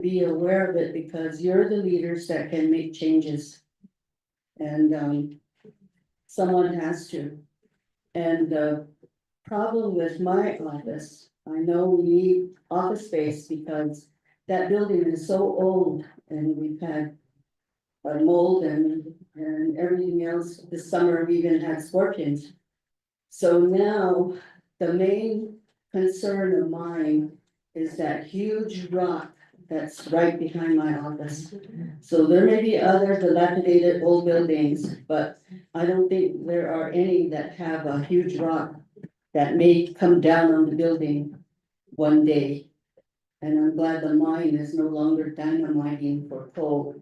be aware of it because you're the leaders that can make changes. And, someone has to. And the problem with my office, I know we need office space because that building is so old and we've had mold and everything else. This summer, we even had scorpions. So now, the main concern of mine is that huge rock that's right behind my office. So there may be other dilapidated old buildings, but I don't think there are any that have a huge rock that may come down on the building one day. And I'm glad the mine is no longer dynamiting for coal,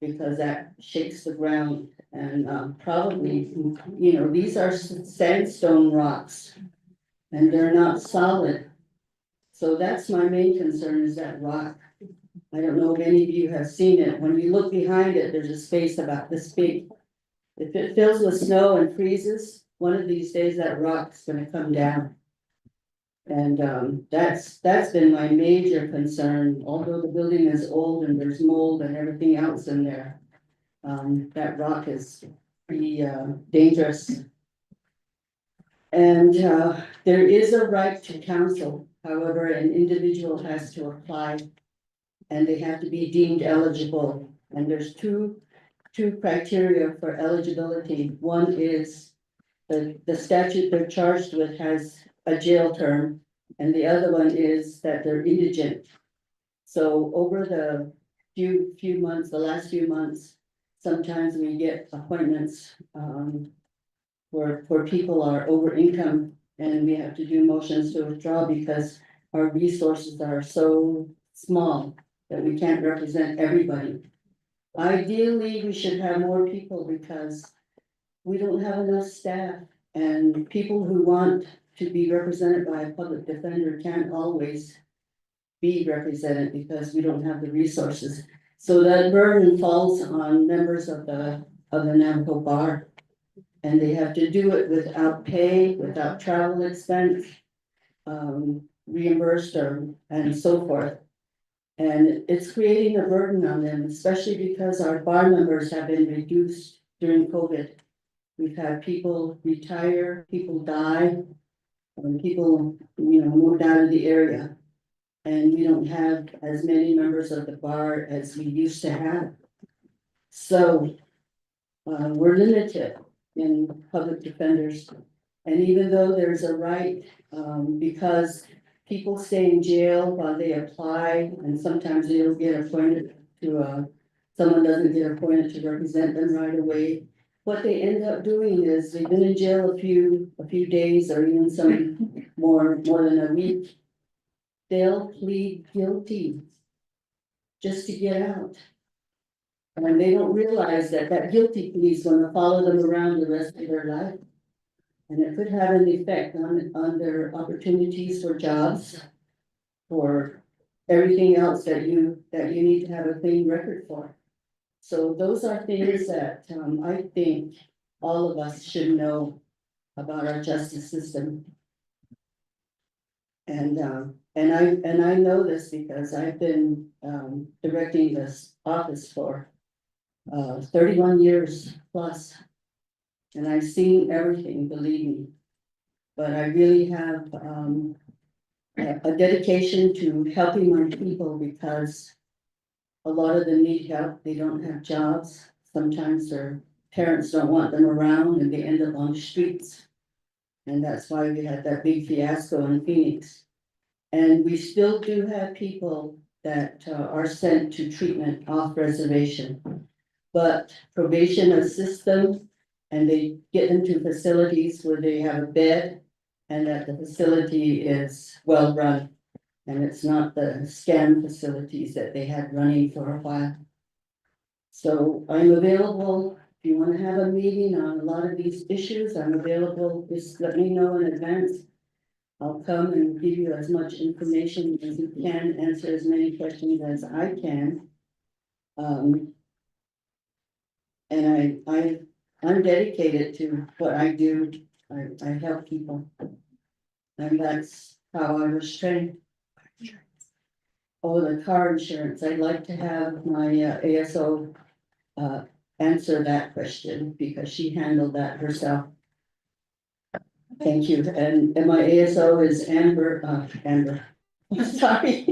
because that shakes the ground and probably, these are sandstone rocks. And they're not solid. So that's my main concern is that rock. I don't know if any of you have seen it. When you look behind it, there's a space about this big. If it fills with snow and freezes, one of these days that rock's gonna come down. And that's been my major concern, although the building is old and there's mold and everything else in there. That rock is pretty dangerous. And there is a right to counsel, however, an individual has to apply. And they have to be deemed eligible, and there's two criteria for eligibility. One is the statute they're charged with has a jail term, and the other one is that they're indigent. So over the few months, the last few months, sometimes we get appointments where people are over income, and we have to do motions to withdraw because our resources are so small that we can't represent everybody. Ideally, we should have more people because we don't have enough staff, and people who want to be represented by a public defender can't always be represented because we don't have the resources. So that burden falls on members of the Navajo Bar. And they have to do it without pay, without travel expense, reimbursed and so forth. And it's creating a burden on them, especially because our bar members have been reduced during COVID. We've had people retire, people die, and people, moved out of the area. And we don't have as many members of the bar as we used to have. So we're limited in public defenders. And even though there's a right, because people stay in jail while they apply, and sometimes they don't get appointed to, someone doesn't get appointed to represent them right away. What they end up doing is they've been in jail a few days or even some more than a week. They'll plead guilty just to get out. And they don't realize that guilty plea is gonna follow them around the rest of their life. And it could have an effect on their opportunities for jobs, for everything else that you need to have a clean record for. So those are things that I think all of us should know about our justice system. And I know this because I've been directing this office for 31 years plus. And I've seen everything, believe me. But I really have a dedication to helping my people because a lot of them need help. They don't have jobs. Sometimes their parents don't want them around and they end up on the streets. And that's why we had that big fiasco in Phoenix. And we still do have people that are sent to treatment off reservation. But probation assists them and they get them to facilities where they have a bed and that the facility is well run. And it's not the scam facilities that they had running for a while. So I'm available. If you want to have a meeting on a lot of these issues, I'm available. Just let me know in advance. I'll come and give you as much information as you can, answer as many questions as I can. And I'm dedicated to what I do. I help people. And that's how I was trained. Oh, the car insurance, I'd like to have my ASO answer that question because she handled that herself. Thank you, and my ASO is Amber, sorry,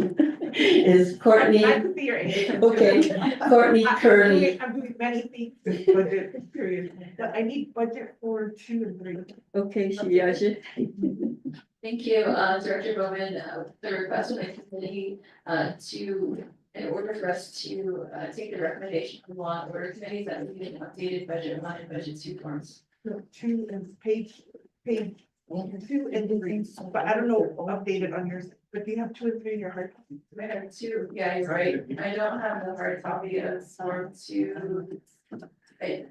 is Courtney. I could be your agent. Okay, Courtney Curley. I'm doing many things in budget period, but I need budget for 2 and 3. Okay, she. Thank you, Director Bowman, the request by the committee, in order for us to, take the recommendation from law and order committees that we need an updated budget, line and budget 2 forms. 2 and page 2 and 3, but I don't know updated on yours, but do you have 2 and 3 in your hard copy? I have 2, yeah, you're right, I don't have the hard copy of form 2. I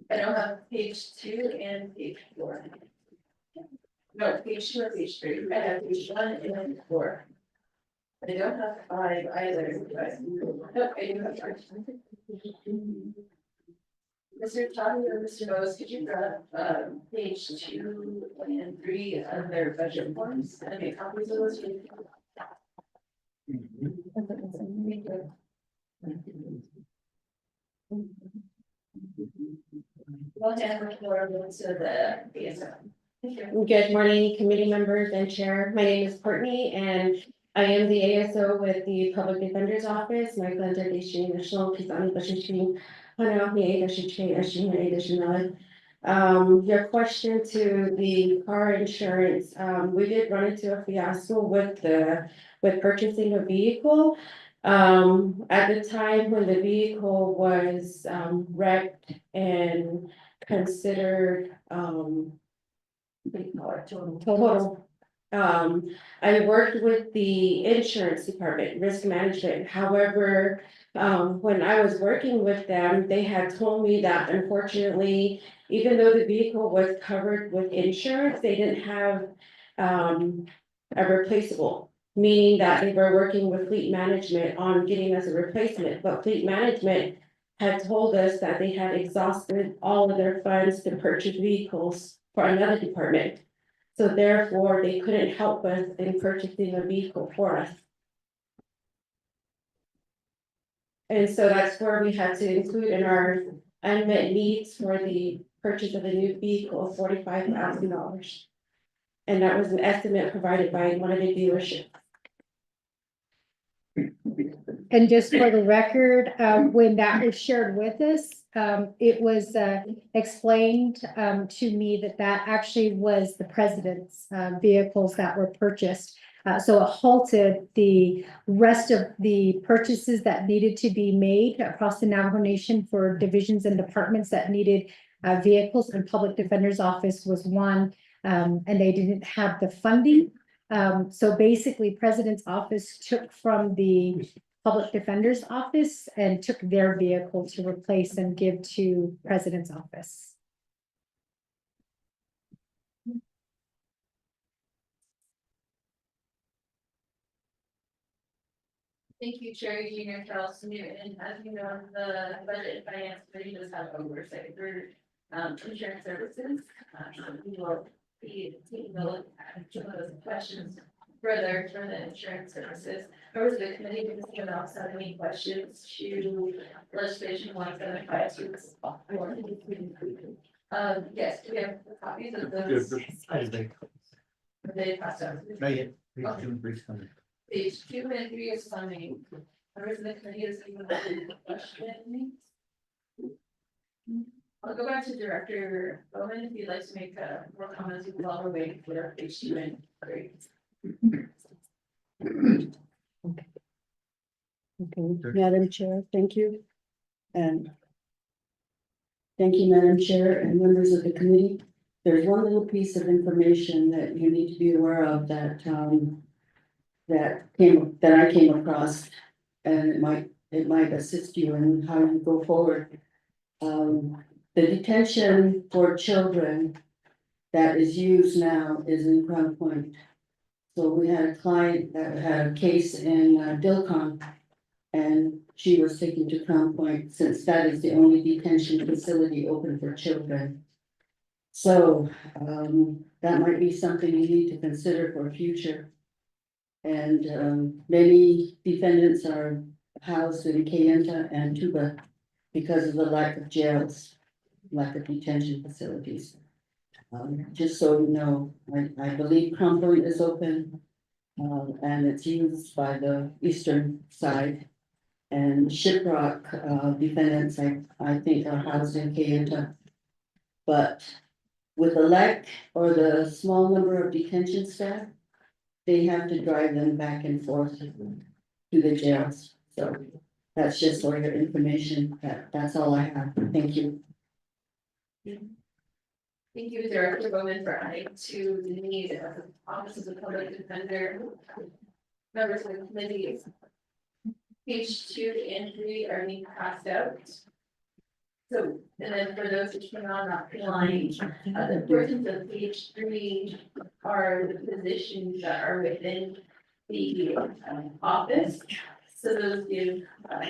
don't have page 2 and page 4. No, page 2 or page 3, I have page 1 and 4. I don't have 5 either, but, no, I do have 5. Mr. Todd or Mr. Bose, could you grab, page 2 and 3 of their budget forms and make copies of those? Thank you. Well, and the floor goes to the ASO. Thank you. Good morning, committee members and chair. My name is Courtney and I am the ASO with the Public Defender's Office. My consultation national your question to the car insurance, we did run into a fiasco with purchasing a vehicle. At the time when the vehicle was wrecked and considered what do you call it? Total. I worked with the insurance department, risk management. However, when I was working with them, they had told me that unfortunately, even though the vehicle was covered with insurance, they didn't have a replaceable, meaning that they were working with fleet management on getting us a replacement, but fleet management had told us that they had exhausted all of their funds to purchase vehicles for another department. So therefore, they couldn't help us in purchasing a vehicle for us. And so that's where we had to include in our unmet needs for the purchase of a new vehicle, $45,000. And that was an estimate provided by one of the dealerships. And just for the record, when that was shared with us, it was explained to me that that actually was the president's vehicles that were purchased. So it halted the rest of the purchases that needed to be made across the Navajo Nation for divisions and departments that needed vehicles, and Public Defender's Office was one, and they didn't have the funding. So basically, President's Office took from the Public Defender's Office and took their vehicle to replace and give to President's Office. Thank you, Chair Junior Charles Newton. As you know, the Budget and Finance Committee does have oversight for insurance services. We will be taking a look at some of those questions further for the insurance services. Members of the committee, does anyone else have any questions to legislation 1752? Yes, we have copies of those. They passed out. Page 2 and 3 is funding. Members of the committee, does anyone have any questions? I'll go back to Director Bowman if you'd like to make more comments while we're waiting for page 2 and 3. Okay, Madam Chair, thank you. And thank you, Madam Chair and members of the committee. There's one little piece of information that you need to be aware of that that I came across, and it might assist you in how you go forward. The detention for children that is used now is in Crown Point. So we had a client that had a case in Dilcon, and she was taken to Crown Point since that is the only detention facility open for children. So that might be something you need to consider for future. And many defendants are housed in Kayenta and Tuba because of the lack of jails, lack of detention facilities. Just so you know, I believe Crumpoint is open, and it's used by the eastern side. And Shiprock, defendants, I think are housed in Kayenta. But with the lack or the small number of detention staff, they have to drive them back and forth to the jails. So that's just for your information. That's all I have. Thank you. Thank you, Director Bowman, for adding to the need of the Office of the Public Defender. Members of the committee. Page 2 and 3 are being passed out. So, and then for those who cannot not line, the portions of page 3 are the positions that are within the office. So those give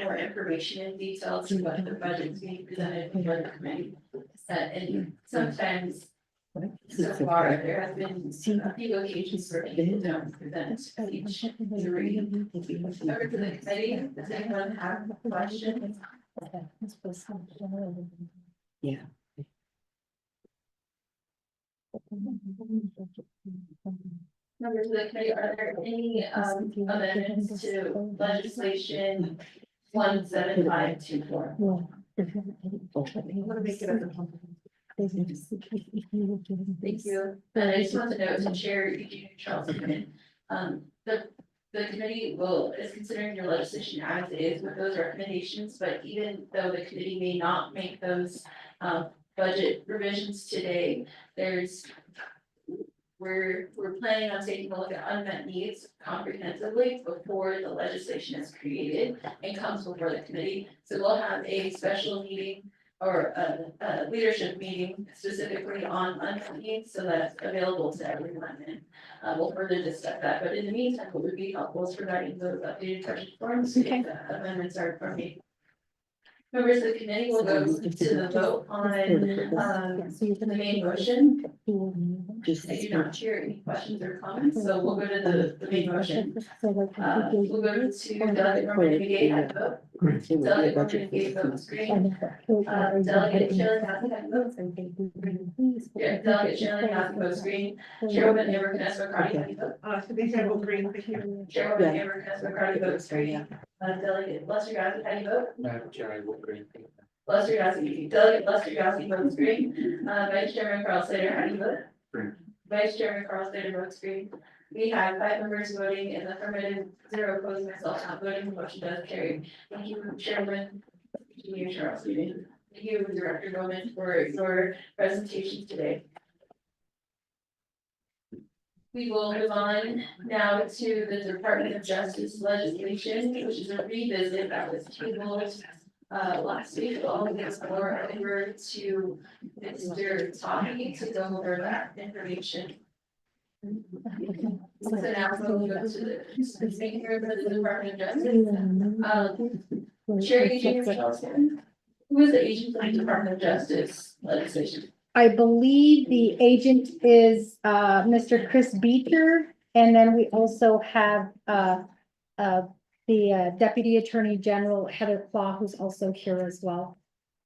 more information and details to what the budget's being presented for the committee. And sometimes so far, there have been a few occasions where people don't present each 3. Members of the committee, does anyone have questions? Yeah. Members of the committee, are there any amendments to legislation 17524? I'm gonna make it as a company. Thank you. And I just want to note to Chair Eugene Charles Newman, the committee is considering your legislation as is with those recommendations, but even though the committee may not make those budget revisions today, we're planning on taking a look at unmet needs comprehensively before the legislation is created and comes before the committee. So we'll have a special meeting or a leadership meeting specifically on unmet needs, so that's available to everyone, and we'll further discuss that. But in the meantime, what would be helpful is providing those updated budget forms if amendments are made. Members of the committee will go to the vote on the main motion. I do not hear any questions or comments, so we'll go to the main motion. We'll go to Delegate Norman Negate at the vote. Delegate Norman Negate vote screen. Delegate Shirley Hassett at the vote. Yeah, Delegate Shirley Hassett vote screen. Chairwoman Amber Canesco Cardi vote. Today I will agree with you. Chairwoman Amber Canesco Cardi vote screen. Delegate Lester Gassie, how do you vote? Madam Chair, I will agree. Lester Gassie, Delegate Lester Gassie votes green. Vice Chairman Carl Slater, how do you vote? Green. Vice Chairman Carl Slater votes green. We have 5 members voting in the affirmative, 0 opposed, myself not voting, the motion does carry. Thank you, Chairman. Thank you, Charles. Thank you, Director Bowman, for your presentation today. We will move on now to the Department of Justice legislation, which is a revisit that was tabled last week. I'll give the floor over to Mr. Toppy to go over that information. So now we'll go to the speaker for the Department of Justice. Chair Eugene Charleston, who is the agent of the Department of Justice legislation? I believe the agent is Mr. Chris Beecher, and then we also have the Deputy Attorney General Heather Claw, who's also here as well.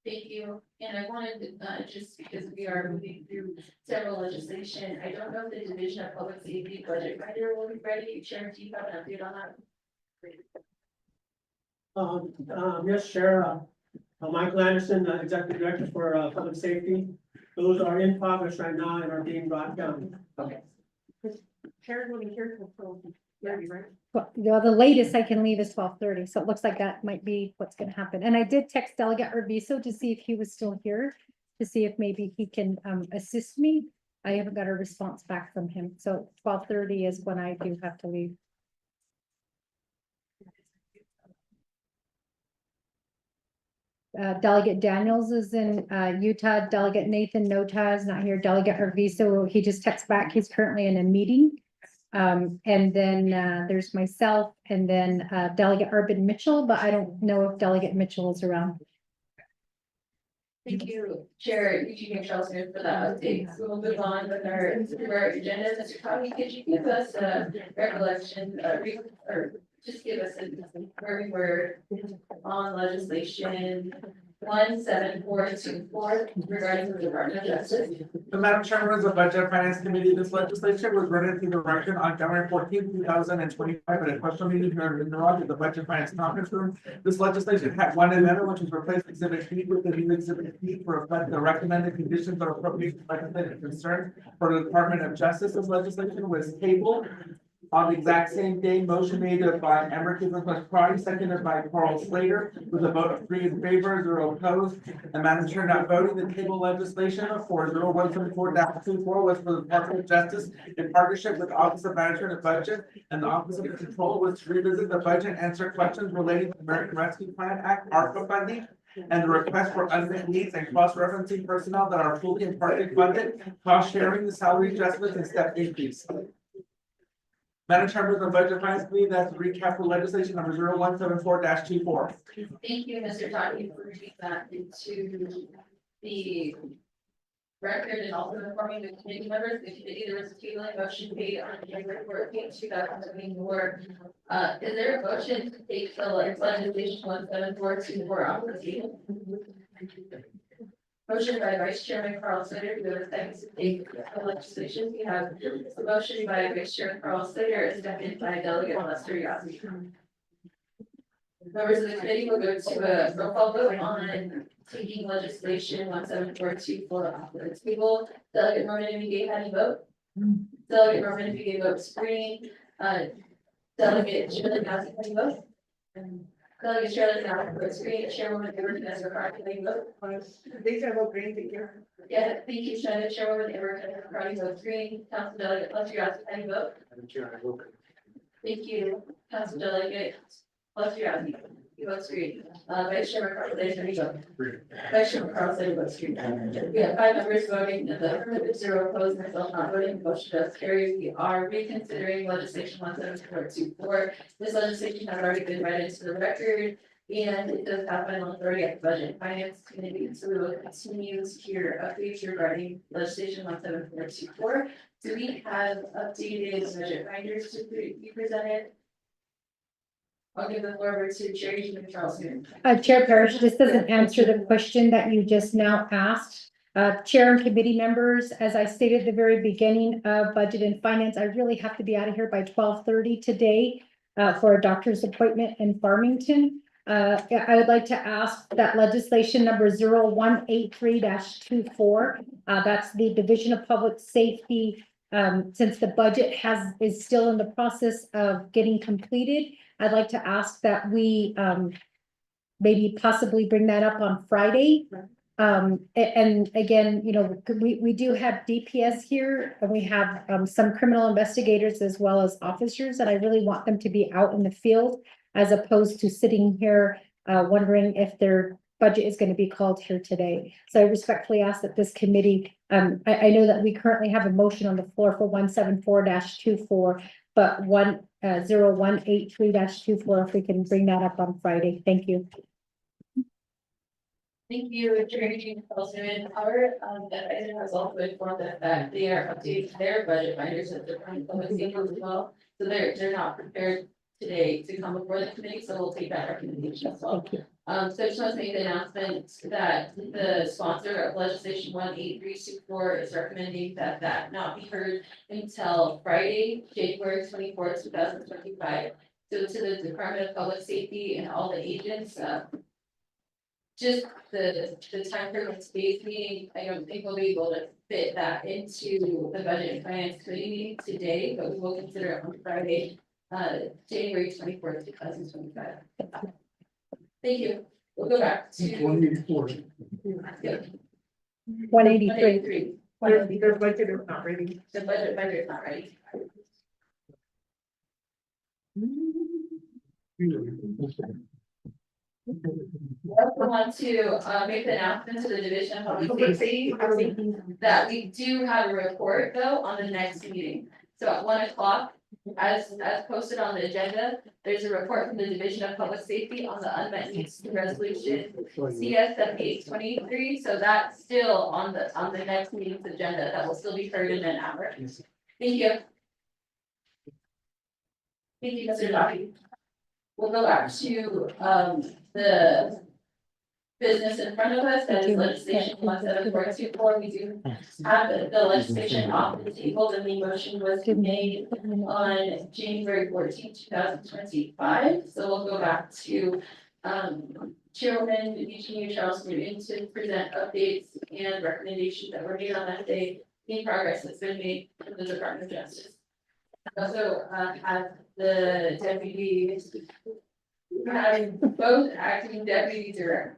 Thank you, and I wanted just because we are moving through several legislation, I don't know if the Division of Public Safety budget writer will be ready. Chair, do you have an update on that? Yes, Chair, Michael Anderson, Executive Director for Public Safety. Those are in progress right now and are being brought down. Okay. Chair will be here till 12:30, right? Well, the latest I can leave is 12:30, so it looks like that might be what's gonna happen. And I did text Delegate Urbiso to see if he was still here, to see if maybe he can assist me. I haven't got a response back from him, so 12:30 is when I do have to leave. Delegate Daniels is in Utah. Delegate Nathan Nota is not here. Delegate Urbiso, he just texts back. He's currently in a meeting. And then there's myself and then Delegate Urban Mitchell, but I don't know if Delegate Mitchell is around. Thank you, Chair Eugene Charleston, for that update. So we'll move on with our agenda. Mr. Tommy, could you give us a recollection, or just give us where we were on legislation 17424 regarding the Department of Justice? The Madam Chairman of the Budget and Finance Committee, this legislation was read into the record on January 14, 2025 at a special meeting here in the Budget and Finance Conference Room. This legislation had one amendment, which was replaced Exhibit B with the new Exhibit B to reflect the recommended conditions or appropriation legislative concerns for the Department of Justice. This legislation was tabled on the exact same day. Motion made by Emeritus McCarty, seconded by Carl Slater, with a vote of 3 in favor, 0 opposed. And Madam Chair, not voting, the table legislation for 0174-24 was for the Department of Justice in partnership with the Office of Management and Budget and the Office of Control was to revisit the budget and answer questions relating to the American Rescue Plan Act, ARPA funding, and the request for unmet needs and cross-referencing personnel that are fully and partly funded, cost sharing, the salary adjustments, and step increase. Madam Chairman of the Budget and Finance Committee, that's a recap for legislation number 0174-24. Thank you, Mr. Tati, for reading that into the record and also informing the committee members. The committee, there was a tabling motion made on January 14, 2024. Is there a motion to take the legislation 17424 off the table? Motion by Vice Chairman Carl Slater, to a second to take the legislation. We have a motion by Vice Chairman Carl Slater, a second by Delegate Lester Yasi. Members of the committee will go to a roll call vote on taking legislation 17424 off the table. Delegate Norman Emigay, how do you vote? Delegate Norman Emigay votes green. Delegate Shirley Yasi, how do you vote? Delegate Shirley Yasi votes green. Chairwoman Everton as required, how do you vote? They said about green, thank you. Yeah, thank you, Chairwoman Everton as required, votes green. Council Delegate Lester Yasi, how do you vote? Thank you, Council Delegate Lester Yasi. He votes green. Vice Chairman Carl Slater, how do you vote? Vice Chairman Carl Slater votes green. We have 5 members voting in the affirmative, 0 opposed, myself not voting. Motion does carry. We are reconsidering legislation 17424. This legislation has already been read into the record, and it does have final authority at the Budget and Finance Committee. So we will continue to hear updates regarding legislation 17424. Do we have updated budget binders to be presented? I'll give the floor over to Chair Eugene Charleston. Chair Parrish, this doesn't answer the question that you just now asked. Chair and committee members, as I stated at the very beginning of Budget and Finance, I really have to be out of here by 12:30 today for a doctor's appointment in Farmington. I would like to ask that legislation number 0183-24, that's the Division of Public Safety. Since the budget is still in the process of getting completed, I'd like to ask that we maybe possibly bring that up on Friday. And again, you know, we do have DPS here, and we have some criminal investigators as well as officers, and I really want them to be out in the field as opposed to sitting here wondering if their budget is going to be called here today. So I respectfully ask that this committee, I know that we currently have a motion on the floor for 174-24, but 0183-24, if we can bring that up on Friday. Thank you. Thank you, Chair Eugene Charleston. Our advisor has also informed us that they are updating their budget binders at the public safety as well. So they're not prepared today to come before the committee, so we'll take that recommendation as well. So I just want to make the announcement that the sponsor of legislation 18324 is recommending that not be heard until Friday, January 24th, 2025. So to the Department of Public Safety and all the agents, just the time frame of today's meeting, I don't think we'll be able to fit that into the Budget and Finance Committee meeting today, but we will consider it on Friday, January 24th, 2025. Thank you. We'll go back to 184. 183. Their budget is not ready. The budget binder is not ready. I also want to make the announcement to the Division of Public Safety that we do have a report though on the next meeting. So at 1 o'clock, as posted on the agenda, there's a report from the Division of Public Safety on the unmet needs resolution CS 7823, so that's still on the next meeting's agenda, that will still be heard in an hour. Thank you. Thank you, Mr. Duffy. We'll go back to, the business in front of us, that is legislation 17424. We do have the legislation off the table, and the motion was made on January 14, 2025. So we'll go back to, Chairwoman Eugenia Charles Newton to present updates and recommendations that were made on that day, any progress that's been made from the Department of Justice. Also, have the deputy, having both acting deputy director,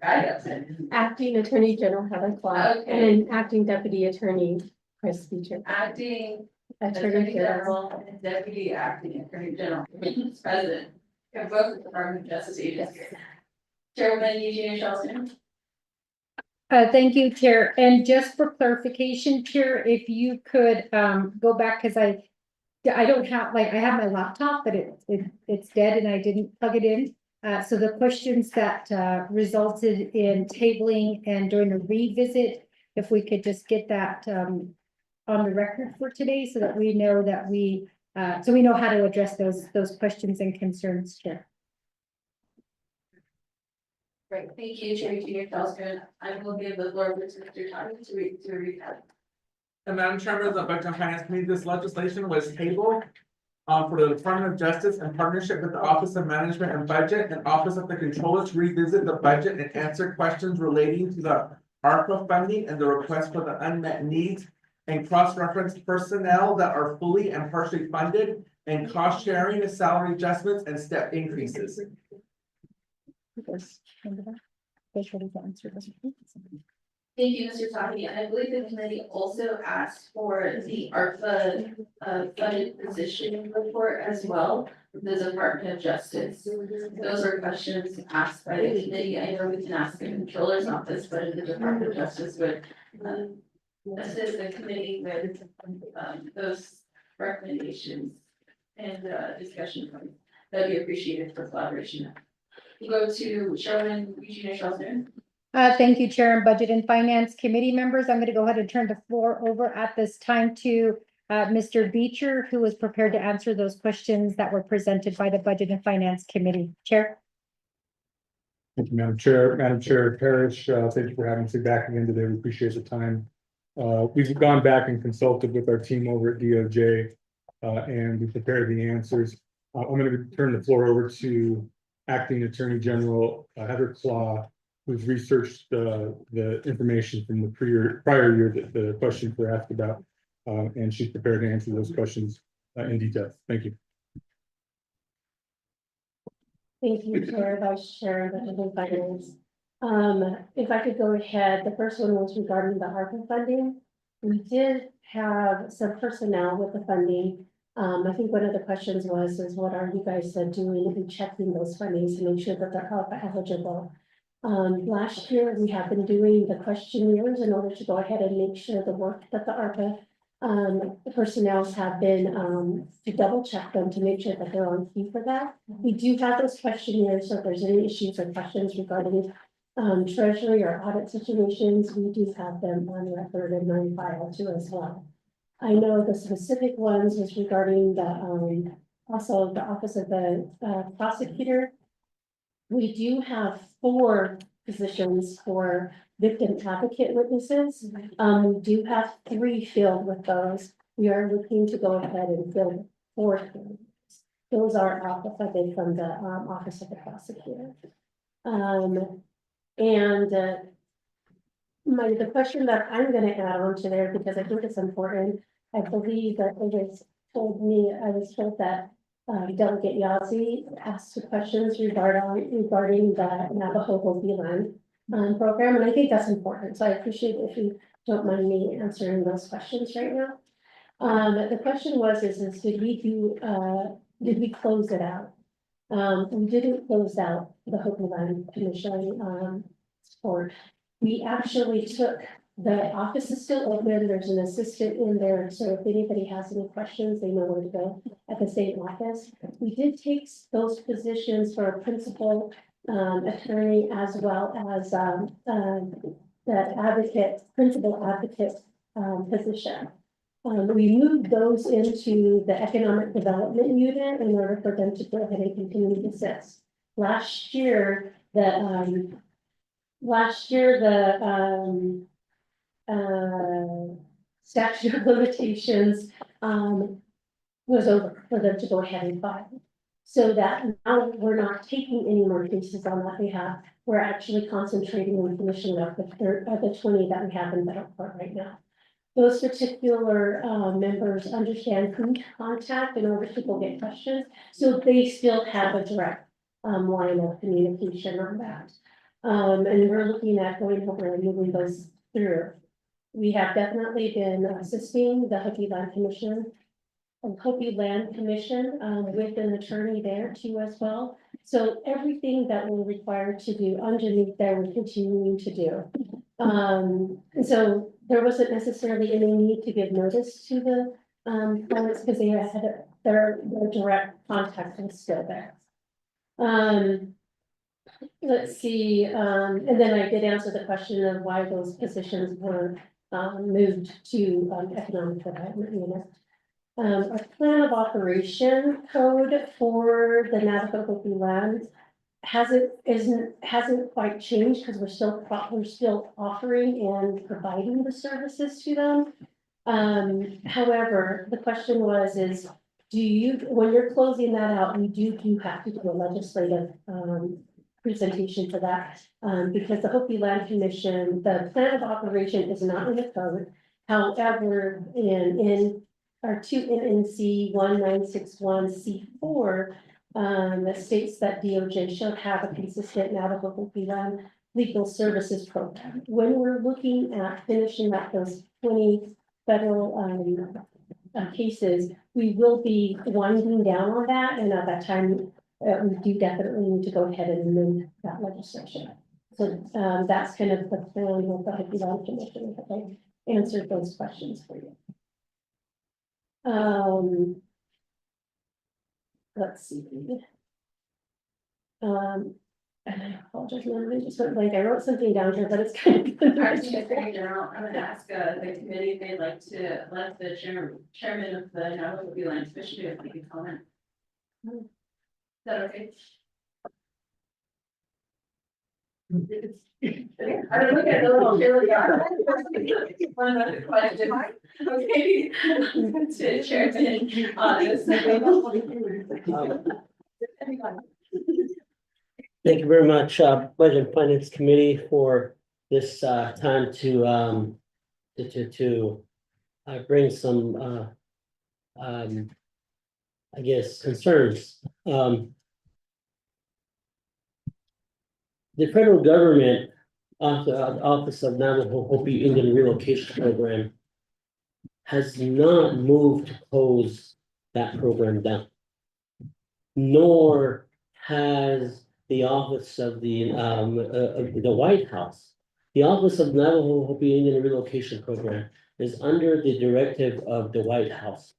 Acting Attorney General Heather Clark Okay. and Acting Deputy Attorney Chris Beecher. acting Attorney General. and deputy acting attorney general, president, of both the Department of Justice agencies. Chairwoman Eugenia Charles. Thank you, Chair. And just for clarification, Chair, if you could, go back, because I don't have, like, I have my laptop, but it's dead and I didn't plug it in. So the questions that, resulted in tabling and during a revisit, if we could just get that, on the record for today, so that we know that so we know how to address those questions and concerns, Chair. Great, thank you, Chair Eugenia Charles. I will give the floor to Mr. Tony to recap. And Madam Chairman of the Budget and Finance Committee, this legislation was tabled for the Department of Justice in partnership with the Office of Management and Budget and Office of the Controller to revisit the budget and answer questions relating to the ARPA funding and the request for the unmet needs and cross-reference personnel that are fully and partially funded and cost sharing, salary adjustments, and step increases. Thank you, Mr. Tony. And I believe the committee also asked for the ARPA funded position report as well, from the Department of Justice. Those are questions asked by the committee. I know we can ask the controller's office, but if the Department of Justice would assist the committee with those recommendations and discussion points, that'd be appreciated for collaboration. We go to Chairwoman Eugenia Charles. Thank you, Chair and Budget and Finance Committee members. I'm going to go ahead and turn the floor over at this time to Mr. Beecher, who was prepared to answer those questions that were presented by the Budget and Finance Committee. Chair. Thank you, Madam Chair. Madam Chair Parrish, thank you for having us back again today. We appreciate the time. We've gone back and consulted with our team over at DOJ, and we prepared the answers. I'm going to turn the floor over to Acting Attorney General Heather Claw, who's researched the information from the prior year that the questions were asked about, and she's prepared to answer those questions in detail. Thank you. Thank you, Chair, Vice Chair, Budget and Finance. If I could go ahead, the first one was regarding the ARPA funding. We did have some personnel with the funding. I think one of the questions is what are you guys doing in checking those fundings to make sure that they're ARPA eligible? Last year, we have been doing the questionnaires in order to go ahead and make sure the work that the ARPA personnel have been to double check them to make sure that they're on key for that. We do have those questionnaires, so if there's any issues or questions regarding treasury or audit situations, we do have them on record and on file too as well. I know the specific ones was regarding the also the Office of the Prosecutor. We do have 4 positions for victim advocate witnesses. We do have 3 filled with those. We are looking to go ahead and fill 4. Those are funded from the Office of the Prosecutor. The question that I'm going to add on to there, because I think it's important, I believe that it was I was told that Delegate Yazzie asked questions regarding the Navajo Hopi land program, and I think that's important. So I appreciate if you don't mind me answering those questions right now. The question was, did we close it out? We didn't close out the Hopi land initially support. We actually took The office is still open, there's an assistant in there, so if anybody has any questions, they know where to go at the same office. We did take those positions for a principal attorney as well as the advocate, principal advocate position. We moved those into the economic development unit in order for them to go ahead and continue to assist. Last year, the statute of limitations, was over for them to go ahead and file. So that now we're not taking any more cases on that behalf. We're actually concentrating on finishing up the 20 that we have in federal court right now. Those particular, members understand who to contact in order to go get questions, so they still have a direct, line of communication on that. And we're looking at going over and moving those through. We have definitely been assisting the Hopi Land Commission. Hopi Land Commission, with an attorney there too as well. So everything that we're required to do underneath there, we're continuing to do. And so there wasn't necessarily any need to give notice to the, clients because they had their direct contact was still there. Let's see, and then I did answer the question of why those positions were, moved to, economic development unit. Our plan of operation code for the Navajo Hopi land hasn't quite changed because we're still offering and providing the services to them. However, the question is, when you're closing that out, you do have to do a legislative, presentation for that, because the Hopi Land Commission, the plan of operation is not in the code. However, in our 2 NNC 1961C4, that states that DOJ should have a consistent Navajo Hopi Land legal services program. When we're looking at finishing up those 20 federal cases, we will be winding down on that, and at that time, we do definitely need to go ahead and amend that legislation. So that's kind of the plan with the Hopi Land Commission. I answered those questions for you. Let's see. And I apologize, I just went blank. I wrote something down here, but it's kind of. Our Attorney General, I'm gonna ask the committee if they'd like to let the chairman of the Navajo Hopi Land Commission do a quick comment. Is that okay? I don't look at the little Billy. One other question. Okay. To Chairman on this. Thank you very much, Budget and Finance Committee, for this time to bring some I guess concerns. The federal government, the Office of Navajo Hopi Indian Relocation Program, has not moved to close that program down, nor has the Office of the White House. The Office of Navajo Hopi Indian Relocation Program is under the directive of the White House.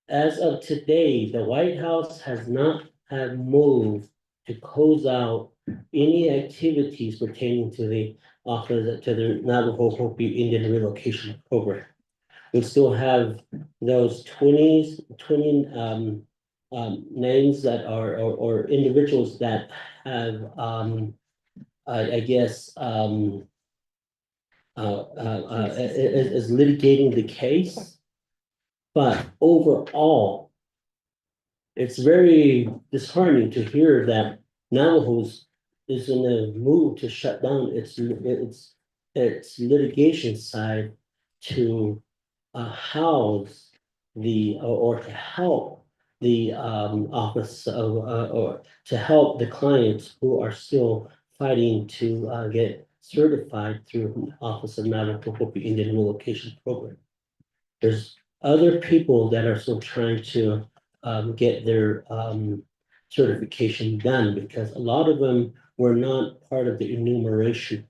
As of today, the White House has not had moved to close out any activities pertaining to the office, to the Navajo Hopi Indian Relocation Program. We still have those 20 names that are, or individuals that have, I guess, is litigating the case. But overall, it's very disheartening to hear that Navajos is in a move to shut down its litigation side to house the, or to help the office of, or to help the clients who are still fighting to get certified through Office of Navajo Hopi Indian Relocation Program. There's other people that are still trying to get their certification done, because a lot of them were not part of the enumeration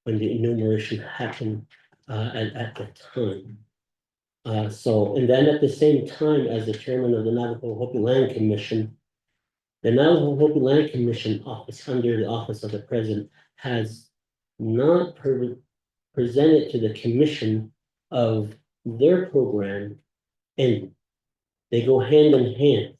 when the enumeration happened, at the time. So, and then at the same time, as the chairman of the Navajo Hopi Land Commission, the Navajo Hopi Land Commission office, under the office of the president, has not presented to the commission of their program, and they go hand in hand.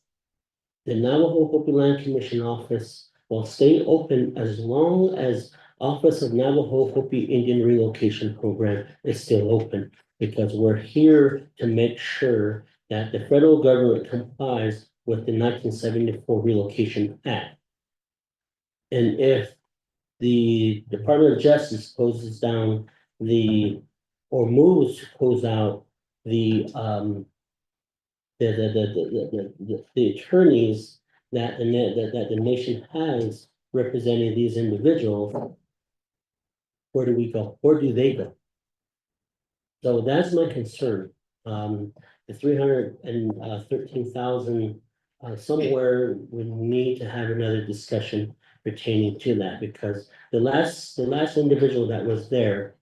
The Navajo Hopi Land Commission office will stay open as long as Office of Navajo Hopi Indian Relocation Program is still open, because we're here to make sure that the federal government complies with the 1974 Relocation Act. And if the Department of Justice closes down or moves to close out the attorneys that the nation has representing these individuals, where do we go? Where do they go? So that's my concern. The 313,000, somewhere we need to have another discussion pertaining to that, because the last individual that was there,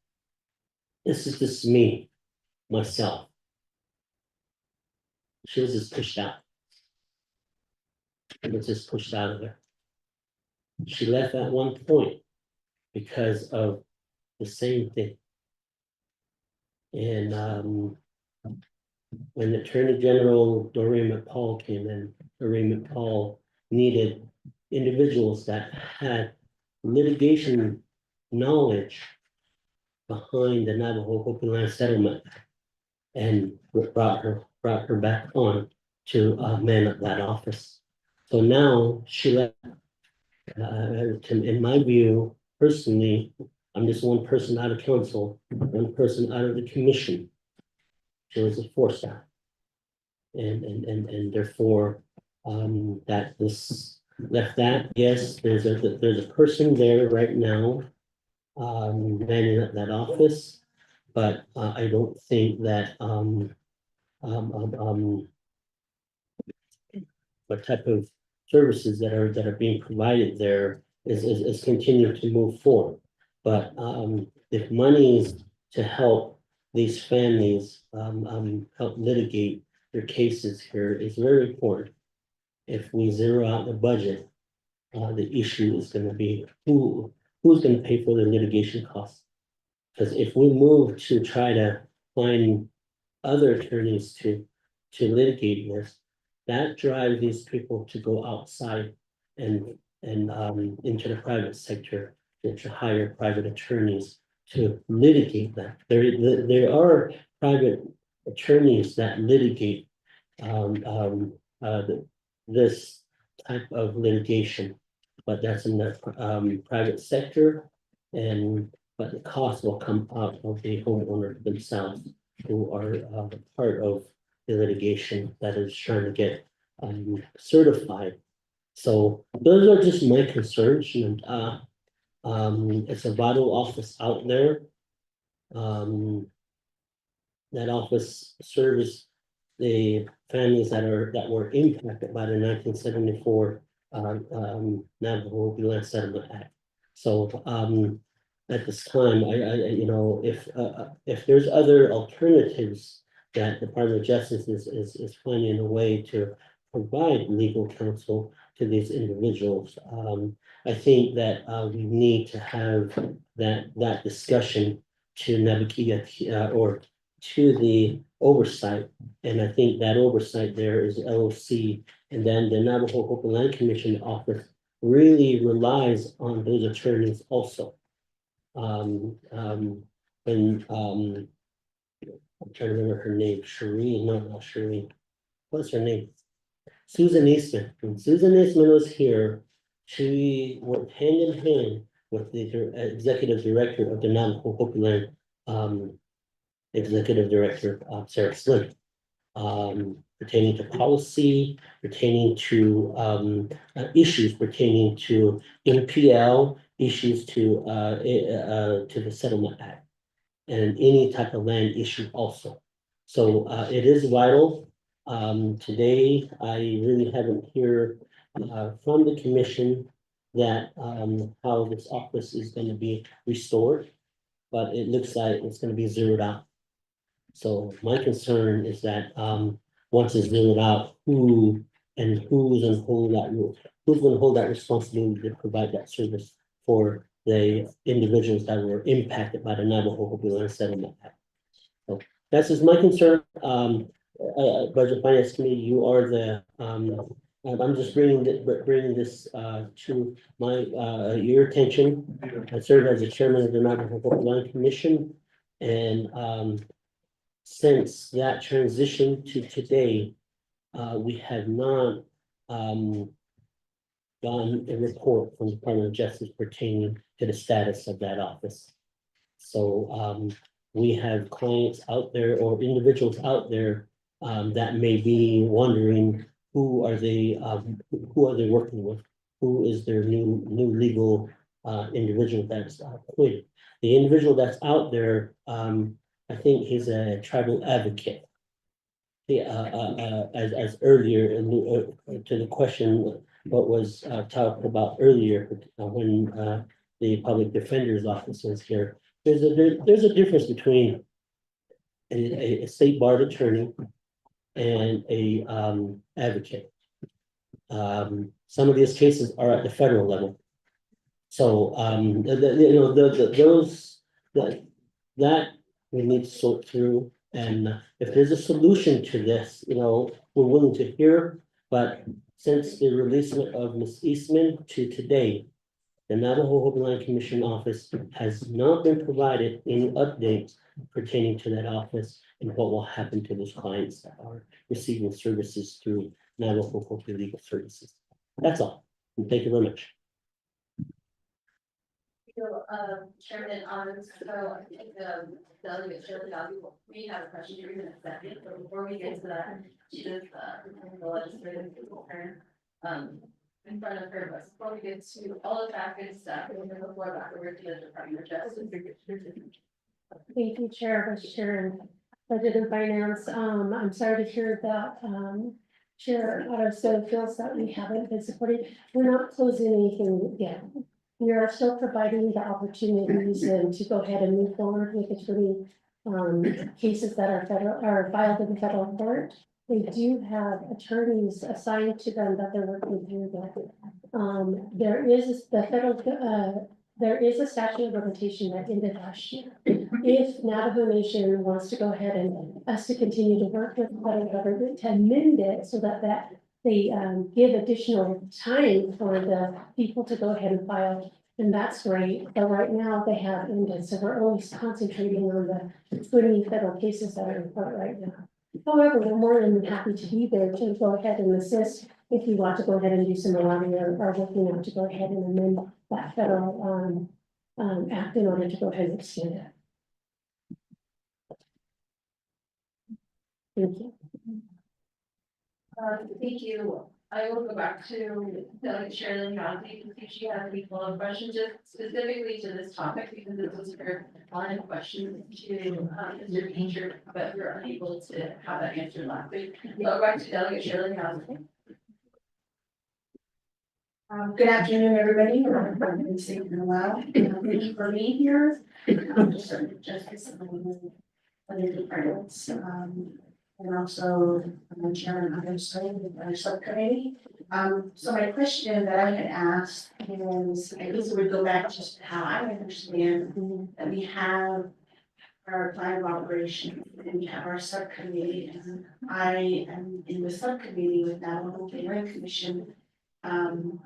this is just me, myself. She was just pushed out. She was just pushed out of there. She left at one point because of the same thing. And when Attorney General Doreen McPaul came in, Doreen McPaul needed individuals that had litigation knowledge behind the Navajo Hopi Land Settlement, and brought her back on to man up that office. So now she left. In my view, personally, I'm just one person out of council, one person out of the commission. She was forced out. And therefore, that this left that, yes, there's a person there right now, manning up that office, but I don't think that what type of services that are being provided there is continuing to move forward. But if money is to help these families help litigate their cases here is very important. If we zero out the budget, the issue is going to be who's going to pay for the litigation costs. Because if we move to try to find other attorneys to litigate this, that drives these people to go outside and into the private sector to hire private attorneys to litigate that. There are private attorneys that litigate this type of litigation, but that's in the private sector, but the cost will come out of the homeowner themselves, who are part of the litigation that is trying to get certified. So those are just my concerns, and it's a vital office out there. That office serves the families that were impacted by the 1974 Navajo Land Settlement Act. So at this time, if there's other alternatives that the Department of Justice is finding a way to provide legal counsel to these individuals, I think that we need to have that discussion to navigate or to the oversight. And I think that oversight there is LOC, and then the Navajo Hopi Land Commission office really relies on those attorneys also. I'm trying to remember her name, Shereen, no, not Shereen. What's her name? Susan Eastman. When Susan Eastman was here, she worked hand in hand with the executive director of the Navajo Hopi Land, executive director, Sarah Slim, pertaining to policy, pertaining to issues pertaining to MPL, issues to the Settlement Act, and any type of land issue also. So it is vital. Today, I really haven't heard from the commission that how this office is going to be restored. but it looks like it's gonna be zeroed out. So my concern is that, once it's zeroed out, who's gonna hold that responsibility to provide that service for the individuals that were impacted by the Navajo Hopi Land Settlement Act. So that's just my concern. Budget Finance Committee, you are the, I'm just bringing this, to my, your attention. I serve as the chairman of the Navajo Hopi Land Commission, and, since that transition to today, we have not, gotten a report from the Department of Justice pertaining to the status of that office. So, we have clients out there or individuals out there, that may be wondering who are they working with? Who is their new legal, individual that's appointed? The individual that's out there, I think he's a tribal advocate. Yeah, as earlier to the question, what was talked about earlier, when the public defender's office was here. There's a difference between a state bar attorney and a advocate. Some of these cases are at the federal level. So that we need to sort through, and if there's a solution to this, we're willing to hear, but since the releasement of Ms. Eastman to today, the Navajo Hopi Land Commission office has not been provided any updates pertaining to that office and what will happen to those clients that are receiving services through Navajo Hopi Legal Services. That's all. And thank you very much. Chairman, so I think delegate Shirley, we have a question here in a second, but before we get to that, she does the legislative concern in front of her, but before we get to all the fact and stuff, we're going to go back over to the Department of Justice. Thank you, Chair, Vice Chair, and Budget and Finance. I'm sorry to hear that, Chair Otto feels that we haven't been supported. We're not closing anything yet. We are still providing the opportunities and to go ahead and move forward with attorney cases that are filed in the federal court. They do have attorneys assigned to them that they're working through that. There is a statute of limitation that ended last year. If Navajo Nation wants to go ahead and us to continue to work with the federal government to amend it so that they give additional time for the people to go ahead and file, and that's great. But right now they have ended, so we're always concentrating on the 20 federal cases that are in court right now. However, we're more than happy to be there to go ahead and assist if you want to go ahead and do some lobbying or working out to go ahead and amend that federal act in order to go ahead and extend it. Thank you. Thank you. I will go back to Delegate Shirley Johnson to see if she has any follow-up questions, just specifically to this topic, because this was her line of questions to Mr. Painter, but we were unable to have that answered last week. Go back to Delegate Shirley Johnson. Good afternoon, everybody. I've been saying in a while. Thank you for being here. Justice and other departments, and also Chairman of our subcommittee. So my question that I had asked is, I guess it would go back just to how I understand that we have our plan of operation and we have our subcommittee, and I am in the subcommittee with Navajo Land Commission. I'm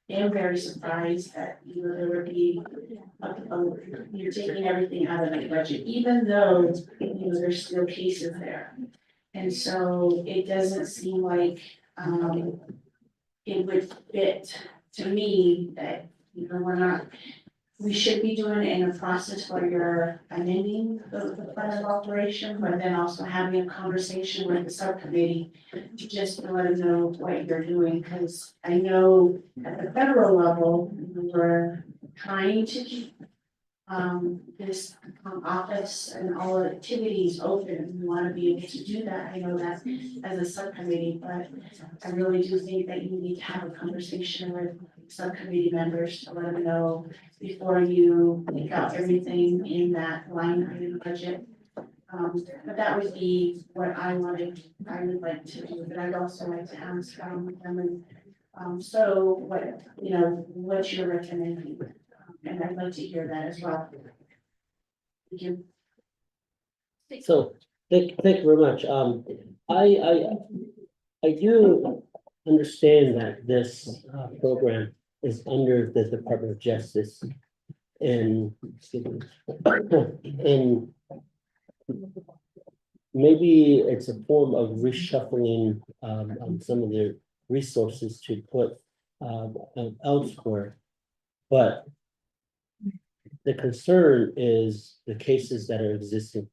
very surprised that, there would be, you're taking everything out of the budget, even though, there's still cases there. And so it doesn't seem like, it would fit to me that, we should be doing it in a process where you're amending the plan of operation, but then also having a conversation with the subcommittee to just let them know what you're doing, because I know at the federal level, we're trying to keep this office and all the activities open. We want to be able to do that. I know that as a subcommittee, but I really do think that you need to have a conversation with subcommittee members to let them know before you take out everything in that line item budget. But that would be what I would like to do, but I'd also like to ask, them, so what, what you're recommending, and I'd like to hear that as well. Thank you. So, thank you very much. I do understand that this program is under the Department of Justice. And, excuse me, and maybe it's a form of reshuffling some of the resources to put elsewhere. But the concern is the cases that are existing.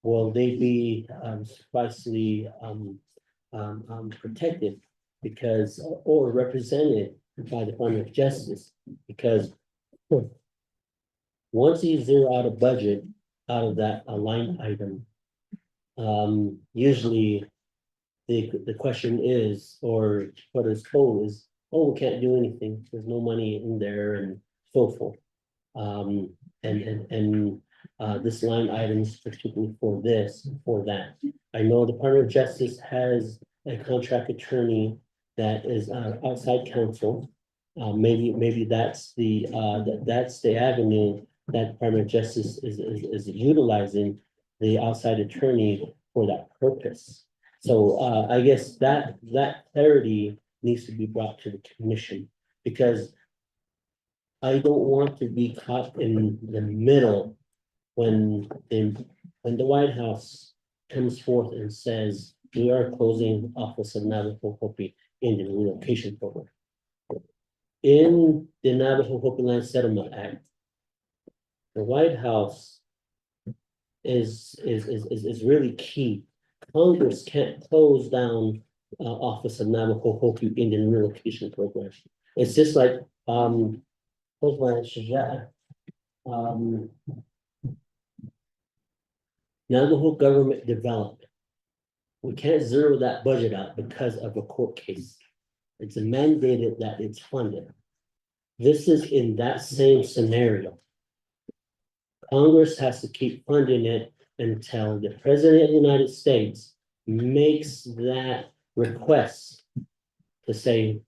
Will they be sufficiently protected because, or represented by the Department of Justice? Because once you zero out a budget out of that line item, usually the question is, or what is told is, oh, we can't do anything, there's no money in there and so forth. This line item is particularly for this, for that. I know the Department of Justice has a contract attorney that is outside counsel. Maybe that's the avenue that Department of Justice is utilizing the outside attorney for that purpose. So I guess that clarity needs to be brought to the commission, because I don't want to be caught in the middle when the White House comes forth and says, we are closing Office of Navajo Hopi Indian Relocation Program. In the Navajo Hopi Land Settlement Act, the White House is really key. Congress can't close down Office of Navajo Hopi Indian Relocation Program. It's just like Navajo government development. We can't zero that budget out because of a court case. It's mandated that it's funded. This is in that same scenario. Congress has to keep funding it until the President of the United States makes that request to say,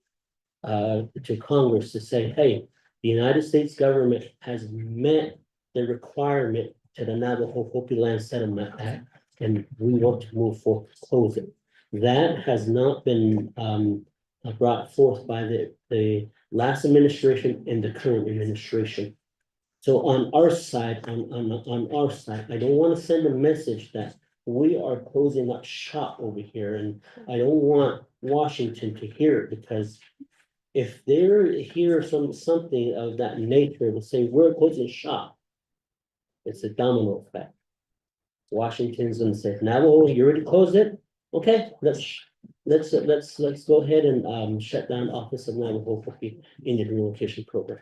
to Congress to say, hey, the United States government has met the requirement to the Navajo Hopi Land Settlement Act, and we want to move forward to close it. That has not been brought forth by the last administration and the current administration. So on our side, on our side, I don't want to send a message that we are closing up shop over here, and I don't want Washington to hear it, because if they hear something of that nature to say we're closing shop, it's a domino effect. Washington's gonna say, Navajo, you already closed it? Okay, let's go ahead and shut down Office of Navajo Hopi Indian Relocation Program.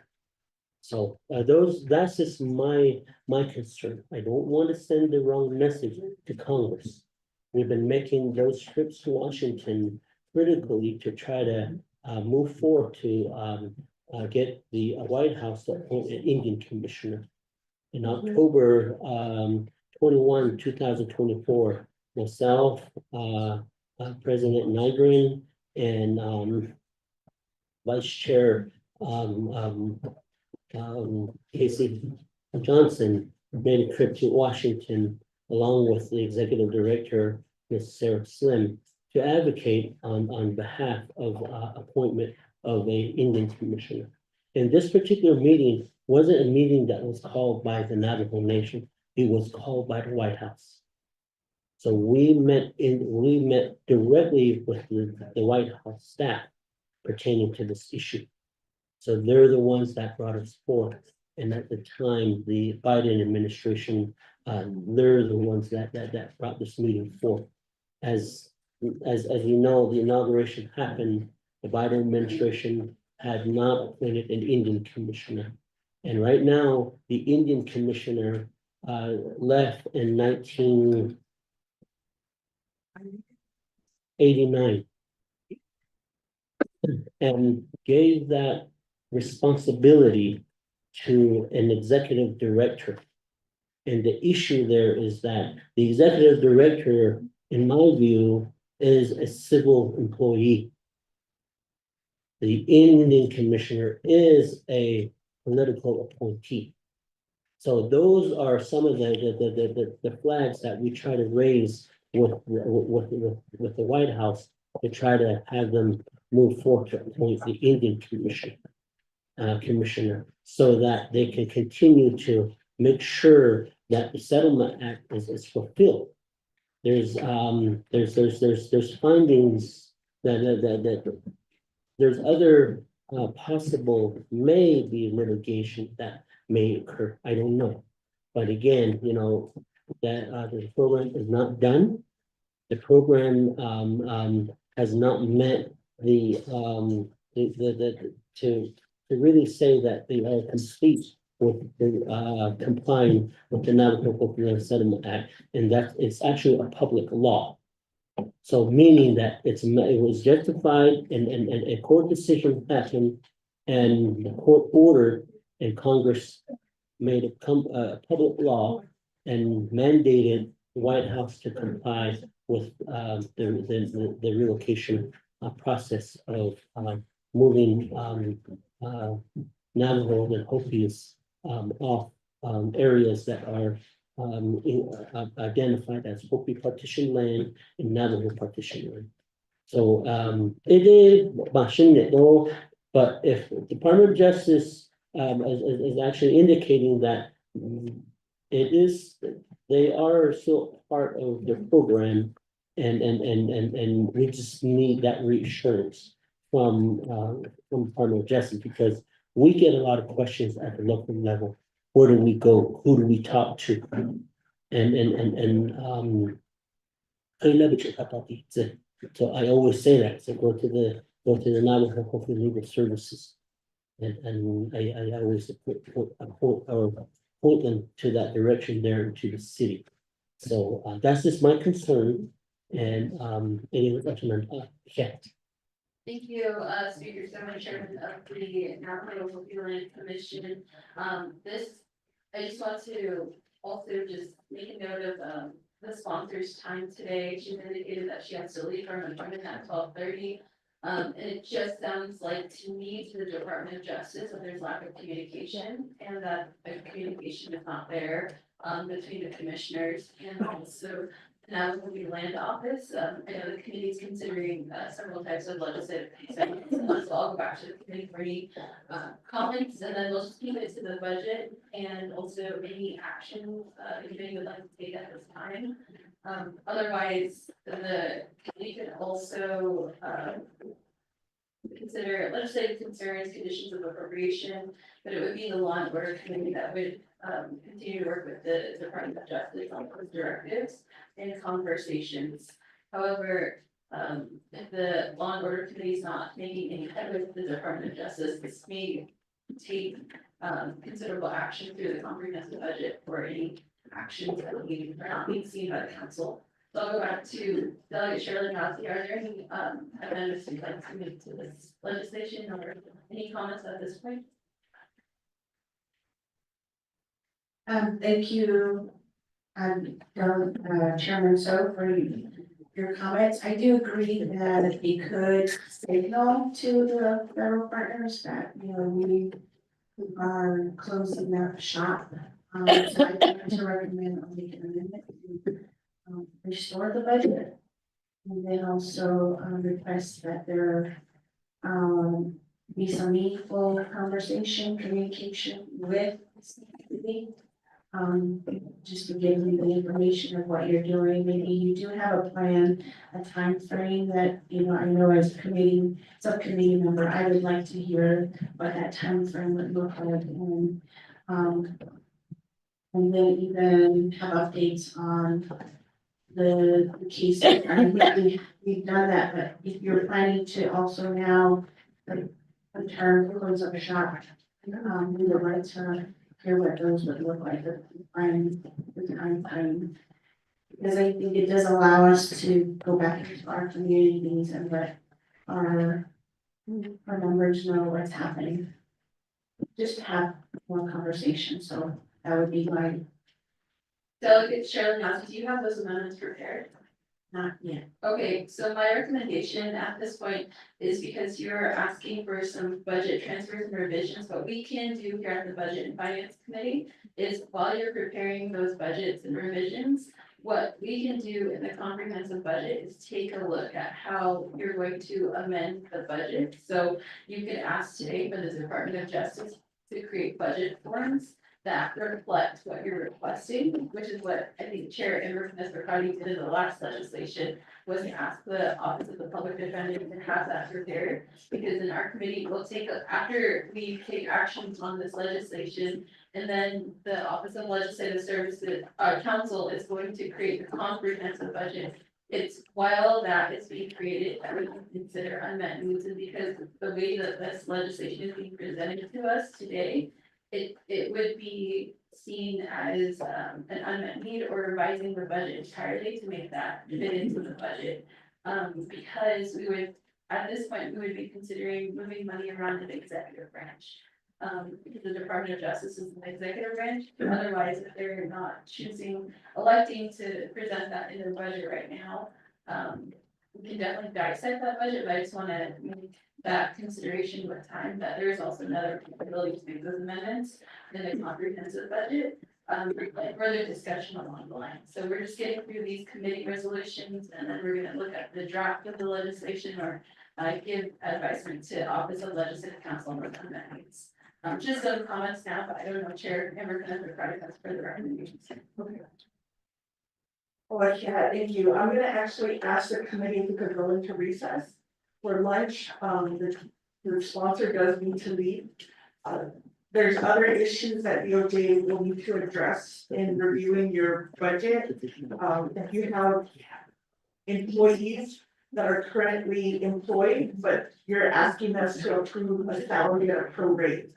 So that's just my concern. I don't want to send the wrong message to Congress. We've been making those trips to Washington critically to try to move forward to get the White House to appoint an Indian commissioner. In October 21, 2024, myself, President Nygren, and Vice Chair Casey Johnson made a trip to Washington along with the Executive Director, Ms. Sarah Slim, to advocate on behalf of appointment of a Indian commissioner. And this particular meeting wasn't a meeting that was called by the Navajo Nation. It was called by the White House. So we met directly with the White House staff pertaining to this issue. So they're the ones that brought us forth. And at the time, the Biden administration, they're the ones that brought this meeting forth. As you know, the inauguration happened, the Biden administration had not appointed an Indian commissioner. And right now, the Indian commissioner left in 1989. and gave that responsibility to an executive director. And the issue there is that the executive director, in my view, is a civil employee. The Indian commissioner is a political appointee. So those are some of the flags that we try to raise with the White House to try to have them move forward to appoint the Indian commissioner, so that they can continue to make sure that the Settlement Act is fulfilled. There's findings that there's other possible maybe litigation that may occur. I don't know. But again, you know, that the program is not done. The program has not met to really say that they are complete with the complying with the Navajo Settlement Act, and that it's actually a public law. So meaning that it was justified and a court decision happened, and the court ordered and Congress made a public law and mandated the White House to comply with the relocation process of moving Navajo and Hopis off areas that are identified as Hopi partition land and Navajo partition land. So it is, but if Department of Justice is actually indicating that it is, they are still part of the program, and we just need that reassurance from Department of Justice, because we get a lot of questions at the local level. Where do we go? Who do we talk to? So I always say that. So go to the Navajo Hopefully Legal Services. And I always point them to that direction there to the city. So that's just my concern. And any recommend, yeah. Thank you, Speaker Summer, Chairman of the Navajo Hopi Land Commission. I just want to also just make a note of the sponsor's time today. She indicated that she has to leave from employment at 12:30. And it just sounds like to me, to the Department of Justice, that there's lack of communication and that the communication is not there between the commissioners and also now with the land office. I know the committee is considering several types of legislative consents. So I'll go back to the committee for any comments, and then we'll just keep it to the budget and also any actions the committee would like to take at this time. Otherwise, the committee could also consider legislative concerns, conditions of appropriation, but it would be the law and order committee that would continue to work with the Department of Justice on those directives and conversations. However, if the law and order committee is not making any headway with the Department of Justice, this may take considerable action through the comprehensive budget for any actions that are not being seen by the council. So I'll go back to Delegate Shirley Nazi. Are there any amendments you'd like to make to this legislation or any comments at this point? Thank you, Chairman So for your comments. I do agree that we could signal to the federal partners that, you know, we are closing that shop. So I'd like to recommend I'll make an amendment to restore the budget. And then also request that there be some meaningful conversation, communication with the just to give you the information of what you're doing. Maybe you do have a plan, a time frame that, you know, I know as a subcommittee member, I would like to hear what that time frame would look like, and then even have updates on the cases. I think we've done that, but if you're planning to also now return close up a shop, we would like to hear what those would look like, the time frame. Because I think it does allow us to go back into our communities and let our our members know what's happening. Just have more conversation, so that would be my, Delegate Chair Massey, do you have those amendments prepared? not yet. Okay, so my recommendation at this point is because you're asking for some budget transfers and revisions, what we can do here at the Budget and Finance Committee is while you're preparing those budgets and revisions, what we can do in the comprehensive budget is take a look at how you're going to amend the budget. So you could ask today for the Department of Justice to create budget forms that reflect what you're requesting, which is what I think Chair Inverness Riccardi did in the last legislation, was to ask the Office of the Public Defender to have that prepared. Because in our committee, we'll take, after we take actions on this legislation, and then the Office of Legislative Services, Council is going to create the comprehensive budget. It's while that is being created, that we can consider unmet needs, and because the way that this legislation is being presented to us today, it would be seen as an unmet need or revising the budget entirely to make that fit into the budget. Because we would, at this point, we would be considering moving money around to the executive branch. Because the Department of Justice is an executive branch, but otherwise, if they're not electing to present that in their budget right now, we can definitely dissect that budget, but I just wanna make that consideration with time, that there's also another ability to make those amendments in the comprehensive budget. Like further discussion along the line. So we're just getting through these committee resolutions, and then we're gonna look at the draft of the legislation or give advisement to Office of Legislative Counsel on those amendments. Just some comments now, but I don't know, Chair Inverness or Carter has further recommendations. Well, yeah, thank you. I'm gonna actually ask the committee if we could go into recess for lunch. The sponsor does need to leave. There's other issues that DOJ will need to address in reviewing your budget. If you have employees that are currently employed, but you're asking us to approve a salary at a prorate.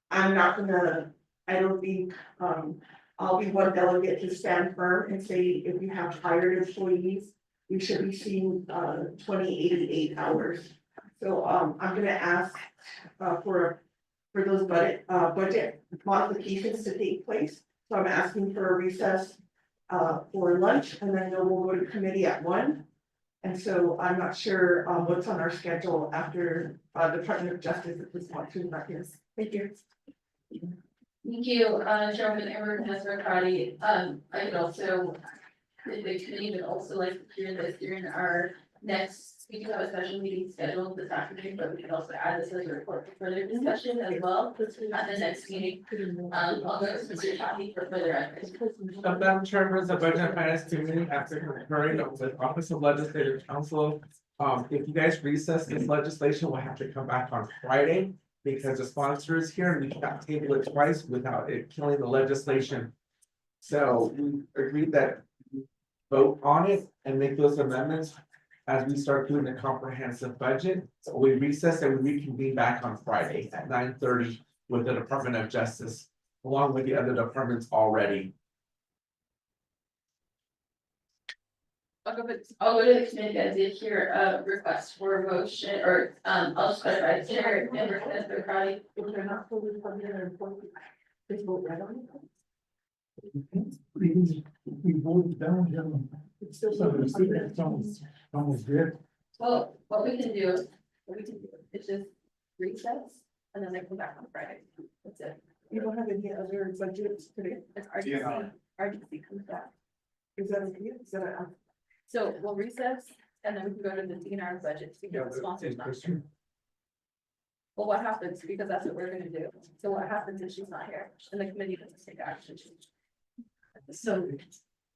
I'm not gonna, I don't think, I'll be one delegate to stand firm and say, if you have hired employees, we should be seeing 2088 hours. So I'm gonna ask for those budget modifications to take place. So I'm asking for a recess for lunch, and then we'll go to committee at 1. And so I'm not sure what's on our schedule after Department of Justice if this wants to back here. Thank you. Thank you, Chairman Inverness Riccardi. I could also, the committee would also like to hear this during our next, we do have a special meeting scheduled this afternoon, but we can also add this as a report for further discussion as well at the next meeting. I'll go to Mr. Chappie for further advice. Madam Chair, members of Budget and Finance Committee, after concurring with Office of Legislative Counsel, if you guys recess this legislation, we'll have to come back on Friday. Because the sponsor is here and we can't table it twice without it killing the legislation. So we agreed that we vote on it and make those amendments as we start doing the comprehensive budget. So we recess and we reconvene back on Friday at 9:30 with the Department of Justice, along with the other departments already. I'll go to the committee. I did hear a request for a motion, or I'll just clarify, Chair Inverness Riccardi. If they're not fully funded or employed, please vote right on it. We voted down, gentlemen. It's still Almost good. Well, what we can do is just recess and then they come back on Friday. That's it. You don't have any other budgets today? It's RDC comes back. Is that okay? Is that a? So we'll recess and then we can go to the DNR budget because the sponsor's not here. Well, what happens, because that's what we're gonna do. So what happens if she's not here and the committee doesn't take action? So,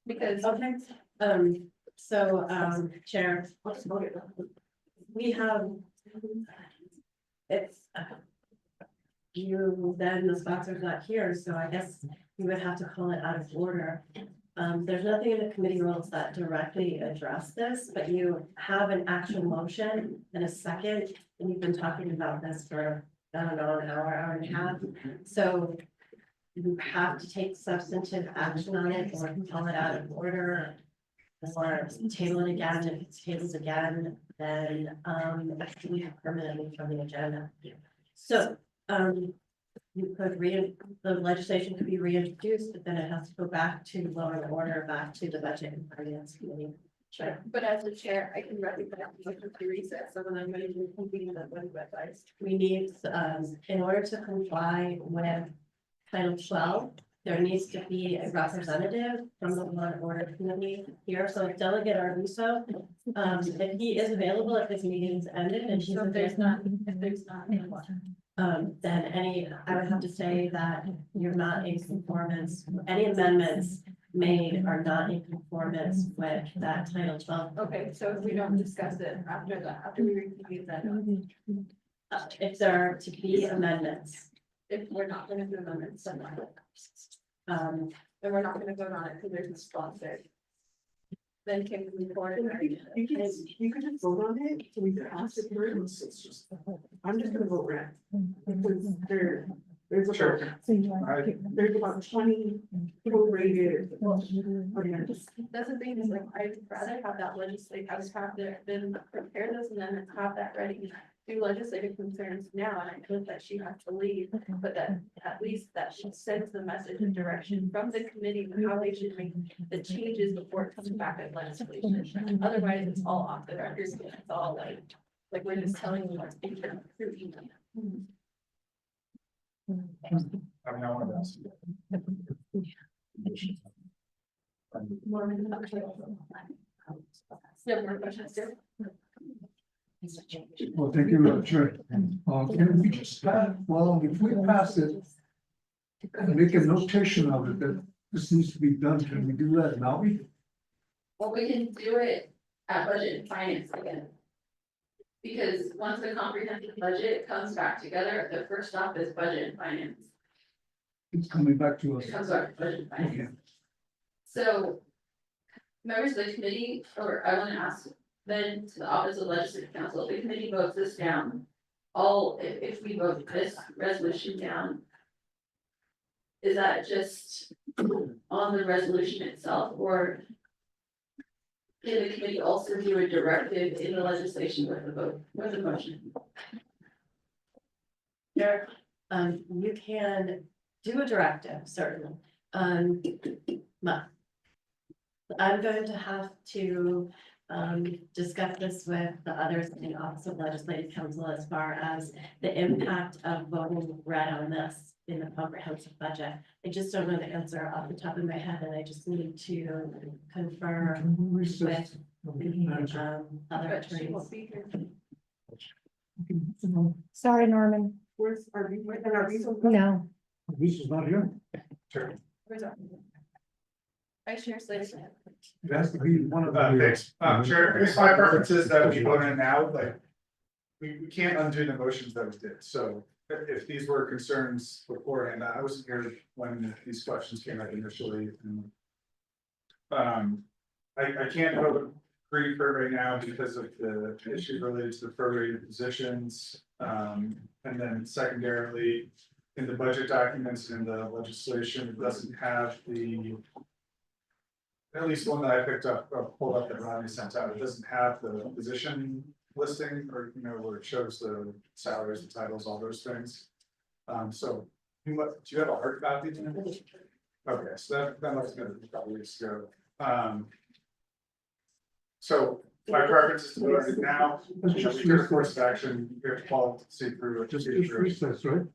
Because. Chair, we have. It's. You, then the sponsor's not here, so I guess you would have to call it out of order. There's nothing in the committee rules that directly address this, but you have an actual motion and a second, and you've been talking about this for, I don't know, an hour and a half. So you have to take substantive action on it or call it out of order or table it again if it's tabled again. then, we have permanently from the agenda. So, you could the legislation could be reintroduced, but then it has to go back to law and order, back to the budget and finance committee. Sure, but as the chair, I can recommend a motion to recess, so then I'm going to convene that with advice. We need, in order to comply with Title 12, there needs to be a representative from the law and order committee here, so Delegate Arviso, if he is available, if this meeting's ended and he's So if there's available, not, if there's not. then I would have to say that you're not in conformance, any amendments made are not in conformance with that Title 12. Okay, so if we don't discuss it after that, after we review that, If there are to be amendments, if we're not gonna do amendments, then um, then we're not gonna vote on it because there's a sponsor. Then can we move forward? You can just vote on it, so we can pass it through. I'm just gonna vote red. Because there's Sure. about, there's about 20 prorated. That's the thing is like, I'd rather have that legislate, I would have them prepare those amendments, have that ready. Do legislative concerns now, and I know that she has to leave, but that at least that she sends the message and direction from the committee on how they should make the changes before it comes back as legislation. Otherwise, it's all off the record, it's all like we're just telling you what's being done through email. I mean, I wanted to ask you. No more questions, sir? Well, thank you, Madam Chair. Can we just, well, if we pass it, and make a notation of it, that this needs to be done, can we do that now? Well, we can do it at budget and finance again. Because once the comprehensive budget comes back together, the first stop is budget and finance. It's coming back to us. It comes back to budget and finance. Okay. So. Members of the committee, or I want to ask then to the Office of Legislative Counsel, if the committee votes this down. If we vote this resolution down. Is that just on the resolution itself, or? Can the committee also do a directive in the legislation with the vote, with the motion? there, you can do a directive, certainly. But I'm going to have to discuss this with the others in the Office of Legislative Counsel as far as the impact of voting red on this in the comprehensive budget. I just don't know the answer off the top of my head, and I just need to confirm with the other attorneys. Sorry, Norman. Where's our, and our reason? No. This is not here. Sure. Where's that? Vice Chair Slater. It has to be one of the. Thanks, Chair, it's my preference is that we vote in now, like. We can't undo the motions that we did, so if these were concerns beforehand, I wasn't here when these questions came up initially. And I can't vote agree for it right now because of the issues related to the prorated positions. And then secondarily, in the budget documents and the legislation, it doesn't have the. At least one that I picked up, pulled up that Ronnie sent out, it doesn't have the position listing or, where it shows the salaries, the titles, all those things. So, do you have a hard copy? Okay, so that must have been a couple weeks ago. So my preference is to vote on it now. We took a course of action, we have to follow, see through it. Just recess, right?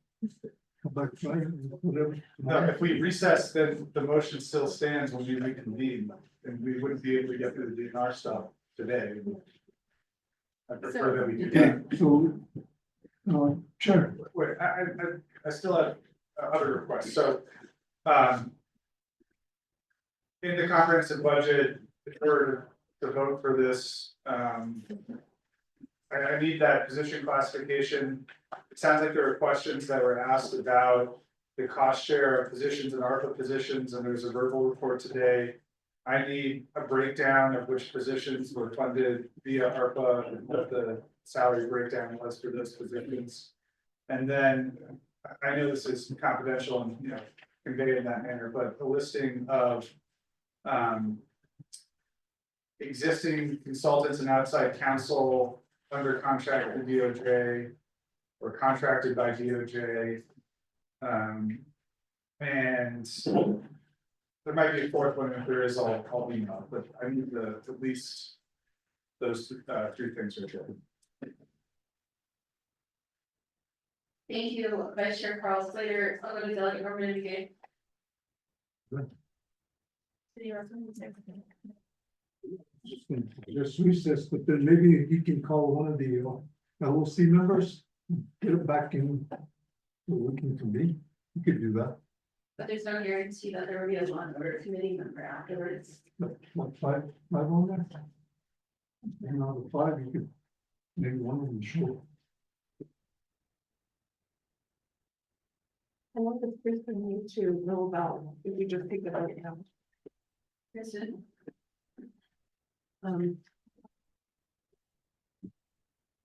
Come back, try, whatever. No, if we recess, then the motion still stands when we reconvene, and we wouldn't be able to get through the DNR stuff today. I prefer that we do that. So, Chair, Wait, I still have other requests, so. In the comprehensive budget, if we're to vote for this, I need that position classification. It sounds like there were questions that were asked about the cost share of positions and ARPA positions, and there's a verbal report today. I need a breakdown of which positions were funded via ARPA and what the salary breakdown was for those positions. And then, I know this is confidential and, conveyed in that manner, but a listing of existing consultants and outside counsel under contract with DOJ or contracted by DOJ. And there might be a fourth one, if there is, I'll email, but I need at least those three things are true. Thank you, Vice Chair Carl Slater, I'll go to Delegate Norman McGay. Just recess, but then maybe he can call one of the LOC members, get it back in. We can convene, you could do that, But there's no guarantee that there will be a law and order committee member afterwards. like five on there. And out of five, you could, maybe one of them show. I want this person need to know about, if we just think about it now. Kristen?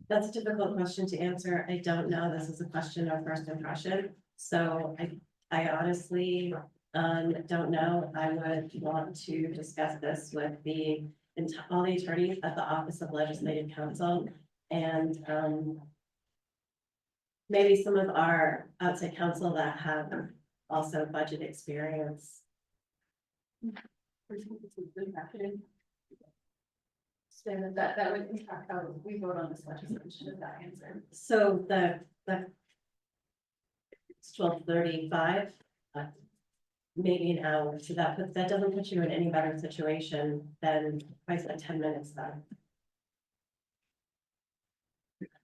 That's a difficult question to answer. I don't know. This is a question of first impression. So I honestly, don't know. I would want to discuss this with all the attorneys at the Office of Legislative Counsel and, maybe some of our outside counsel that have also budget experience. So that would impact how we vote on this legislation, is that answer? So it's 12:35, maybe an hour, so that doesn't put you in any better situation than I said 10 minutes then.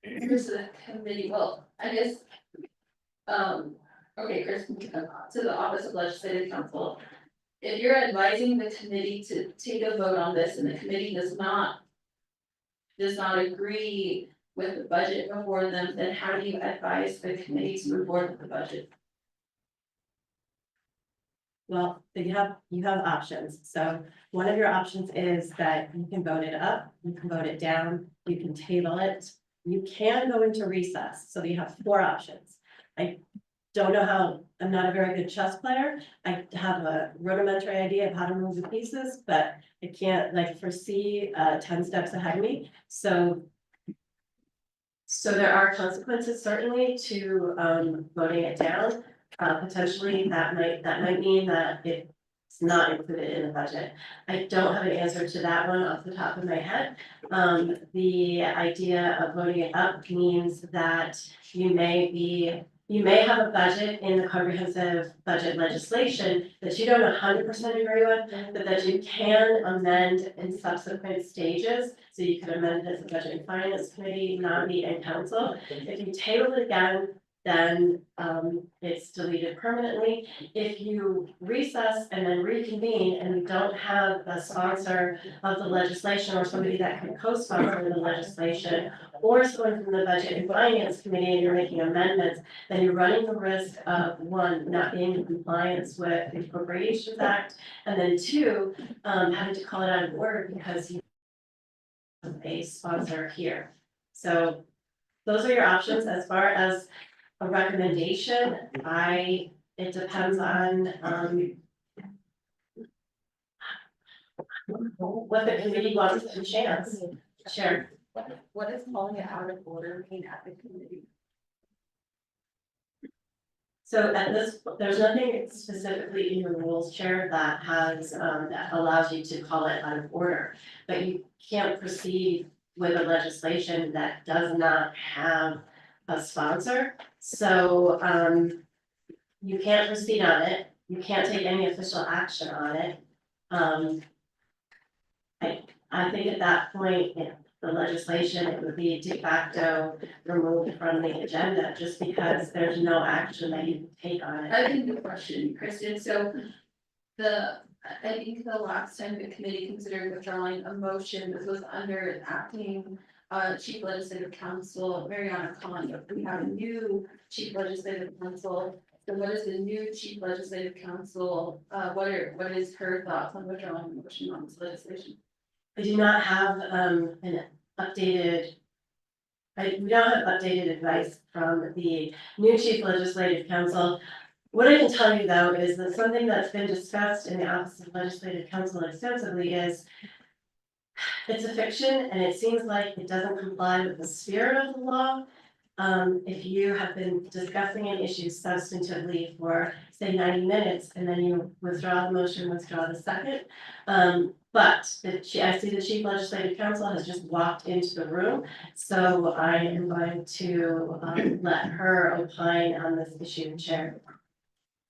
Here's the committee, well, I guess. Okay, Chris, to the Office of Legislative Counsel. If you're advising the committee to take a vote on this and the committee does not agree with the budget before them, then how do you advise the committee to move forward with the budget? Well, you have options. So one of your options is that you can vote it up, you can vote it down, you can table it. You can go into recess, so you have 4 options. I don't know how, I'm not a very good chess player. I have a rudimentary idea of how to move the pieces, but I can't foresee 10 steps ahead of me. So there are consequences certainly to voting it down. Potentially that might mean that it's not included in the budget. I don't have an answer to that one off the top of my head. The idea of voting it up means that you may have a budget in the comprehensive budget legislation that you don't 100% agree with, but that you can amend in subsequent stages. So you can amend it as a budget and finance committee, non-meet and council. If you table it again, then it's deleted permanently. If you recess and then reconvene and you don't have a sponsor of the legislation or somebody that can co-sponsor the legislation, or someone from the budget and finance committee and you're making amendments, then you're running the risk of 1, not being in compliance with the Appropriations Act, and then 2, having to call it out of order because you have a sponsor here. So those are your options. As far as a recommendation, it depends on what the committee wants to chance. Sure. What is calling it out of order mean at the committee? So there's nothing specifically in your rules, Chair, that has, that allows you to call it out of order. But you can't proceed with a legislation that does not have a sponsor. So, you can't proceed on it. You can't take any official action on it. I think at that point, the legislation, it would be de facto removed from the agenda just because there's no action that you can take on it. I think the question, Kristen, so I think the last time the committee considered withdrawing a motion, this was under acting Chief Legislative Counsel, Mariana Khan. We have a new Chief Legislative Counsel. So what is the new Chief Legislative Counsel? What is her thoughts on withdrawing the motion on this legislation? I do not have an updated. We don't have updated advice from the new Chief Legislative Counsel. What I can tell you though is that something that's been discussed in the Office of Legislative Counsel extensively is it's a fiction and it seems like it doesn't comply with the spirit of the law. If you have been discussing an issue substantively for, say, 90 minutes, and then you withdraw the motion, withdraw the second. But I see the Chief Legislative Counsel has just walked into the room, so I am going to, let her opine on this issue, Chair.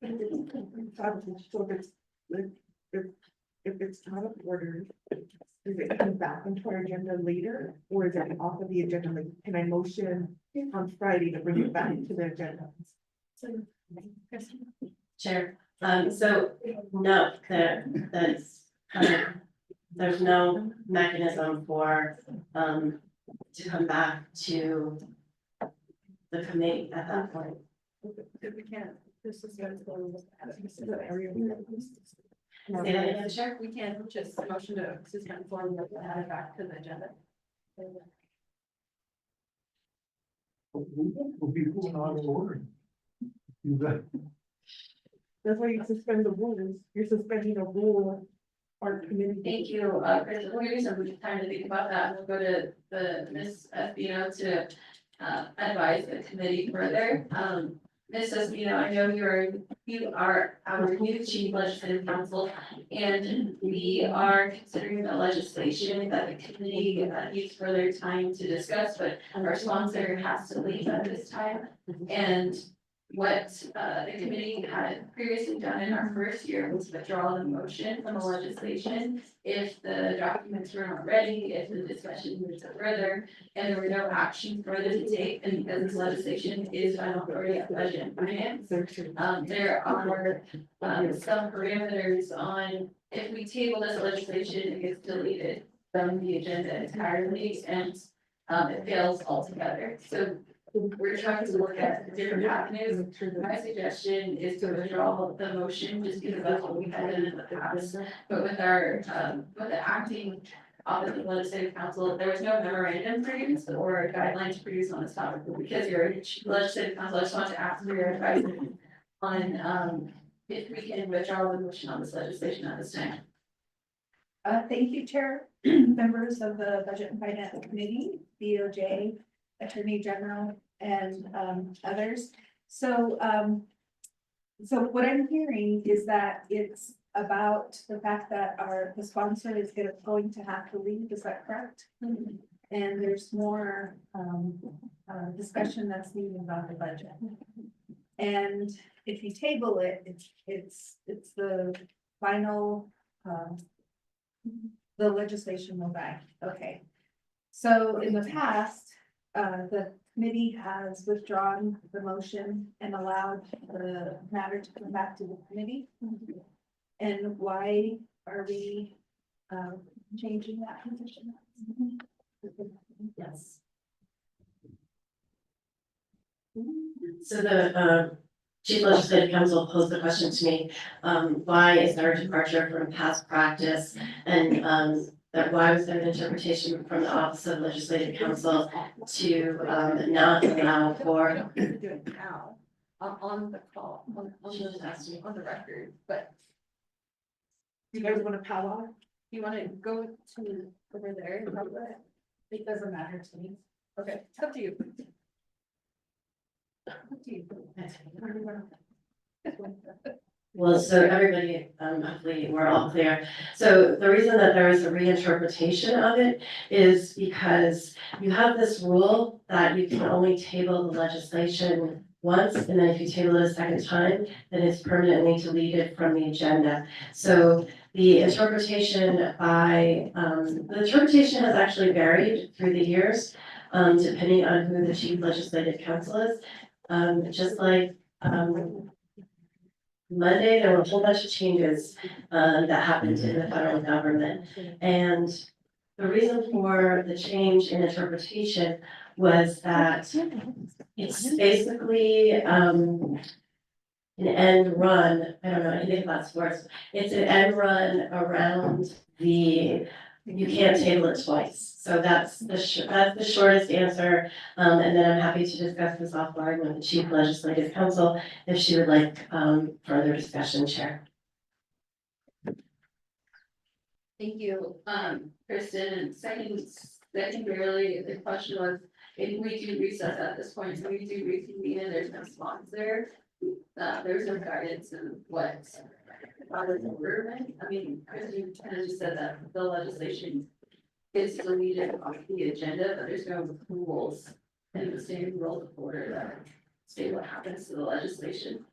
So if it's not ordered, does it come back into our agenda later, or is it off of the agenda? Like, can I motion on Friday to bring it back to the agenda? Chair, so, no, that's kind of, there's no mechanism for, to come back to the committee at that point. We can't, this is going to go. Say that again, Chair? We can just motion to suspend form and add it back to the agenda. We'll be going out of order. You bet. That's why you suspend the rules. You're suspending a rule. Our committee. Thank you, Chris. The only reason we have time to think about that, we'll go to the Ms. Espino to advise the committee further. Ms. Espino, I know you are our new Chief Legislative Counsel, and we are considering the legislation that the committee needs further time to discuss, but our sponsor has to leave at this time. And what the committee had previously done in our first year was withdraw the motion from the legislation if the documents were not ready, if the discussion moved further, and there were no actions further to take, and because this legislation is final authority of budget and finance. There are some parameters on, if we table this legislation, it gets deleted from the agenda entirely, and it fails altogether. So we're trying to look at different avenues. My suggestion is to withdraw the motion, just because that's what we had done in the past. But with the acting office of legislative counsel, there was no memorandum produced or guidelines produced on this topic. But because you're a legislative counsel, I just want to ask for your advice on, if we can withdraw the motion on this legislation at this time. Thank you, Chair, members of the Budget and Finance Committee, DOJ, Attorney General, and others. So what I'm hearing is that it's about the fact that the sponsor is going to have to leave, is that correct? And there's more discussion that's needed about the budget. And if you table it, it's the final, the legislation will back, okay. So in the past, the committee has withdrawn the motion and allowed the matter to come back to the committee. And why are we changing that position? Yes. So the Chief Legislative Counsel posed the question to me, why is there a departure from past practice? And that why was there an interpretation from the Office of Legislative Counsel to not allow for. Do it now, on the call, on the record, but You guys want to powwow? you want to go to over there and cover it? It doesn't matter to me. Okay, it's up to you. Well, so everybody, hopefully we're all clear. So the reason that there is a reinterpretation of it is because you have this rule that you can only table the legislation once, and then if you table it a second time, then it's permanently deleted from the agenda. So the interpretation has actually varied through the years, depending on who the Chief Legislative Counsel is. Just like, Monday, there were a whole bunch of changes that happened in the federal government. And the reason for the change in interpretation was that it's basically an end run. I don't know anything about sports. It's an end run around you can't table it twice. So that's the shortest answer. And then I'm happy to discuss this offline with the Chief Legislative Counsel if she would like further discussion, Chair. Thank Thank you, Kristen, and secondarily, the question was, if we do recess at this point, so we do reconvene and there's no sponsor. There's no guidance in what. I mean, Kristen kind of just said that the legislation is deleted off the agenda, but there's no rules. And the same rules of order that state what happens to the legislation.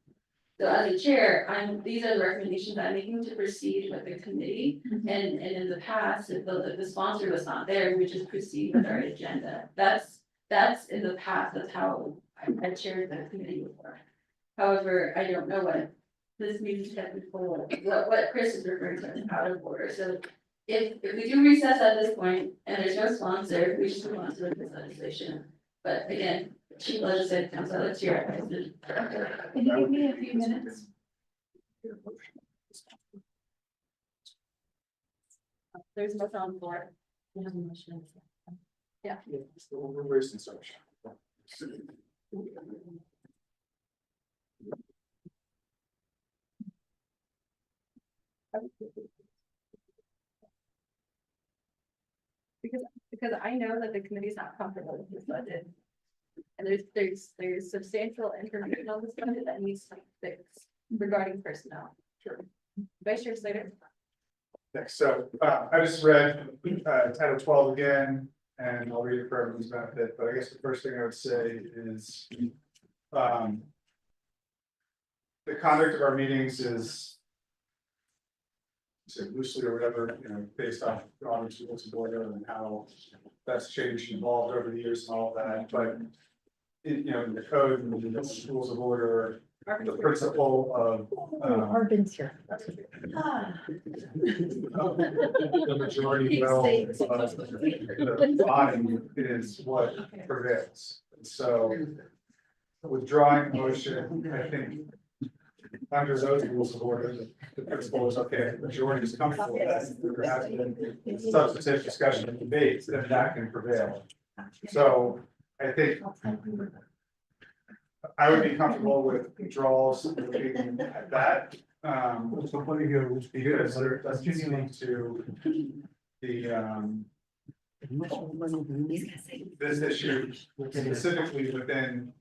So as a chair, these are the recommendations I'm making to proceed with the committee. And in the past, if the sponsor was not there, we just proceed with our agenda. That's in the past, that's how I chaired the committee before. However, I don't know what this means technical, what Chris is referring to as out of order. So if we do recess at this point and there's no sponsor, we just move on to this legislation. But again, Chief Legislative Council, let's hear it. Can you give me a few minutes? There's no on board. Yeah. Because I know that the committee's not comfortable with this budget. And there's substantial information on this budget that needs to be fixed regarding personnel. Sure. Vice Chair Slater. Next, so I just read Title 12 again, and I'll read it for everyone's benefit, but I guess the first thing I would say is the conduct of our meetings is say loosely or whatever, you know, based off Robert's rules of order and how that's changed and evolved over the years and all of that, but you know, in the code and the rules of order, the principle of Arvin's here. the majority will of the body is what prevails. And so withdrawing motion, I think under those rules of order, the principle is okay, if the majority is comfortable with that, if there has been substantive discussion and debate, then that can prevail. So I think I would be comfortable with withdrawals looking at that. Because that's continuing to the this issue specifically within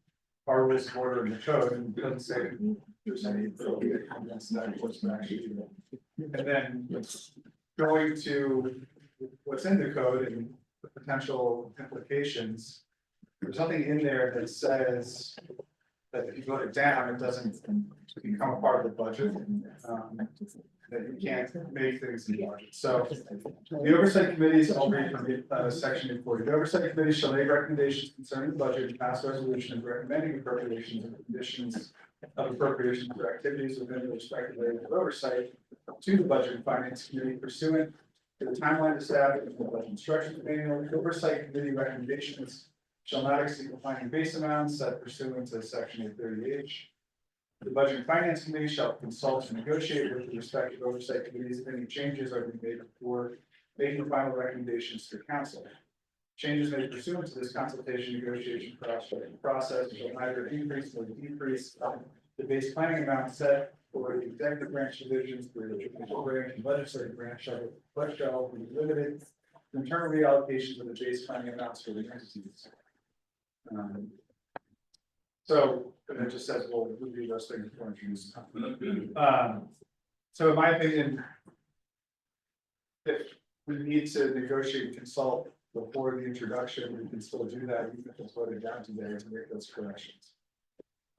our rules of order in the code, and it doesn't say there's any ability to condense that course of action. And then going to what's in the code and the potential implications, there's nothing in there that says that if you vote it down, it doesn't become a part of the budget. That you can't make things in the budget. So the oversight committees, I'll read from section 840. The oversight committee shall make recommendations concerning the budget and pass resolution of recommending appropriations and conditions of appropriations for activities within the respective area of oversight to the budget and finance committee pursuant to the timeline established in the budget instructions manual. The oversight committee recommendations shall not exceed the planning base amounts set pursuant to section 830H. The Budget and Finance Committee shall consult and negotiate with the respective oversight committees if any changes are being made before making final recommendations to the council. Changes made pursuant to this consultation negotiation process shall neither increase nor decrease the base planning amount set for the executive branch divisions, the judicial branch and legislative branch shall be limited to internal reallocations of the base planning amounts for the entities. So it just says, well, we'll do those things before introducing. So in my opinion, if we need to negotiate and consult before the introduction, we can still do that, even if it's voted down today to make those corrections.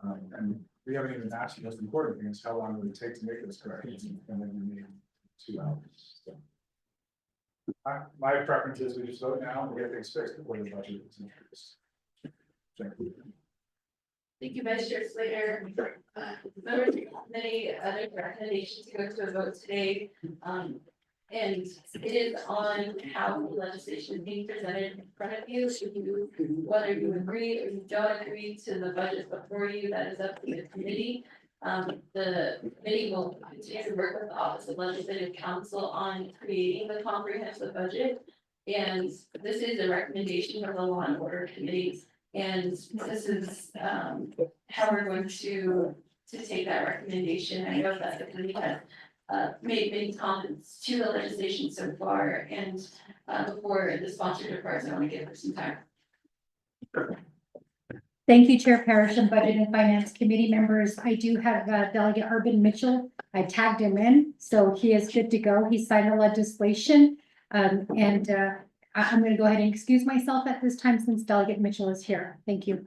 And we haven't even asked the most important thing is how long would it take to make those corrections, and then we need 2 hours. So my preference is we just vote now and get things fixed before the budget is introduced. Thank you. Thank you, Vice Chair Slater. Members of the committee, other recommendations to go to a vote today. And it is on how the legislation is being presented in front of you. Whether you agree or you don't agree to the budget before you, that is up to the committee. The committee will continue to work with the Office of Legislative Counsel on creating the comprehensive budget. And this is a recommendation from the Law and Order Committee. And this is how we're going to take that recommendation. I know that the committee has made many comments to the legislation so far, and, before the sponsor departs, I want to give her some time. Thank you, Chair Parrish and Budget and Finance Committee members. I do have Delegate Urban Mitchell. I tagged him in, so he is good to go. He signed the legislation. I'm going to go ahead and excuse myself at this time since Delegate Mitchell is here. Thank you.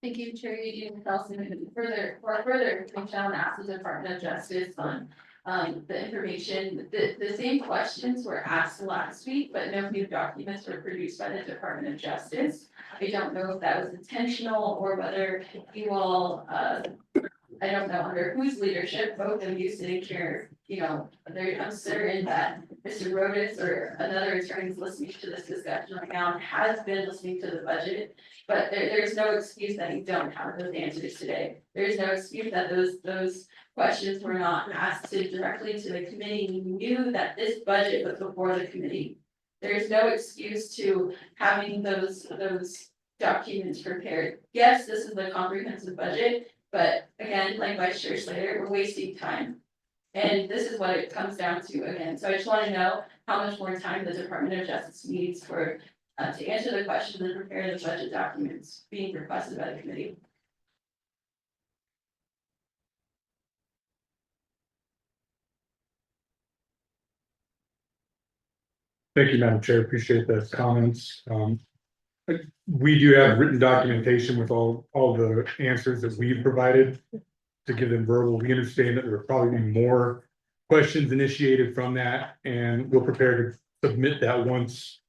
Thank you, Chair Union Nelson. Further information, I'll ask the Department of Justice on the information. The same questions were asked last week, but no new documents were produced by the Department of Justice. I don't know if that was intentional or whether you all, I don't know under whose leadership, both of you sitting here, I'm certain that Mr. Rodas or another attorney is listening to this discussion right now and has been listening to the budget. But there's no excuse that you don't have those answers today. There's no excuse that those questions were not asked directly to the committee. You knew that this budget was before the committee. There's no excuse to having those documents prepared. Yes, this is a comprehensive budget, but again, like Vice Chair Slater, we're wasting time. And this is what it comes down to again. So I just want to know how much more time the Department of Justice needs for to answer the questions and prepare the budget documents being requested by the committee. Thank you, Madam Chair. Appreciate those comments. We do have written documentation with all the answers that we've provided to give them verbal. We understand that there will probably be more questions initiated from that, and we'll prepare to submit that once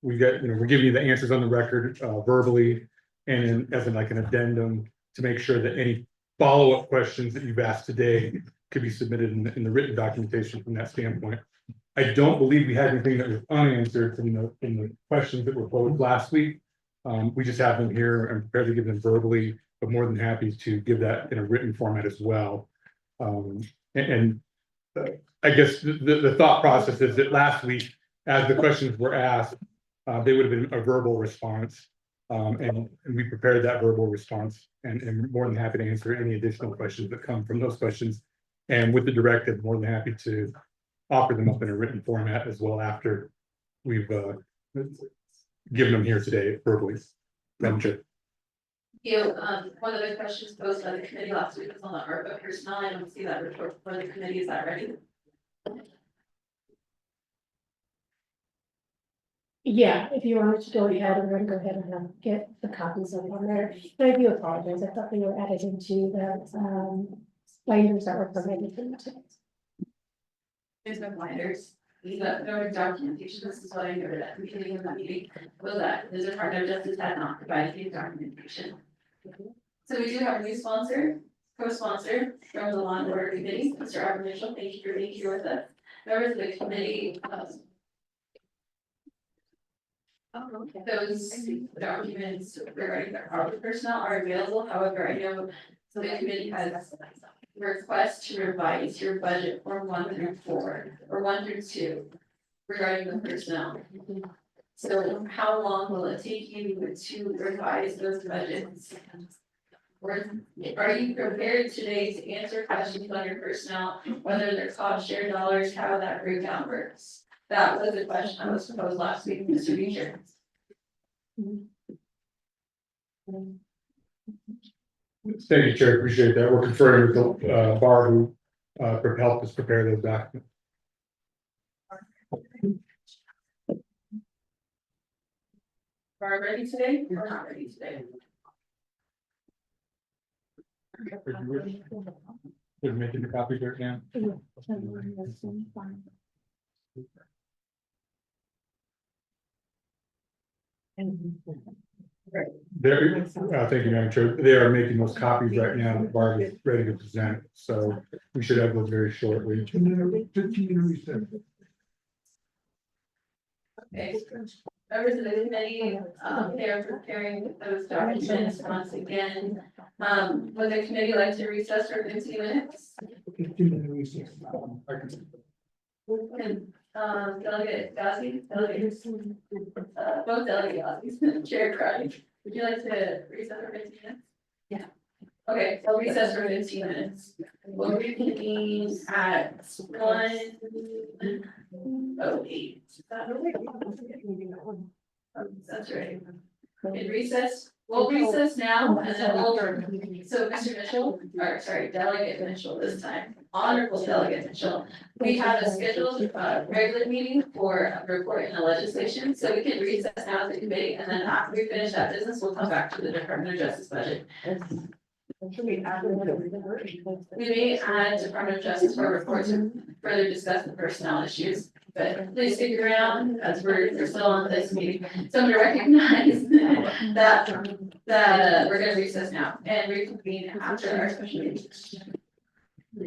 we get, we're giving you the answers on the record verbally and as like an addendum to make sure that any follow-up questions that you've asked today could be submitted in the written documentation from that standpoint. I don't believe we had anything that was unanswered from the questions that were posed last week. We just have them here and prepared to give them verbally, but more than happy to give that in a written format as well. I guess the thought process is that last week, as the questions were asked, they would have been a verbal response. And we prepared that verbal response and more than happy to answer any additional questions that come from those questions. And with the directive, more than happy to offer them up in a written format as well after we've given them here today verbally. Madam Chair. One of the questions posed by the committee last week was on the ARPA personnel. I don't see that report for the committee. Is that ready? Yeah, if you wanted to go ahead, I'm going to go ahead and get the copies of them there. But I do apologize. I thought they were added into the binders that were provided for you today. There's no blinders. No documentation. This is what I noted at the beginning of the meeting. Was that the Department of Justice had not provided any documentation. So we do have a new sponsor, co-sponsor from the Law and Order Committee, Mr. Robert Mitchell. Thank you for being here with us. Members of the committee. Those documents regarding the ARPA personnel are available. However, I know the committee has request to revise your budget form 1 through 4 or 1 through 2 regarding the personnel. So how long will it take you to revise those budgets? Or are you prepared today to answer questions on your personnel, whether they're cost share dollars, how that breakdown works? That was a question that was posed last week, Mr. Beecher. Thank you, Chair. Appreciate that. We're conferring with Barb who helped us prepare those documents. Are ready today or not ready today? They're making the copies right now. Thank you, Madam Chair. They are making those copies right now. Barb is ready to present, so we should have those very shortly. 15 recess. Okay. Members of the committee, they are preparing those documents once again. Would the committee like to recess for 15 minutes? 15 recess. And Delegate Ghazi, both Delegate Ghazis, Chair Crowdy, would you like to recess for 15 minutes? Yeah. Okay, so recess for 15 minutes. We'll reconvene at 1:08. That's right. In recess, we'll recess now and then we'll, so Mr. Mitchell, or sorry, Delegate Mitchell this time, Honorable Delegate Mitchell. We have a scheduled regular meeting for a report in the legislation, so we can recess now as a committee, and then after we finish that business, we'll come back to the Department of Justice budget. We may add Department of Justice for reports to further discuss the personnel issues, but please stick around as we're still on this meeting. So I'm gonna recognize that we're gonna recess now and reconvene after our special meeting. But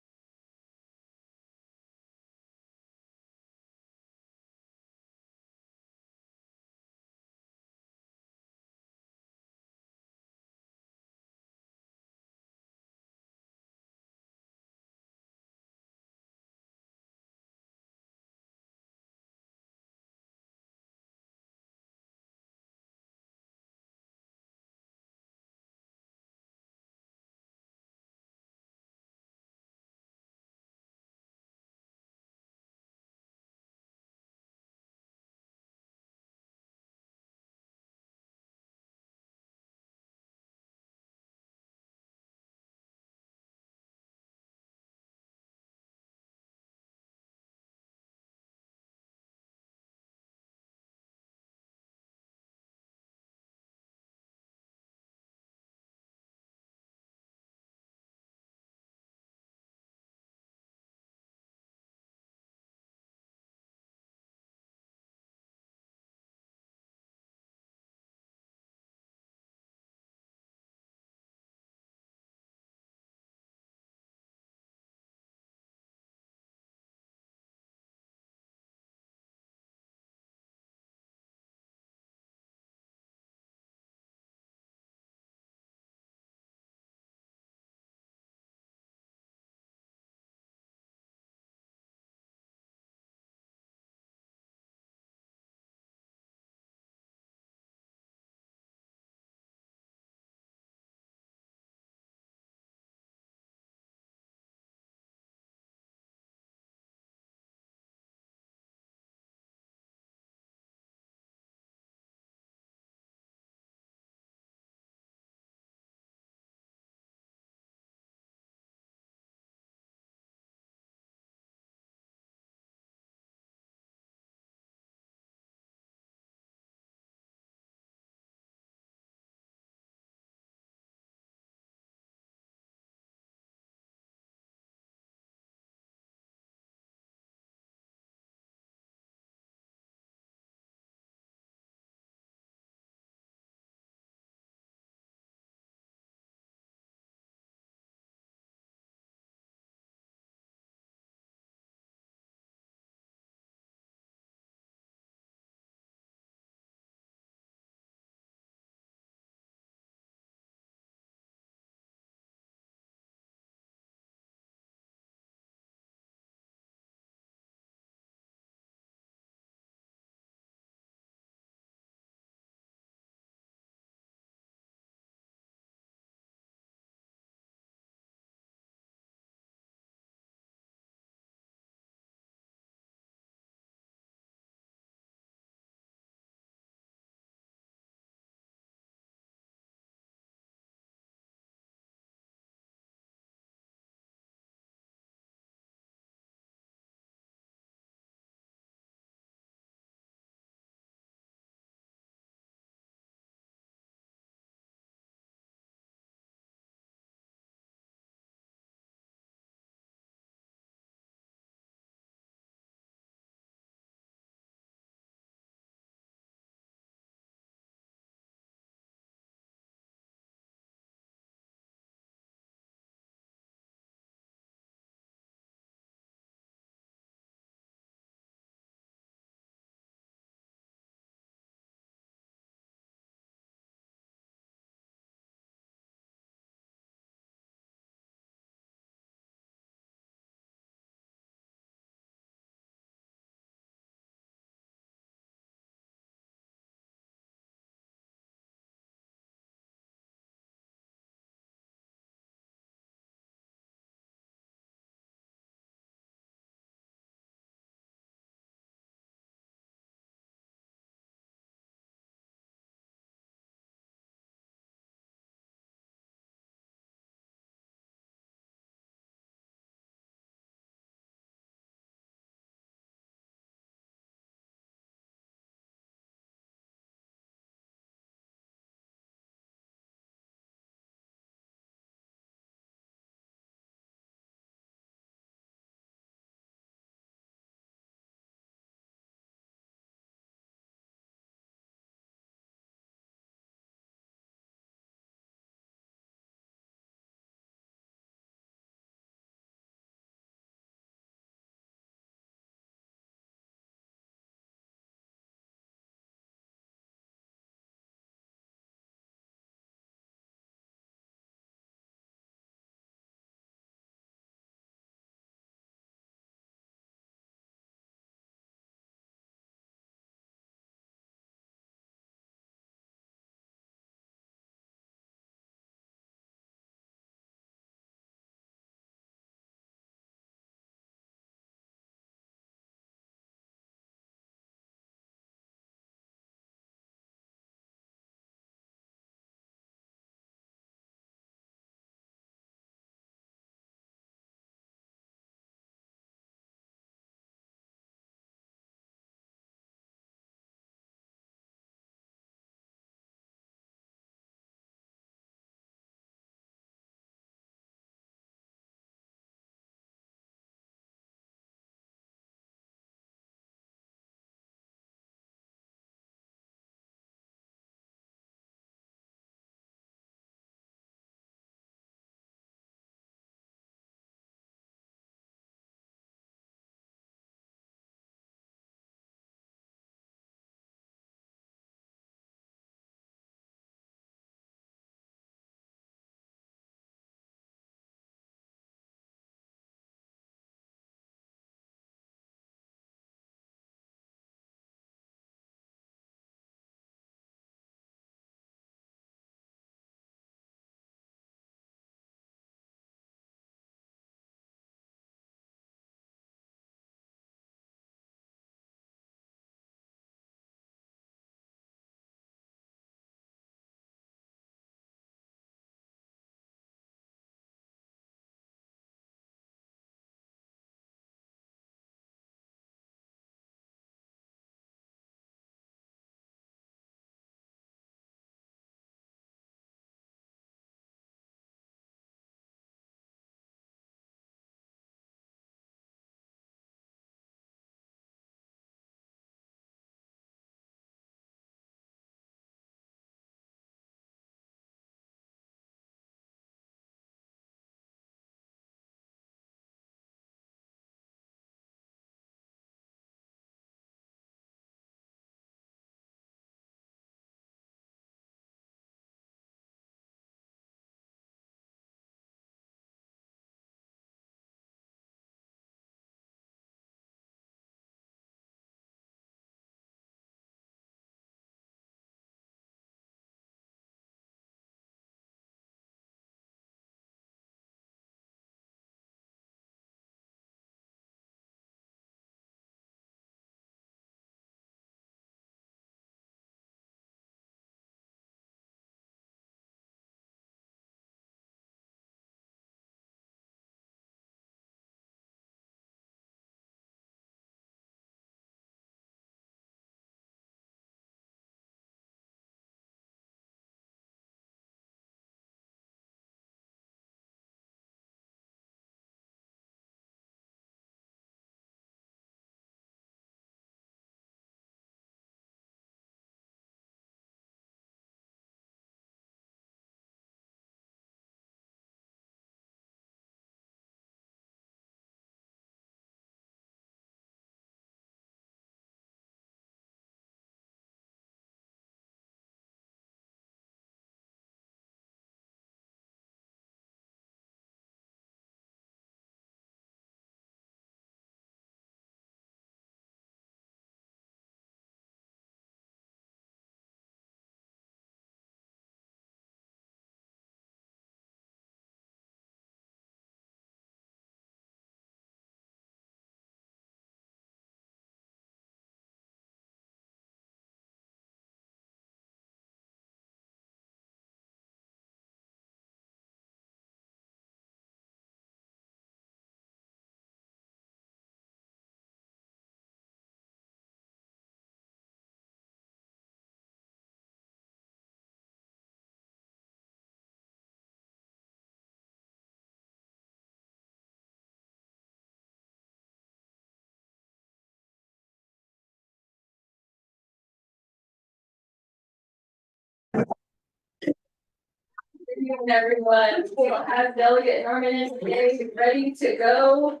afternoon, everyone. We'll have Delegate Norman in today, ready to go.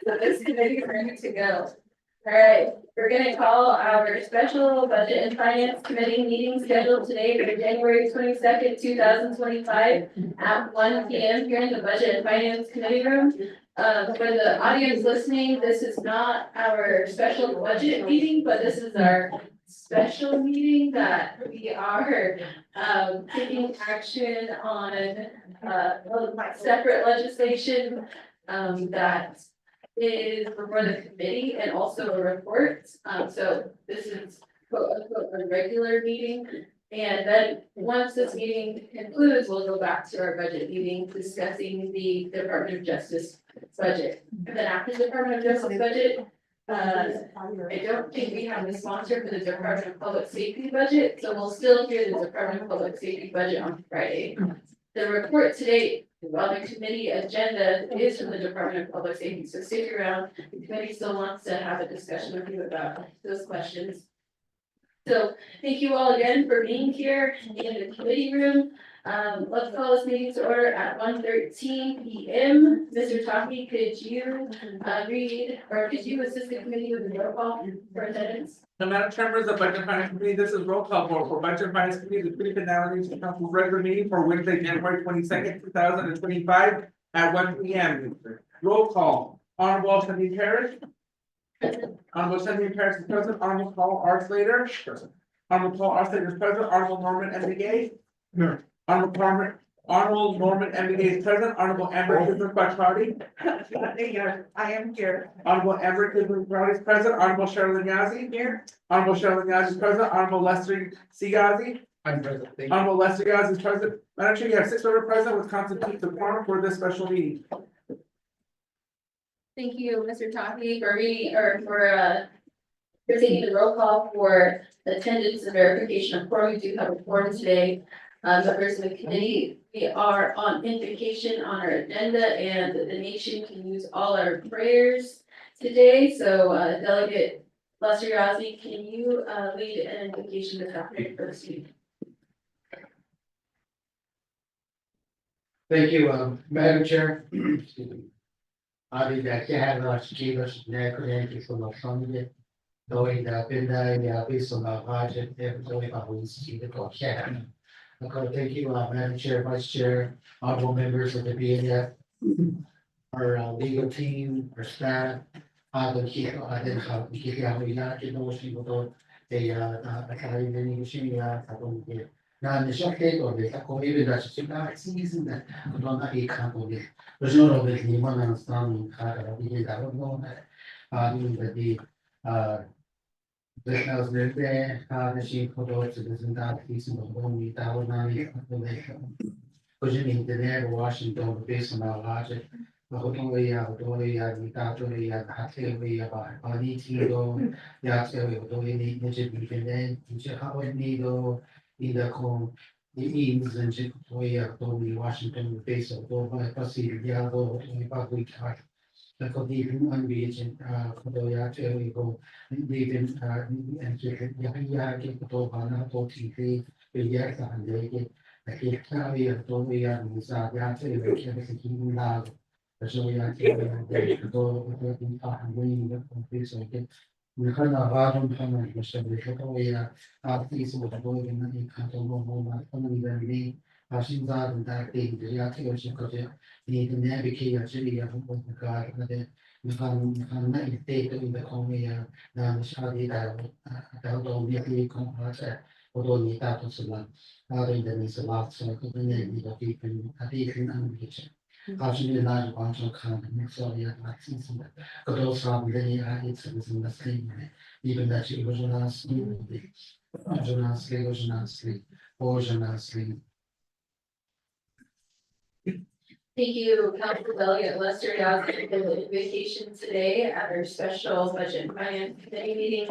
So this committee is ready to go. All right, we're gonna call our special budget and finance committee meeting scheduled today for January 22nd, 2025 at 1 p.m. here in the budget and finance committee room. For the audience listening, this is not our special budget meeting, but this is our special meeting that we are taking action on separate legislation that is before the committee and also a report. So this is quote unquote a regular meeting. And then once this meeting concludes, we'll go back to our budget meeting discussing the Department of Justice budget. And then after the Department of Justice budget, I don't think we have a sponsor for the Department of Public Safety budget, so we'll still hear the Department of Public Safety budget on Friday. The report today on the committee agenda is from the Department of Public Safety, so stick around. The committee still wants to have a discussion with you about those questions. So thank you all again for being here in the committee room. Let's call this meeting to order at 1:13 p.m. Mr. Taki, could you read, or could you assist the committee with the roll call for attendance? So Madam Chair, members of Budget and Finance Committee, this is roll call for Budget and Finance Committee, the committee finalizing the council's regular meeting for Wednesday, January 22nd, 2025 at 1 p.m. Roll call, Honorable Senator Parrish. Honorable Senator Parrish is present, Honorable Paul R. Slater. Honorable Paul R. Slater is present, Honorable Norman M. McGay. Here. Honorable Norman M. McGay is present, Honorable Amber Kisman Quattrati. I am here. Honorable Amber Kisman Quattrati is present, Honorable Cheryl Yazzie here. Honorable Cheryl Yazzie is present, Honorable Lester Seagasy. I'm present. Honorable Lester Yazzie is present. Madam Chair, you have 6 members present, which constitutes the quorum for this special meeting. Thank you, Mr. Taki, for reading, or for taking the roll call for attendance and verification of quorum. We do have a quorum today. Members of the committee, we are on invocation on our agenda, and the nation can use all our prayers today. So Delegate Lester Yazzie, can you lead an invocation this afternoon for this meeting? Thank you, Madam Chair. That you have us give us necessary from the funding. Knowing that in the based on our budget, every only about we see the clock. Okay, thank you, Madam Chair, Vice Chair, honorable members of the BNF, our legal team, our staff, the key, how we get out, we not get those people to the Academy machine, I don't get. Now, the shock date or the COVID, that's just season that I don't have a couple of there's no of it, the one understanding, we don't know that the this house live there, the sheep for those to listen to piece of only $1,000 population. Because you need to there Washington based on our logic. The whole way out, the way out, the way out, the way about body to the actual way need to be then, which how it need to in the cone. The ease and way out to the Washington base of the Pacific, the other public heart. The condition unreaching, actually go, leaving, and get to Hana, to TV, the years and they get carry a story and was actually making loud. So we actually go and winning the complete so get. We kind of bottom comment, Mr. We these with the boy and then can't go home, only when we passing that and that thing, the actually because need to navigate actually of the guy and then we can make data in the Korea, now the study that don't really complex, although we have to select, other than it's a lot, so I couldn't need a different application. Actually, large bunch of companies, so yeah, not season, but also really it's in the same, even that you was not sleep, Thank you, Council Delegate Lester Yazzie, for the invitation today at our special budget and finance committee meeting.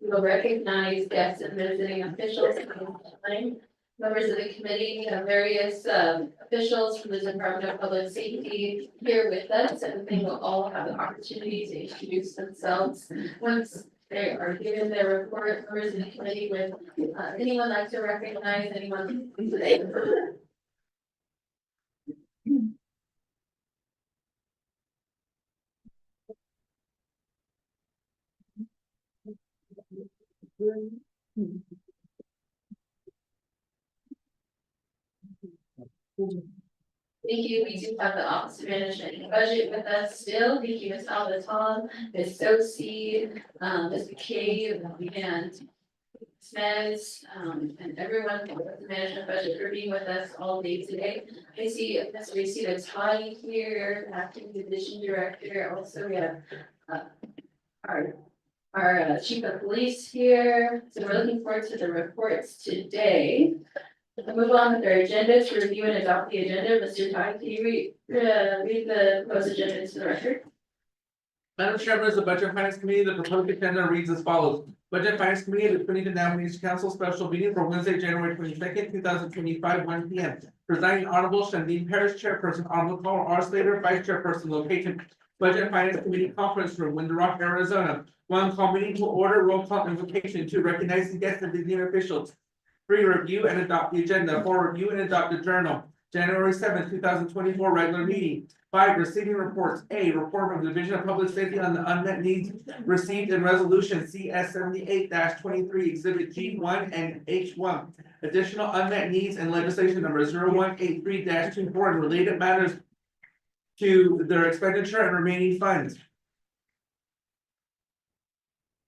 We will recognize guests and visiting officials. Members of the committee, we have various officials from the Department of Public Safety here with us, and they will all have the opportunity to introduce themselves once they are given their report. Members of the committee, with anyone like to recognize anyone today? Thank you. We do have the Office of Management and Budget with us still. Thank you, Ms. Albaton, Ms. Sosi, Ms. McCabe, and Smez, and everyone from the Management Budget for being with us all day today. I see Ms. Racita Tani here, Acting Division Director. Also, we have our Chief of Police here. So we're looking forward to the reports today. We'll move on with our agenda to review and adopt the agenda. Mr. Todd, can you read the proposed agenda into the record? Madam Chair, members of the Budget and Finance Committee, the proposed agenda reads as follows. Budget and Finance Committee, the Trinity Nominations Council special meeting for Wednesday, January 22nd, 2025, 1 p.m. Presiding Honorable Shandine Parrish, Chairperson, Honorable Carl R. Slater, Vice Chairperson, location Budget and Finance Committee Conference Room, Window Rock, Arizona. 1, call meeting to order, roll call invocation. 2, recognize the guests and visiting officials. 3, review and adopt the agenda. 4, review and adopt the journal. January 7th, 2024, regular meeting. 5, receiving reports. A, report from the Division of Public Safety on the unmet needs received in resolution CS 78-23, exhibit G1 and H1. Additional unmet needs and legislation number 0183-24 and related matters to their expenditure and remaining funds.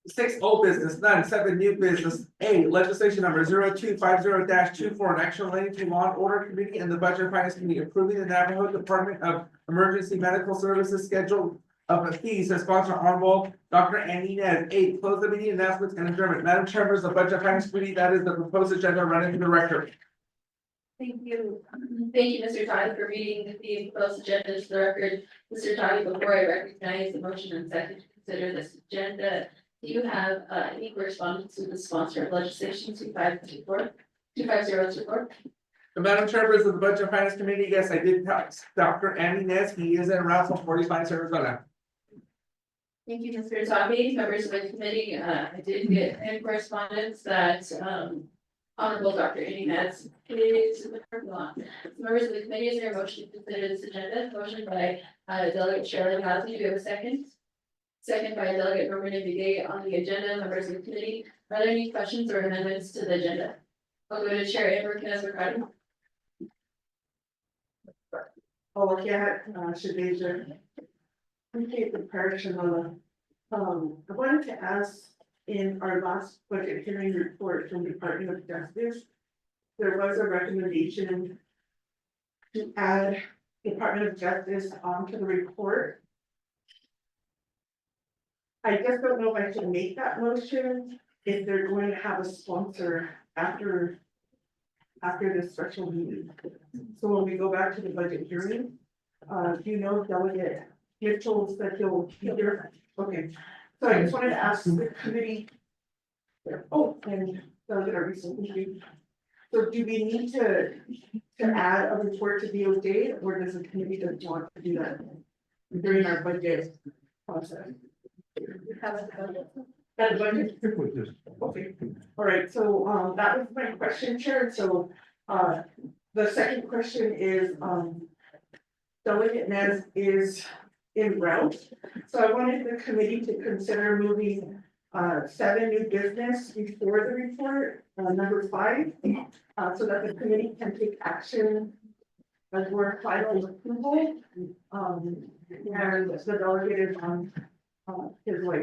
6, old business, none. 7, new business. A, legislation number 0250-24, an action relating to Law and Order Committee and the Budget and Finance Committee approving the Navajo Department of Emergency Medical Services schedule of fees as sponsor Honorable Dr. Annie Nez. 8, close the meeting, announcements and adjournment. Madam Chair, members of the Budget and Finance Committee, that is the proposed agenda running to the record. Thank you. Thank you, Mr. Todd, for reading the proposed agenda to the record. Mr. Todd, before I recognize the motion and second to consider this agenda, do you have any correspondence with the sponsor of legislation 25024? Madam Chair, members of the Budget and Finance Committee, yes, I did text Dr. Andy Nez. He is in Russell 45, Arizona. Thank you, Mr. Toby. Members of the committee, I did get in correspondence that Honorable Dr. Inez is in the parking lot. Members of the committee, is there a motion to consider this agenda? Motion by Delegate Shirley Housing. Do you have a second? Second by Delegate Norman Begay on the agenda. Members of the committee, are there any questions or amendments to the agenda? I'll go to Chair Amber Knez-Rickardi. Oh, yeah, Shadeja. Appreciate the correction on the, I wanted to ask in our last budget hearing report from the Department of Justice, there was a recommendation to add Department of Justice onto the report. I just don't know if I should make that motion, if they're going to have a sponsor after this special meeting. So when we go back to the budget hearing, do you know Delegate Mitchell said he'll be there? Okay, so I just wanted to ask the committee. Oh, and Delegate recently. So do we need to add a report to DOJ, or does the committee just want to do that during our budget process? That budget. Okay, all right, so that was my question, Chair. So the second question is Delegate Nez is en route. So I wanted the committee to consider moving 7 new business before the report, number 5, so that the committee can take action as we're final approval. And the delegate is on his way.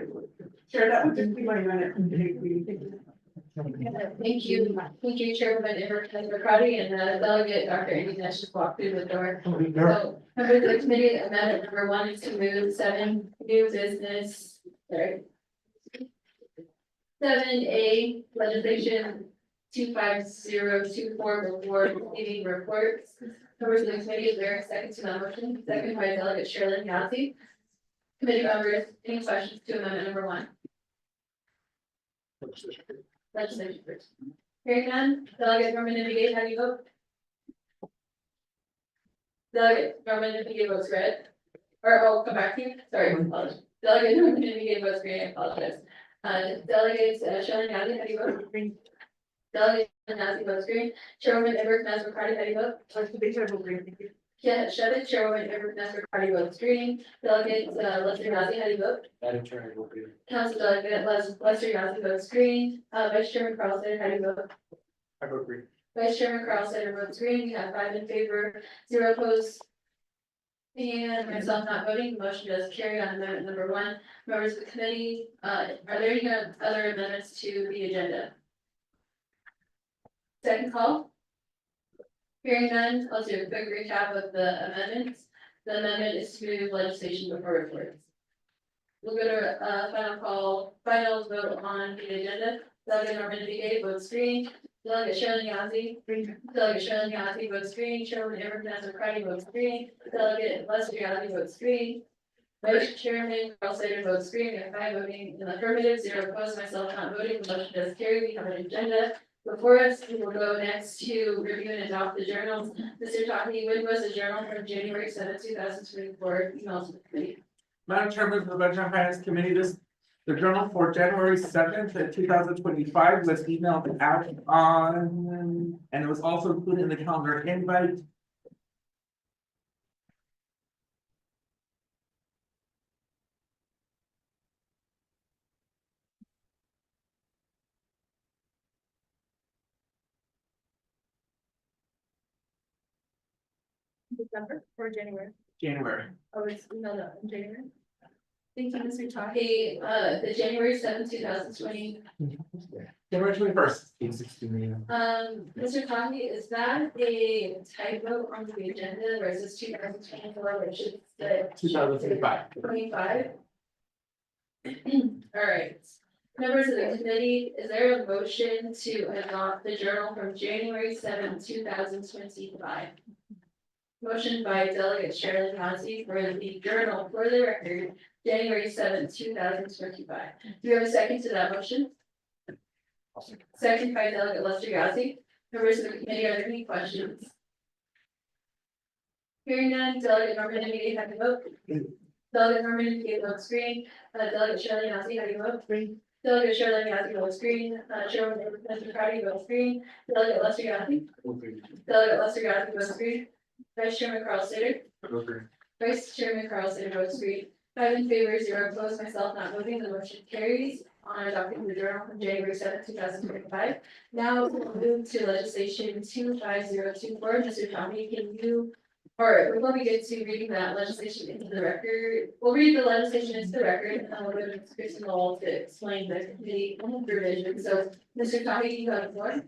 Chair, that would just be my minute. Thank you, Chairwoman Amber Knez-Rickardi, and Delegate Dr. Andy Nash just walked through the door. So, members of the committee, amendment number 1 is to move 7 new business, sorry. 7A, legislation 25024 before receiving reports. Members of the committee, is there a second to that motion? Second by Delegate Shirley Yazzie. Committee members, any questions to amendment number 1? Legislation first. Hearing none, Delegate Norman Navigate, how do you vote? Delegate Norman Navigate votes red. Or I'll come back to you, sorry, apologies. Delegate Norman Navigate votes green, I apologize. Delegates Shelley Nazi, how do you vote? Green. Delegate Nazi votes green. Chairwoman Amber Knez-Rickardi, how do you vote? Green, thank you. Shevitz, Chairwoman Vanessa Cardi votes green. Delegate Lester Yasi, how do you vote? Madam Chair, I will be. Council Delegate Lester Yasi votes green. Vice Chairman Carlson, how do you vote? I vote green. Vice Chairman Carlson votes green. We have 5 in favor, 0 opposed. And myself not voting, the motion does carry on amendment number 1. Members of the committee, are there any other amendments to the agenda? Second call? Hearing none, I'll do a quick recap of the amendments. The amendment is to move legislation before reports. We'll go to final vote on the agenda. Delegate Norman Vega votes green. Delegate Shirley Yazzie. Delegate Shirley Yazzie votes green. Chairman Vanessa Cardi votes green. Delegate Lester Yazzie votes green. Vice Chairman Carl Slater votes green. We have 5 voting in the affirmative, 0 opposed, myself not voting. The motion does carry. We have an agenda before us. We will go next to review and adopt the journals. Mr. Taki, when was the journal from January 7, 2024 emailed to the committee? Madam Chairman of the Budget and Finance Committee, the journal for January 7th, 2025 was emailed out on, and it was also included in the calendar invite. December or January? January. Oh, it's emailed out in January. Thank you, Mr. Taki. The January 7, 2020. January 21st. Mr. Taki, is that a typo on the agenda or is this 2024, where it should say 2025. 25? All right. Members of the committee, is there a motion to adopt the journal from January 7, 2025? Motion by Delegate Shirley Hansi for the journal for the record, January 7, 2025. Do we have a second to that motion? Second by Delegate Lester Yasi. Members of the committee, are there any questions? Hearing none, Delegate Norman Vega, how do you vote? Delegate Norman Vega votes green. Delegate Shirley Hansi, how do you vote? Green. Delegate Shirley Hansi votes green. Chairman Mr. Cardi votes green. Delegate Lester Yasi. Delegate Lester Yasi votes green. Vice Chairman Carl Slater. Vice Chairman Carl Slater votes green. 5 in favor, 0 opposed, myself not voting, the motion carries on adopting the journal from January 7, 2025. Now we'll move to legislation 25024. Mr. Tommy, can you, or before we get to reading that legislation into the record, we'll read the legislation into the record and then we'll go to Kristen Wall to explain the committee provision. So, Mr. Tommy, you have the floor.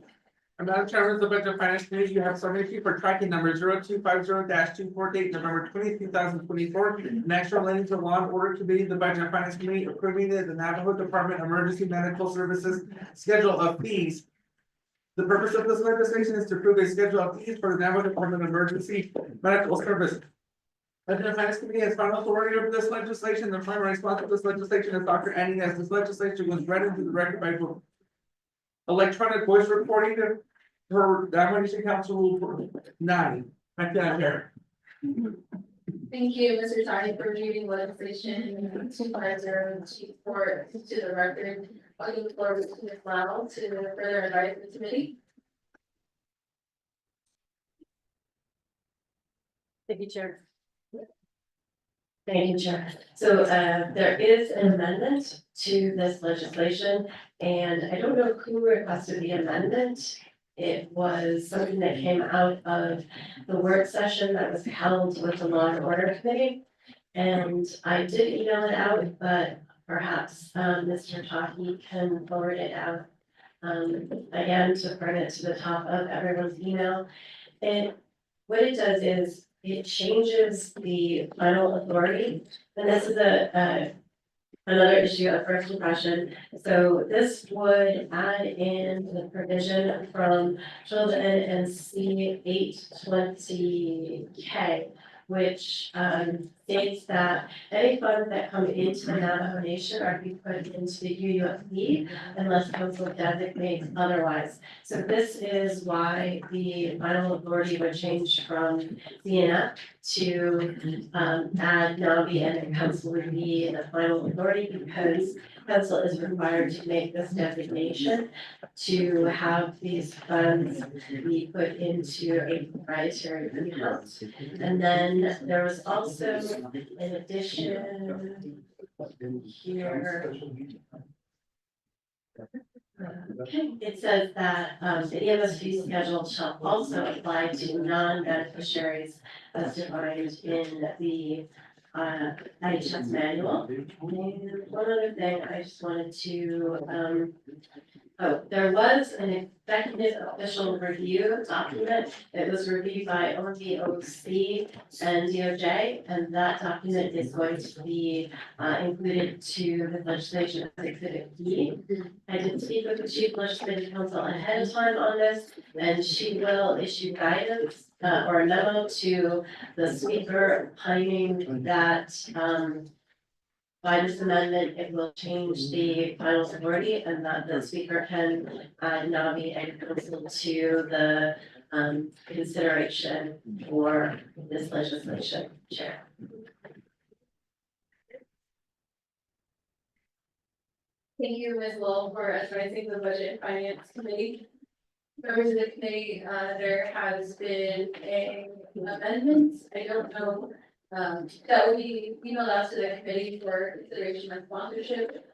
Madam Chairman of the Budget and Finance Committee, you have submission for tracking number 0250-248, November 20, 2024. An action relating to law and order committee, the Budget and Finance Committee approving the Navajo Department Emergency Medical Services schedule of fees. The purpose of this legislation is to approve a schedule of fees for the Navajo Department Emergency Medical Service. Budget and Finance Committee has final authority over this legislation. The primary sponsor of this legislation is Dr. Annie, as this legislation was read into the record by electronic voice recording per Navajo Council Rule 9. Back to that chair. Thank you, Mr. Tiny, for reading legislation 25024 to the record. I look forward to Ms. Lau to further advise the committee. Thank you, Chair. Thank you, Chair. So there is an amendment to this legislation, and I don't know who requested the amendment. It was something that came out of the work session that was held with the Law and Order Committee. And I did email it out, but perhaps Mr. Taki can forward it out again to bring it to the top of everyone's email. And what it does is it changes the final authority. And this is another issue of first impression. So this would add in the provision from Children and C 820K, which states that any funds that come into the Navajo Nation are to be put into the UUFB unless council designates otherwise. So this is why the final authority would change from CNF to add Navi, and the council would be the final authority because council is required to make this designation to have these funds be put into a proprietary account. And then there was also, in addition, here. It says that the EMS fee schedule shall also apply to non-beneficiaries as defined in the IHS manual. And one other thing I just wanted to there was an executive official review document. It was reviewed by OVOC and DOJ, and that document is going to be included to the legislation as Exhibit B. I did speak with the Chief Legislative Counsel ahead of time on this, and she will issue guidance or a memo to the speaker claiming that by this amendment, it will change the final authority and that the speaker can nominate and council to the consideration for this legislation. Chair. Thank you, Ms. Lowell, for advising the Budget and Finance Committee. Members of the committee, there has been a amendment. I don't know, that will be emailed out to the committee for consideration and sponsorship.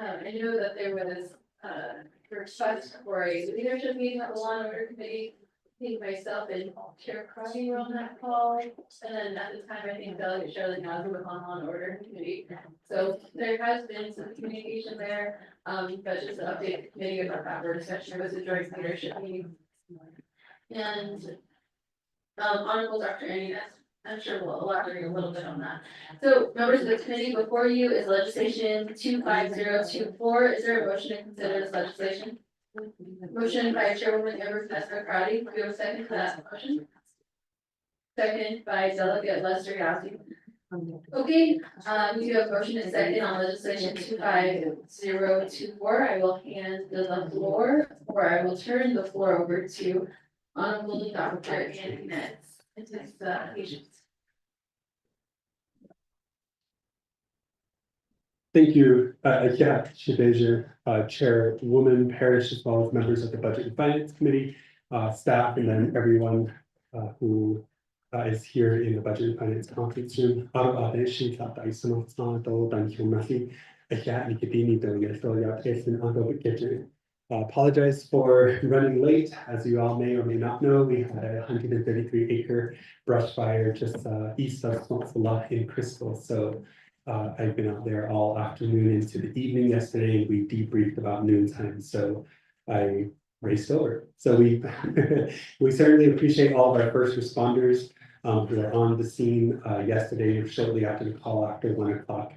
I know that there was a request for a leadership meeting of the Law and Order Committee. I think myself and Chair Crowley were on that call, and then at the time, I think Delegate Shirley Nazar was on Law and Order Committee. So there has been some communication there, but just to update the committee about that, we're discussing was a joint leadership meeting. And Honorable Dr. Annie, I'm sure we'll elaborate a little bit on that. So members of the committee, before you is legislation 25024. Is there a motion to consider this legislation? Motion by Chairwoman Amber Crowdy. Do we have a second for that motion? Second by Delegate Lester Yazzie. Okay, we do have a motion and second on legislation 25024. I will hand the floor, or I will turn the floor over to Honorable Dr. Annie Nets. It is patience. Thank you, Shabeja, Chairwoman Parrish, as well as members of the Budget and Finance Committee, staff, and then everyone who is here in the Budget and Finance Conference Room. Apologize for running late. As you all may or may not know, we had a 133-acre brush fire just east of Swansea in Crystal. So I've been out there all afternoon into the evening yesterday. We debriefed about noontime, so I raced over. So we we certainly appreciate all of our first responders who were on the scene yesterday, shortly after the call after 1 o'clock.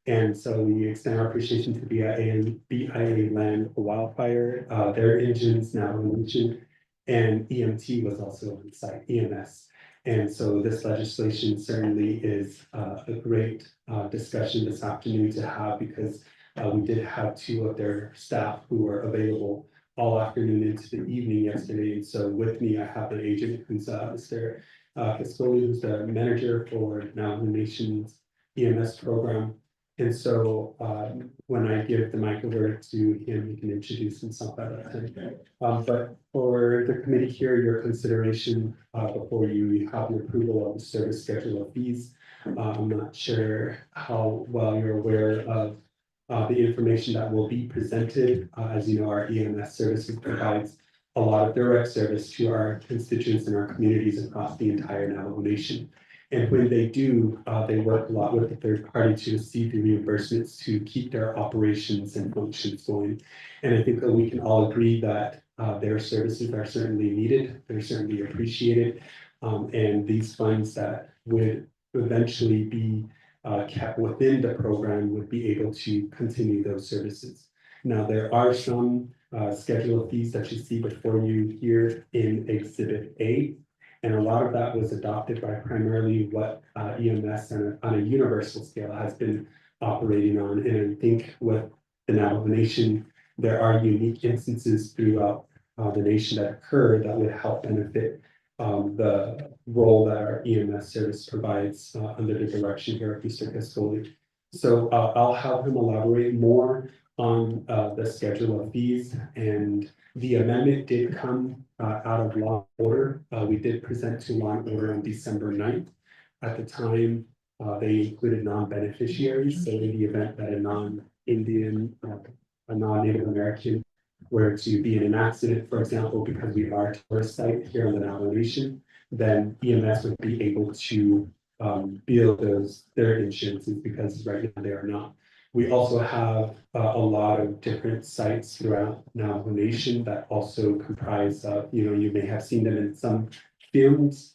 And so we extend our appreciation to BIA Land Wildfire, their engines now mentioned, and EMT was also on site, EMS. And so this legislation certainly is a great discussion this afternoon to have, because we did have 2 of their staff who were available all afternoon into the evening yesterday. And so with me, I have an agent who's Mr. Cascoli, who's the manager for now the nation's EMS program. And so when I give the mic over to him, he can introduce himself at that time. But for the committee here, your consideration before you have the approval of the service schedule of fees. I'm not sure how well you're aware of the information that will be presented. As you know, our EMS services provides a lot of direct service to our constituents and our communities across the entire Navajo Nation. And when they do, they work a lot with the third party to receive the reimbursements to keep their operations and functions going. And I think that we can all agree that their services are certainly needed, they're certainly appreciated. And these funds that would eventually be kept within the program would be able to continue those services. Now, there are some schedule of fees that you see before you here in Exhibit A. And a lot of that was adopted by primarily what EMS on a universal scale has been operating on. And I think with the Navajo Nation, there are unique instances throughout the nation that occur that would help benefit the role that our EMS service provides under the direction here of Mr. Cascoli. So I'll have him elaborate more on the schedule of fees, and the amendment did come out of law and order. We did present to law and order on December 9th. At the time, they included non-beneficiaries, so in the event that a non-Indian, a non-Native American were to be in an accident, for example, because we are a tourist site here on the Navajo Nation, then EMS would be able to bill their insurances, because right now they are not. We also have a lot of different sites throughout Navajo Nation that also comprise of, you may have seen them in some films.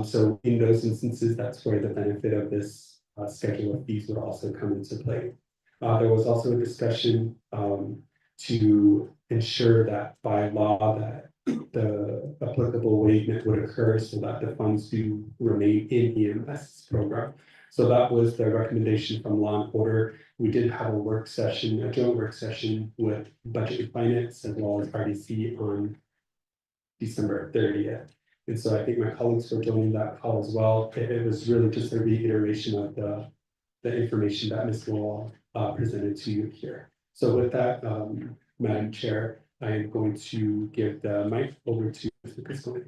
So in those instances, that's where the benefit of this schedule of fees would also come into play. There was also a discussion to ensure that by law that the applicable waivement would occur so that the funds do remain in EMS program. So that was the recommendation from law and order. We did have a work session, a joint work session with Budget and Finance as well as RDC on December 30th. And so I think my colleagues were joining that call as well. It was really just a reiteration of the information that Ms. Wall presented to you here. So with that, Madam Chair, I am going to give the mic over to Mr. Cascoli.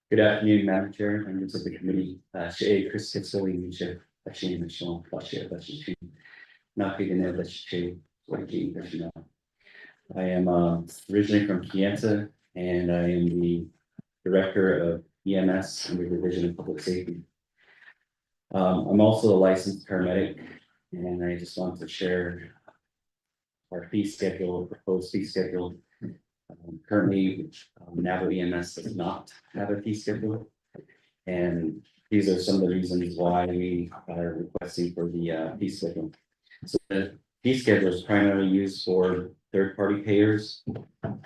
Good afternoon, Madam Chair, members of the committee. Shea Chris Cascoli, Chair, Bashir Michelle, Bashir, Bashir, Nakigane, Bashir, Waki, Bashir. I am originally from Kienta, and I am the Director of EMS under the Division of Public Safety. I'm also a licensed paramedic, and I just want to share our fee schedule, proposed fee schedule. Currently, Navajo EMS does not have a fee schedule, and these are some of the reasons why we are requesting for the fee schedule. So the fee schedule is primarily used for third-party payers.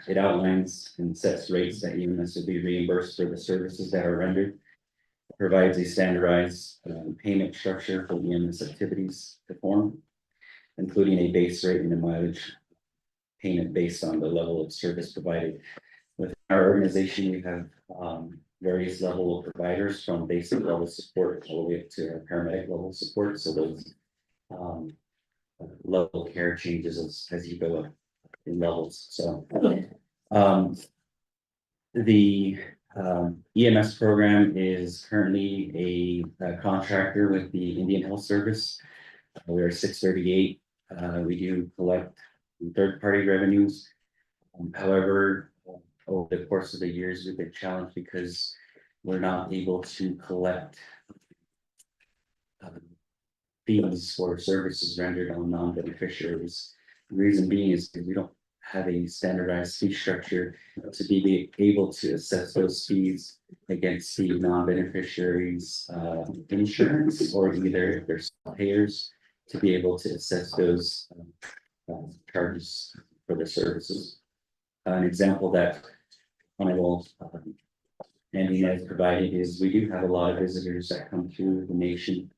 It outlines and sets rates that EMS will be reimbursed for the services that are rendered. It provides a standardized payment structure for EMS activities performed, including a base rate and a mileage payment based on the level of service provided. With our organization, we have various level of providers from basic level support all the way up to our paramedic level support. So those level of care changes as you go up in levels. So the EMS program is currently a contractor with the Indian Health Service. We are 638. We do collect third-party revenues. However, over the course of the years, we've been challenged because we're not able to collect fees for services rendered on non-beneficiaries. The reason being is because we don't have a standardized fee structure to be able to assess those fees against the non-beneficiaries' insurance, or either if they're payers, to be able to assess those charges for the services. An example that Honorable Andy has provided is we do have a lot of visitors that come through the nation,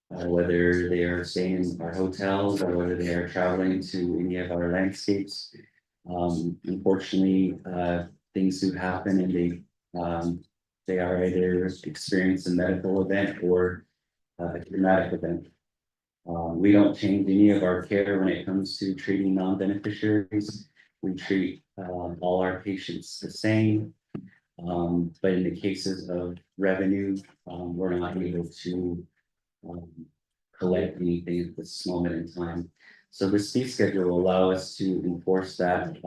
whether they are staying in our hotels or whether they are traveling to any of our landscapes. Unfortunately, things do happen, and they are either experience a medical event or a traumatic event. We don't change any of our care when it comes to treating non-beneficiaries. We treat all our patients the same, but in the cases of revenue, we're not able to collect anything at this moment in time. So this fee schedule will allow us to enforce that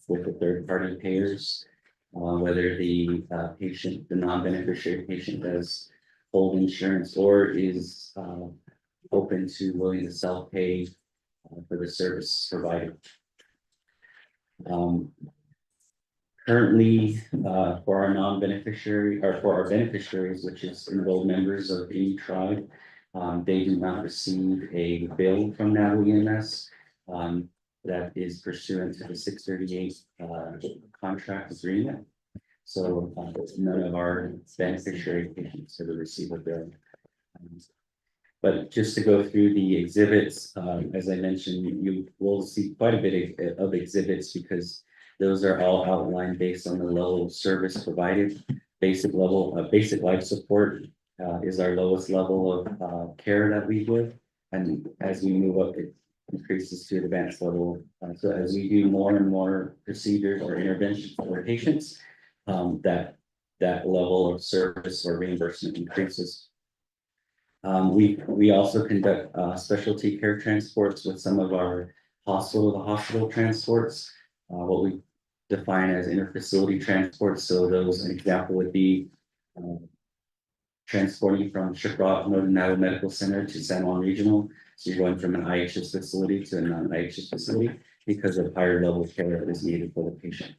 with the third-party payers, whether the patient, the non-beneficiary patient, does hold insurance or is open to willing to self-pay for the service provided. Currently, for our non-beneficiary, or for our beneficiaries, which is enrolled members of any tribe, they do not receive a bill from Navajo EMS that is pursuant to the 638 contract agreement. So none of our beneficiary patients ever receive a bill. But just to go through the exhibits, as I mentioned, you will see quite a bit of exhibits because those are all outlined based on the level of service provided. Basic life support is our lowest level of care that we give. And as we move up, it increases to advanced level. So as we do more and more procedures or interventions for patients, that level of service or reimbursement increases. We also conduct specialty care transports with some of our hospital-to-hospital transports, what we define as interfacility transports. So those, an example would be transporting from Shiprock Northern Iowa Medical Center to San Juan Regional. So you're going from an IHS facility to a non-IHS facility because of higher level care that is needed for the patient.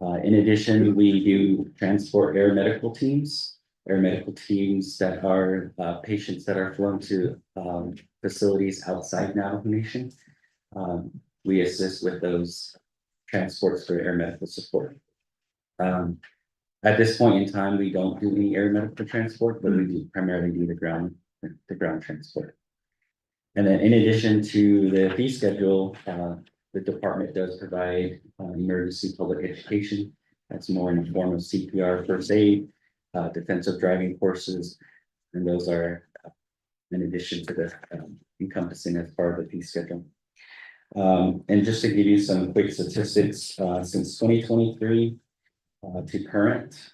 In addition, we do transport air medical teams that are patients that are flown to facilities outside Navajo Nation. We assist with those transports for air medical support. At this point in time, we don't do any air medical transport, but we do primarily do the ground transport. And then in addition to the fee schedule, the department does provide emergency public education. That's more in the form of CPR, first aid, defensive driving courses, and those are in addition to the encompassing as part of the fee schedule. And just to give you some quick statistics, since 2023 to current,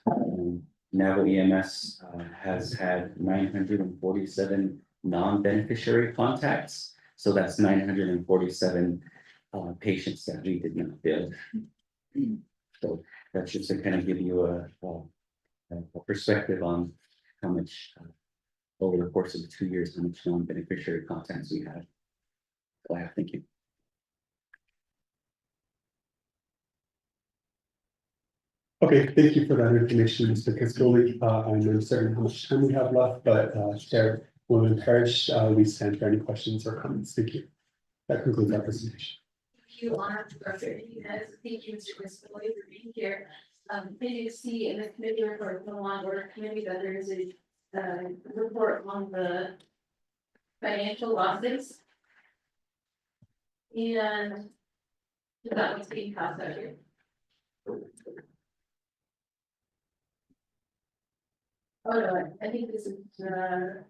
Navajo EMS has had 947 non-beneficiary contacts. So that's 947 patients that we did not bill. So that's just to kind of give you a perspective on how much over the course of the 2 years, how much non-beneficiary contacts we have. Thank you. Okay, thank you for that information, Mr. Cascoli. I'm uncertain how much time we have left, but Chair will encourage we stand for any questions or comments. Thank you. That concludes our presentation. Thank you, Honor Director. Thank you, Mr. Cascoli, for being here. Did you see in the committee report from the Law and Order Committee that there is a report on the financial losses? And that was being passed out here. Oh, no, I think this is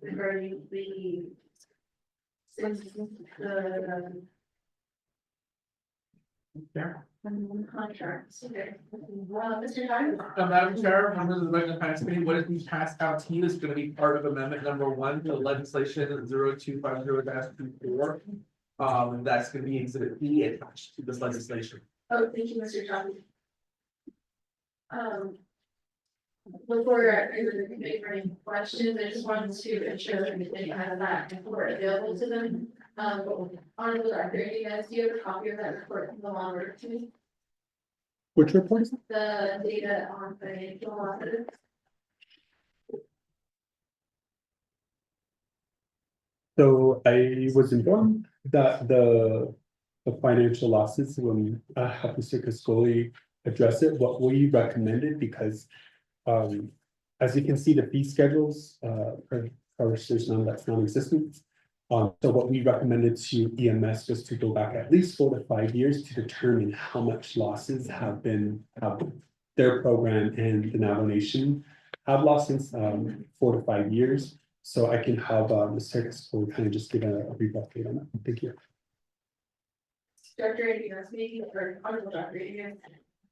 regarding the contracts. Okay. Mr. Dyer? Madam Chair, members of the Budget and Finance Committee, what is being passed out to you is going to be part of amendment number 1 to legislation 0250-24. That's going to be exhibit B attached to this legislation. Oh, thank you, Mr. Johnson. Before I make any questions, I just wanted to ensure that they have that report available to them. On the record, you guys, do you have a copy of that report from the Law and Order Committee? Which report is it? The data on financial losses. So I was informed that the financial losses when Mr. Cascoli addressed it, what we recommended, because as you can see, the fee schedules there's none that's non-existent. So what we recommended to EMS was to go back at least 4 to 5 years to determine how much losses have been their program and the Navajo Nation have lost since 4 to 5 years. So I can have Mr. Cascoli kind of just give a brief update on that. Thank you. Dr. Indios, maybe, or Honorable Dr. Indios.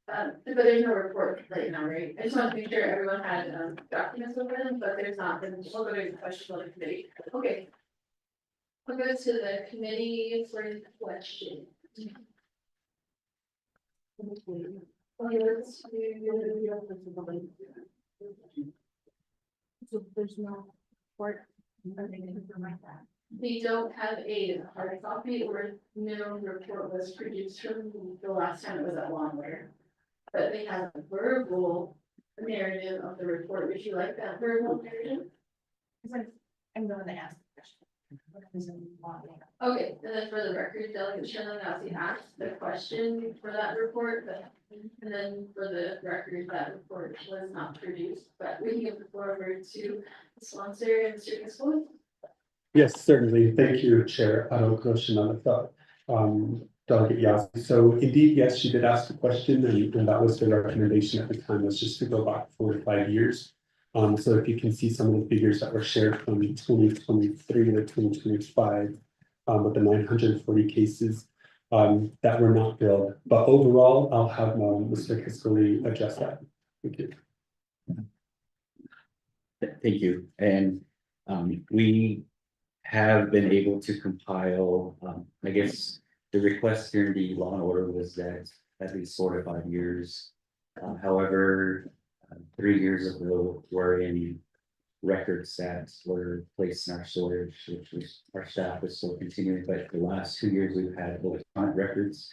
But there's no report right now, right? I just want to make sure everyone had documents with them, but there's not. Then we'll go to the question on the committee. Okay. We'll go to the committee for the question. Okay, let's do. So there's no report. They don't have a hard copy or no report was produced from the last time it was at Longwear. But they have a verbal narrative of the report. Would you like that verbal narrative? I'm going to ask the question. Okay, and then for the record, Delegate Sherman Nazi asked the question for that report, but, and then for the record, that report was not produced, but we can give the floor over to the sponsor and Mr. Kisco. Yes, certainly. Thank you, Chair. I don't question on the thought. Delegate Yazdi. So indeed, yes, she did ask the question and that was the recommendation at the time, was just to go back 4 to 5 years. So if you can see some of the figures that were shared from 2023 to 2025, with the 940 cases that were not billed. But overall, I'll have Mr. Kiscoli address that. Thank you. Thank you, and we have been able to compile, I guess, the request during the law and order was that at least 4 to 5 years. However, 3 years ago, were in records that were placed in our storage, which our staff is still continuing, but the last 2 years we've had electronic records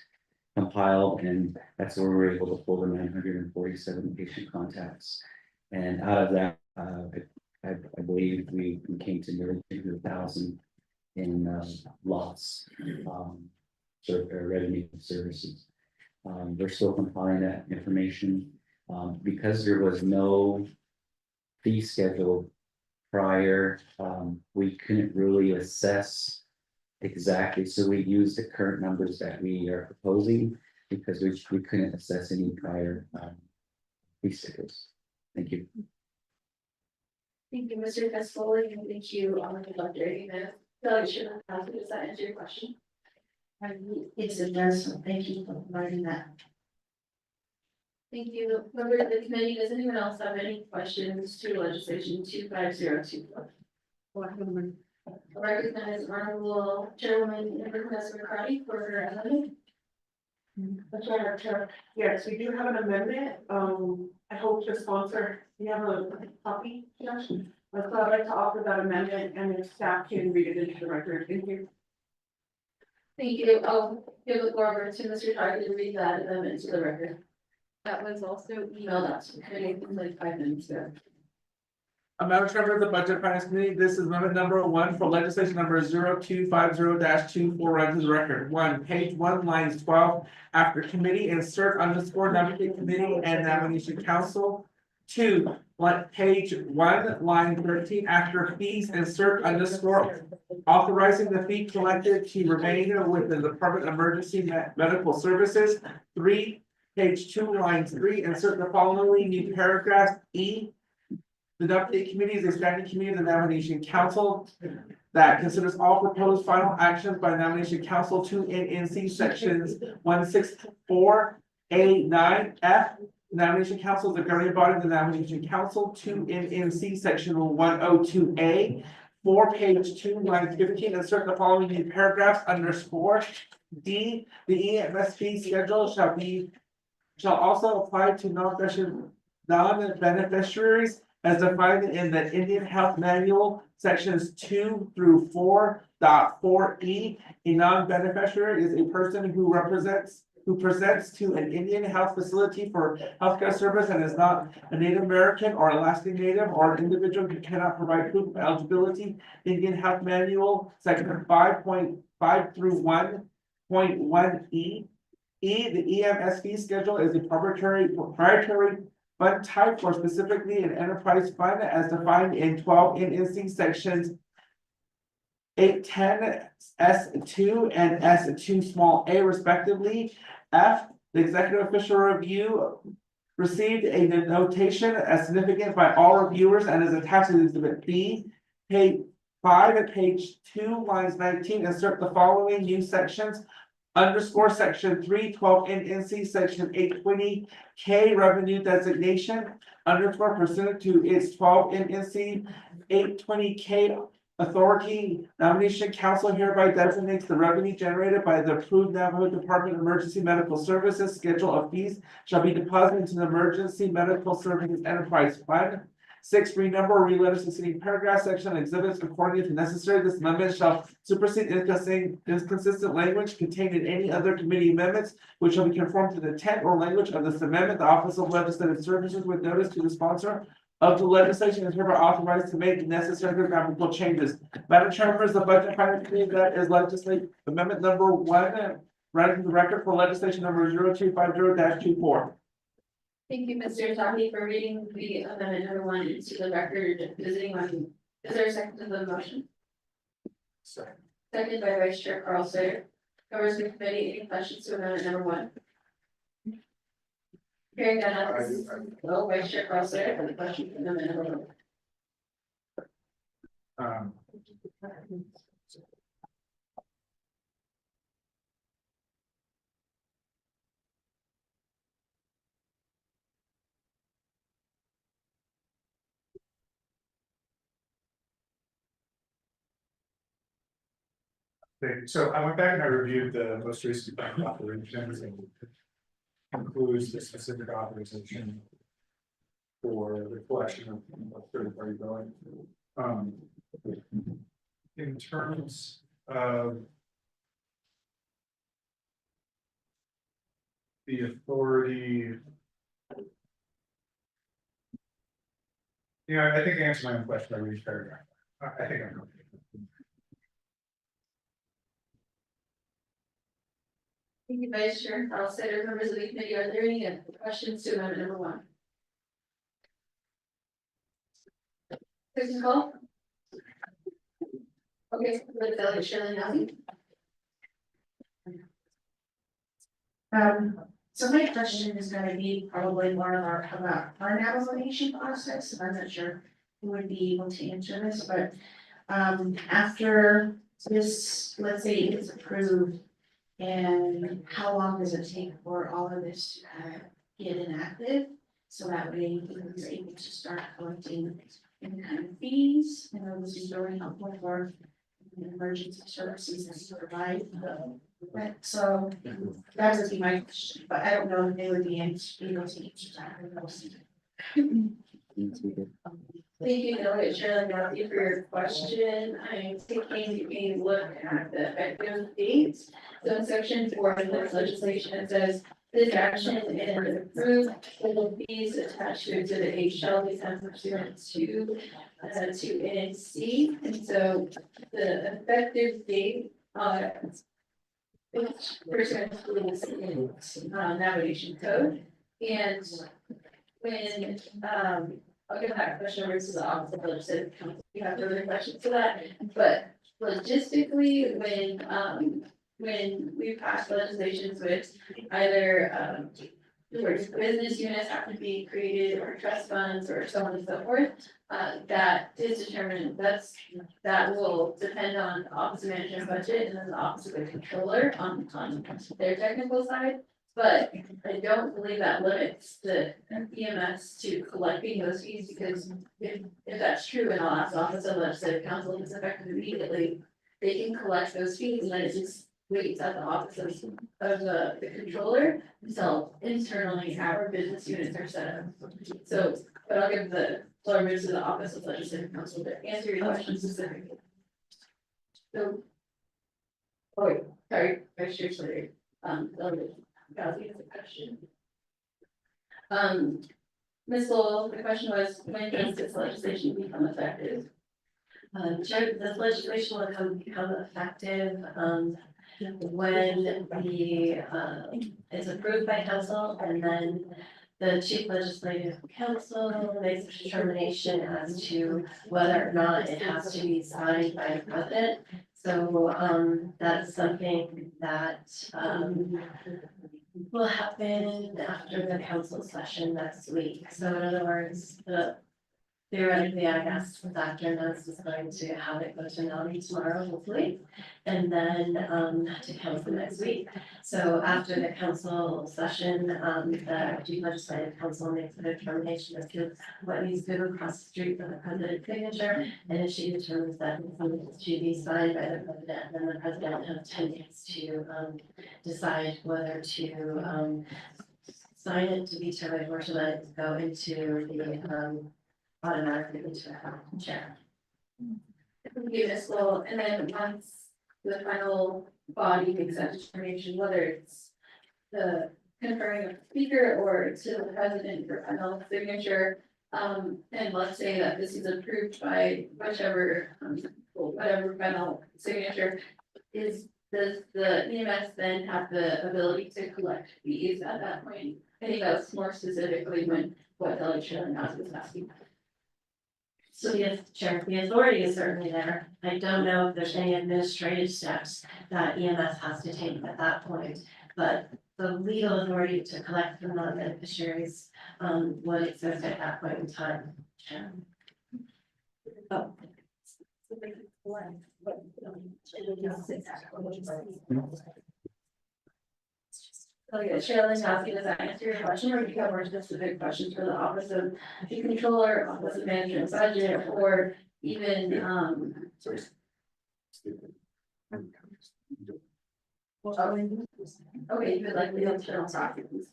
compiled, and that's where we were able to pull the 947 patient contacts. And out of that, I believe we came to nearly 200,000 in loss, revenue services. We're still compiling that information because there was no fee schedule prior. We couldn't really assess exactly, so we used the current numbers that we are proposing because we couldn't assess any prior fee schedules. Thank you. Thank you, Mr. Casoli, and thank you, Dr. Amen. Delegate Sherman, does that answer your question? Yes, it does, so thank you for providing that. Thank you. Member of the committee, does anyone else have any questions to legislation 2502? I recognize Honorable Chairwoman Vanessa McCarty for her amendment. That's right, Chair. Yes, we do have an amendment. I hope the sponsor, you have a copy, Josh? I'd like to offer that amendment and if staff can read it into the record. Thank you. Thank you. I'll give the floor over to Mr. Target to read that amendment to the record. That was also emailed out to the committee like 5 minutes ago. Madam Chair of the Budget Finance Committee, this is amendment number 1 for legislation number 0250-24, runs as record. 1, page 1, lines 12, after committee, insert underscore nomination committee and nomination council. 2, page 1, line 13, after fees, insert underscore authorizing the fee collected to remain with the Department of Emergency Medical Services. 3, page 2, line 3, insert the following new paragraph. E, the update committee is a standing committee of the nomination council that considers all proposed final actions by nomination council to NNC sections 164A9F. Nomination council is the governing body of the nomination council. 2 NNC section 102A. 4, page 2, line 15, insert the following new paragraphs underscore. D, the EMS fee schedule shall also apply to non-beneficiaries as defined in the Indian Health Manual, sections 2 through 4.4E. A non-beneficiary is a person who presents to an Indian health facility for healthcare service and is not a Native American or Alaskan Native or an individual who cannot provide proof of eligibility. Indian Health Manual, section 5.5 through 1.1E. The EMS fee schedule is a proprietary fund type or specifically an enterprise fund as defined in 12 NNC sections 810 S2 and S2 small a respectively. F, the executive official review received a notation as significant by all reviewers and is attached to exhibit B. Page 5 and page 2, lines 19, insert the following new sections. Underscore section 312 NNC section 820K revenue designation underscore pursuant to its 12 NNC 820K authority. Nomination council hereby designates the revenue generated by the approved Navajo Department of Emergency Medical Services schedule of fees shall be deposited into the Emergency Medical Services Enterprise Fund. 6, renumber or reletters succeeding paragraph section exhibits according to necessary. This amendment shall supersede inconsistent language contained in any other committee amendments, which shall be conformed to the intent or language of this amendment. The Office of Legislative Services with notice to the sponsor of the legislation is hereby authorized to make necessary grammatical changes. Madam Chair, members of the Budget and Finance Committee, that is legislative amendment number 1, right in the record for legislation number 0250-24. Thank you, Mr. Zaki, for reading the amendment number 1 into the record. Does anyone, is there a second to the motion? Seconded by Vice Chair Carl Sayer. Members of the committee, any questions to amendment number 1? Hearing none, no, Vice Chair Carl Sayer for the question for amendment number 1. Okay, so I went back and I reviewed the most recent bank operations and includes the specific authorization for the collection of third party billing. In terms of the authority. Yeah, I think I answered my own question by reading paragraph. I think I'm okay. Thank you, Vice Chair Carl Sayer. Members of the committee, are there any questions to amendment number 1? Second call. Okay, with Delegate Shirley Nelson. So my question is gonna be probably more about our application process. I'm not sure who would be able to answer this, but after this, let's say it's approved, and how long does it take for all of this to kind of get enacted? So that way we're able to start collecting any kind of fees, this is really helpful for emergency services that you provide. Right, so that would be my question, but I don't know if they would be able to answer that. Thank you, Delegate Shirley Nelson, for your question. I'm taking a look at the effective dates. So in section 4 of this legislation, it says this action is approved, all fees attached to exhibit H shall be sent pursuant to NC. And so the effective date, which pursuant to this navigation code. And when, I'll give that question over to the Office of Legislative Counsel. You have further questions to that, but logistically, when we pass legislations with either where business units have to be created or trust funds or so on and so forth, that is determined, that will depend on the Office of Management Budget and then the Office of the Controller on their technical side. But I don't believe that limits the EMS to collecting those fees, because if that's true, and I'll ask the Office of Legislative Counsel, if it's effective immediately, they can collect those fees and then it just waits at the office of the controller until internally our business units are set up. So, but I'll give the floor to the Office of Legislative Counsel to answer your question specifically. So, oh wait, sorry, Vice Chair Slater, Ghazi has a question. Ms. Lowell, the question was, when does this legislation become effective? Chair, this legislation will become effective, when it's approved by council, and then the chief legislative council makes a determination as to whether or not it has to be signed by the president. So, that's something that, will happen after the council session next week. So in other words, theoretically, I guess Dr. Ness is going to have it go to Melanie tomorrow, hopefully, and then to council next week. So after the council session, the chief legislative council makes a determination as to what needs to go across the street for the president's signature. And if she determines that it needs to be signed by the president, then the president has 10 days to decide whether to sign it to veto it or to let it go into the automatically into the chair. Thank you, Ms. Lowell. And then once the final body makes that determination, whether it's the conferring of the speaker or to the president for final signature, And let's say that this is approved by whichever, whatever final signature. Does the EMS then have the ability to collect fees at that point? I think that's more specifically what Delegate Shirley was asking. So yes, Chair, the authority is certainly there. I don't know if there's any administrative steps that EMS has to take at that point. But the legal authority to collect from the beneficiaries would exist at that point in time. Chair. Oh. Okay, Shirley, does that answer your question, or do you have more specific questions for the Office of the Controller, Office of Management and Budget, or even, okay, you would like the internal documents.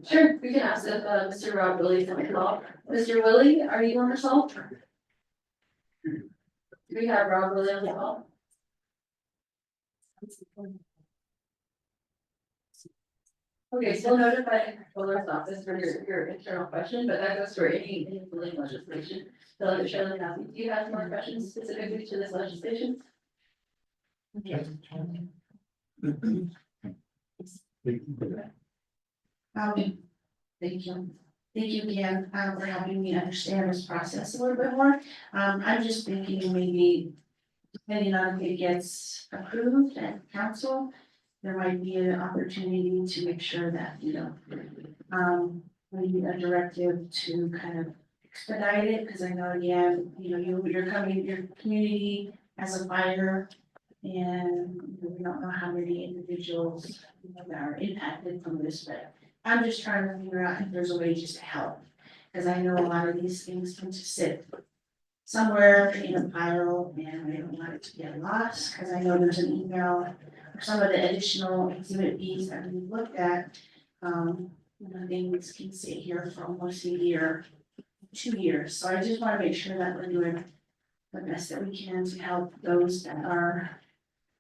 Sure, we can ask if, Mr. Rob Willie is on the call. Mr. Willie, are you on the call? Do we have Rob Willie on the call? Okay, so notify the controller's office for your internal question, but that goes for any bullying legislation. So Shirley, do you have more questions specifically to this legislation? Thank you. Thank you again for helping me understand this process a little bit more. I'm just thinking maybe depending on if it gets approved at council, there might be an opportunity to make sure that, we need a directive to kind of expedite it, because I know again, your community has a fire. And we don't know how many individuals that are impacted from this, but I'm just trying to figure out if there's a way just to help. Because I know a lot of these things tend to sit somewhere in a pile and I don't want it to get lost, because I know there's an email or some of the additional exhibit Bs that we looked at. Things can sit here for almost a year, 2 years. So I just want to make sure that we're doing the best that we can to help those that are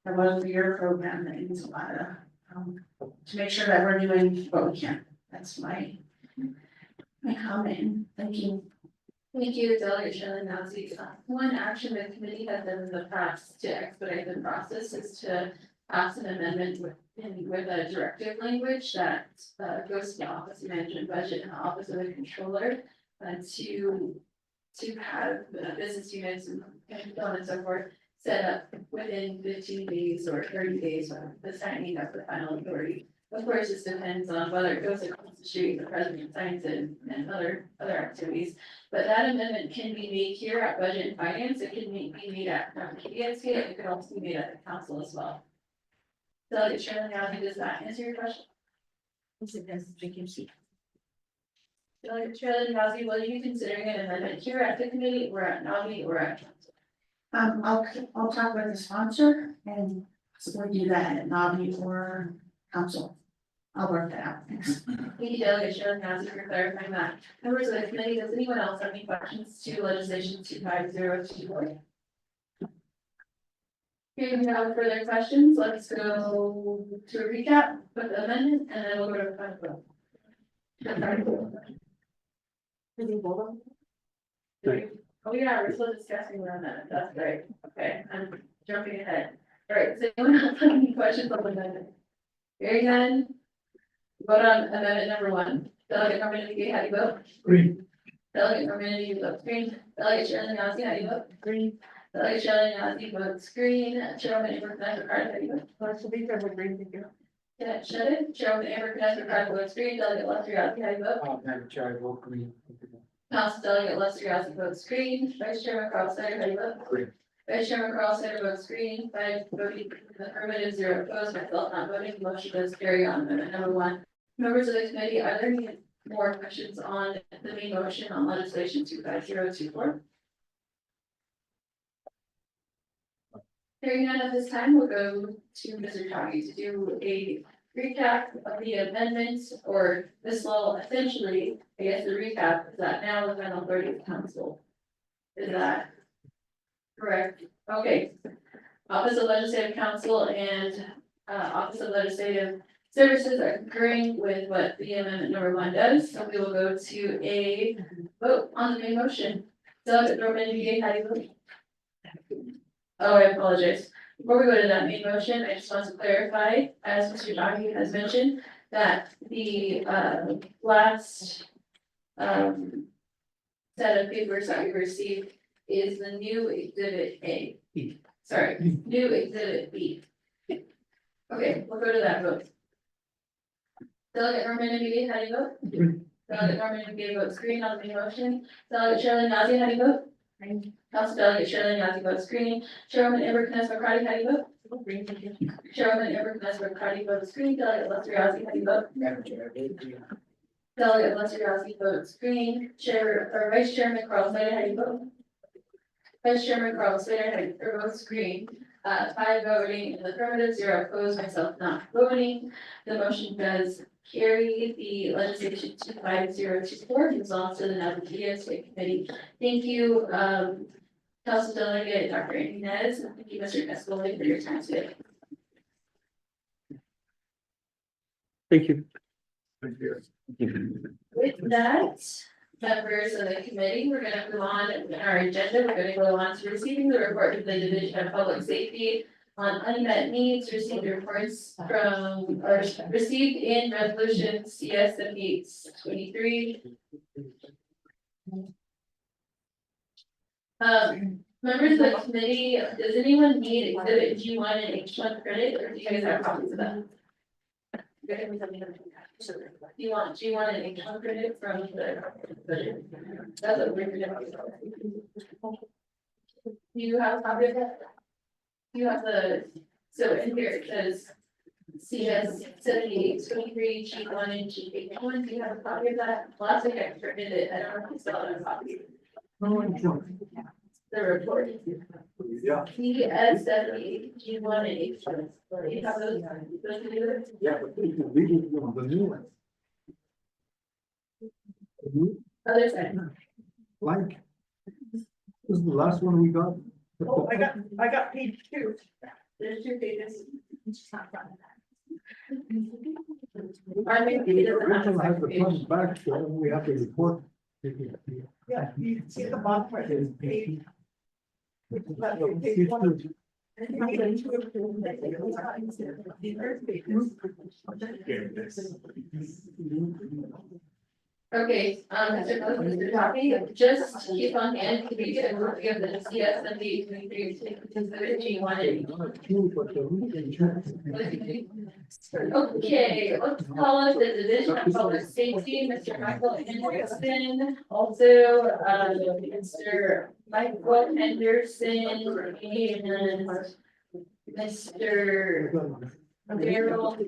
the welfare program that needs a lot of, to make sure that we're doing what we can. That's my comment. Thank you. Thank you, Delegate Shirley Nazi. One action the committee has done in the past to expedite the process is to pass an amendment with a directive language that goes to the Office of Management Budget and the Office of the Controller to have business units and so on and so forth set up within 15 days or 30 days of the signing of the final authority. Of course, this depends on whether it goes across the street, the president signs it, and other activities. But that amendment can be made here at Budget and Finance. It can be made at KDSK. It could also be made at the council as well. Delegate Shirley, does that answer your question? Yes, it does. Thank you. Delegate Shirley, will you be considering an amendment here at the committee or at NAMI or at council? I'll talk with the sponsor and possibly do that at NABI or council. I'll work that out. Thanks. Thank you, Delegate Shirley, for clarifying that. Members of the committee, does anyone else have any questions to legislation 25024? Hearing no further questions, let's go to a recap with the amendment and then we'll go to the final vote. Oh yeah, we're still discussing the amendment, that's right, okay, I'm jumping ahead. All right, so anyone else have any questions on the amendment? Hearing none. Vote on amendment number 1. Delegate Norman, how do you vote? Green. Delegate Norman, you vote green. Delegate Shirley Nazi, how do you vote? Green. Delegate Shirley Nazi votes green. Chairwoman Amber Connector Card, how do you vote? Green, thank you. Yeah, shut it. Chairwoman Amber Connector Card votes green. Delegate Lester Yasi, how do you vote? Madam Chair, I vote green. Council Delegate Lester Yasi votes green. Vice Chairman Carl Snyder, how do you vote? Green. Vice Chairman Carl Snyder votes green. 5 voting in the affirmative, 0 opposed, myself not voting. The motion does carry on amendment number 1. Members of the committee, are there any more questions on the main motion on legislation 25024? Hearing none at this time, we'll go to Mr. Tagi to do a recap of the amendments, or this will essentially, I guess the recap is that now the final authority of council. Is that correct? Okay. Office of Legislative Council and Office of Legislative services are concurring with what the amendment number 1 does, so we will go to a vote on the main motion. Delegate Norman, how do you vote? Oh, I apologize. Before we go to that main motion, I just want to clarify, as Mr. Donahue has mentioned, that the last set of papers that we received is the new exhibit A. Sorry, new exhibit B. Okay, we'll go to that vote. Delegate Norman, how do you vote? Delegate Norman, votes green on the main motion. Delegate Shirley Nazzy, how do you vote? Council Delegate Shirley Nazzy votes green. Chairwoman Amber Kness McCarty, how do you vote? Chairwoman Amber Kness McCarty votes green. Delegate Lester Yazzie, how do you vote? Delegate Lester Yazzie votes green. Chair or Vice Chairman Carl Slater, how do you vote? Vice Chairman Carl Slater votes green. 5 voting in the affirmative, 0 opposed, myself not voting. The motion does carry the legislation 25024, resolved to the Navigation State Committee. Thank you, Council Delegate Dr. Inez, and thank you, Mr. Escalade, for your time today. Thank you. With that, members of the committee, we're gonna move on in our agenda. We're gonna go on to receiving the report of the Division of Public Safety on unmet needs, received reports from, or received in resolution CS 7823. Members of the committee, does anyone need exhibit G1 and H1 credit, or do you guys have copies of that? Do you want G1 and H1 credit from the budget? That's what we're gonna do. Do you have a copy of that? Do you have the, so in here it says CS 7823 G1 and G1, do you have a copy of that? Last week I printed it, I don't know if you still have a copy. The report. Yeah. CS 78 G1 and H1. Do you have those? Yeah, but we can leave the new one. Other side. Blank. This is the last one we got. Oh, I got page 2. There's 2 pages. Rachel has the front back, so we have to report. Yeah, you can see the bottom part is page. Okay, Mr. Coffey, just keep on hand, to be get a copy of the CS and the G1 and Okay, let's call up the Division of Public Safety, Mr. Michael Henderson, also, Mr. Michael Henderson, and Mr. Darrell.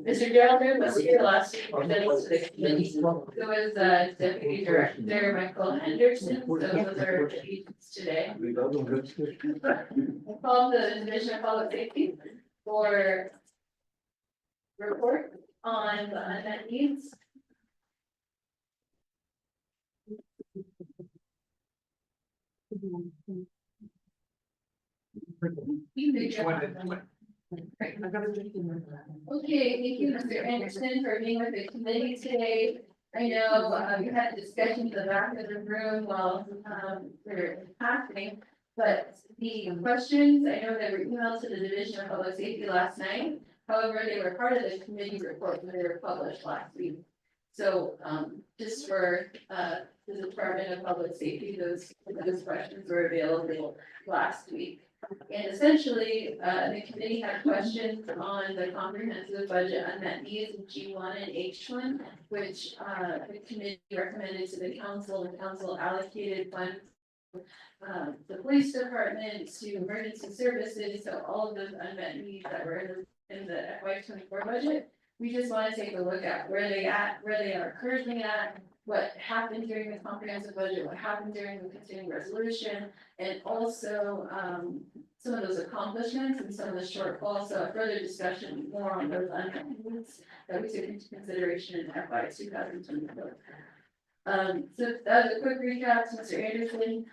Mr. Darrell was here last week, presenting to the committee, who was, Deputy Director Michael Henderson, so those are the agents today. Call the Division of Public Safety for report on the unmet needs. Okay, thank you, Mr. Anderson, for being with the committee today. I know, we had a discussion in the back of the room while, we were happening. But the questions, I know they were emailed to the Division of Public Safety last night. However, they were part of the committee report when they were published last week. So, just for, the Department of Public Safety, those questions were available last week. And essentially, the committee had questions on the comprehensive budget unmet needs in G1 and H1, which, the committee recommended to the council, and council allocated funds. The police department to emergency services, so all of those unmet needs that were in the FY24 budget. We just want to take a look at where they are currently at, what happened during the comprehensive budget, what happened during the continuing resolution, and also some of those accomplishments and some of the shortfalls. So a further discussion more on those unmet needs that we took into consideration in FY 2024. So that was a quick recap to Mr. Anderson.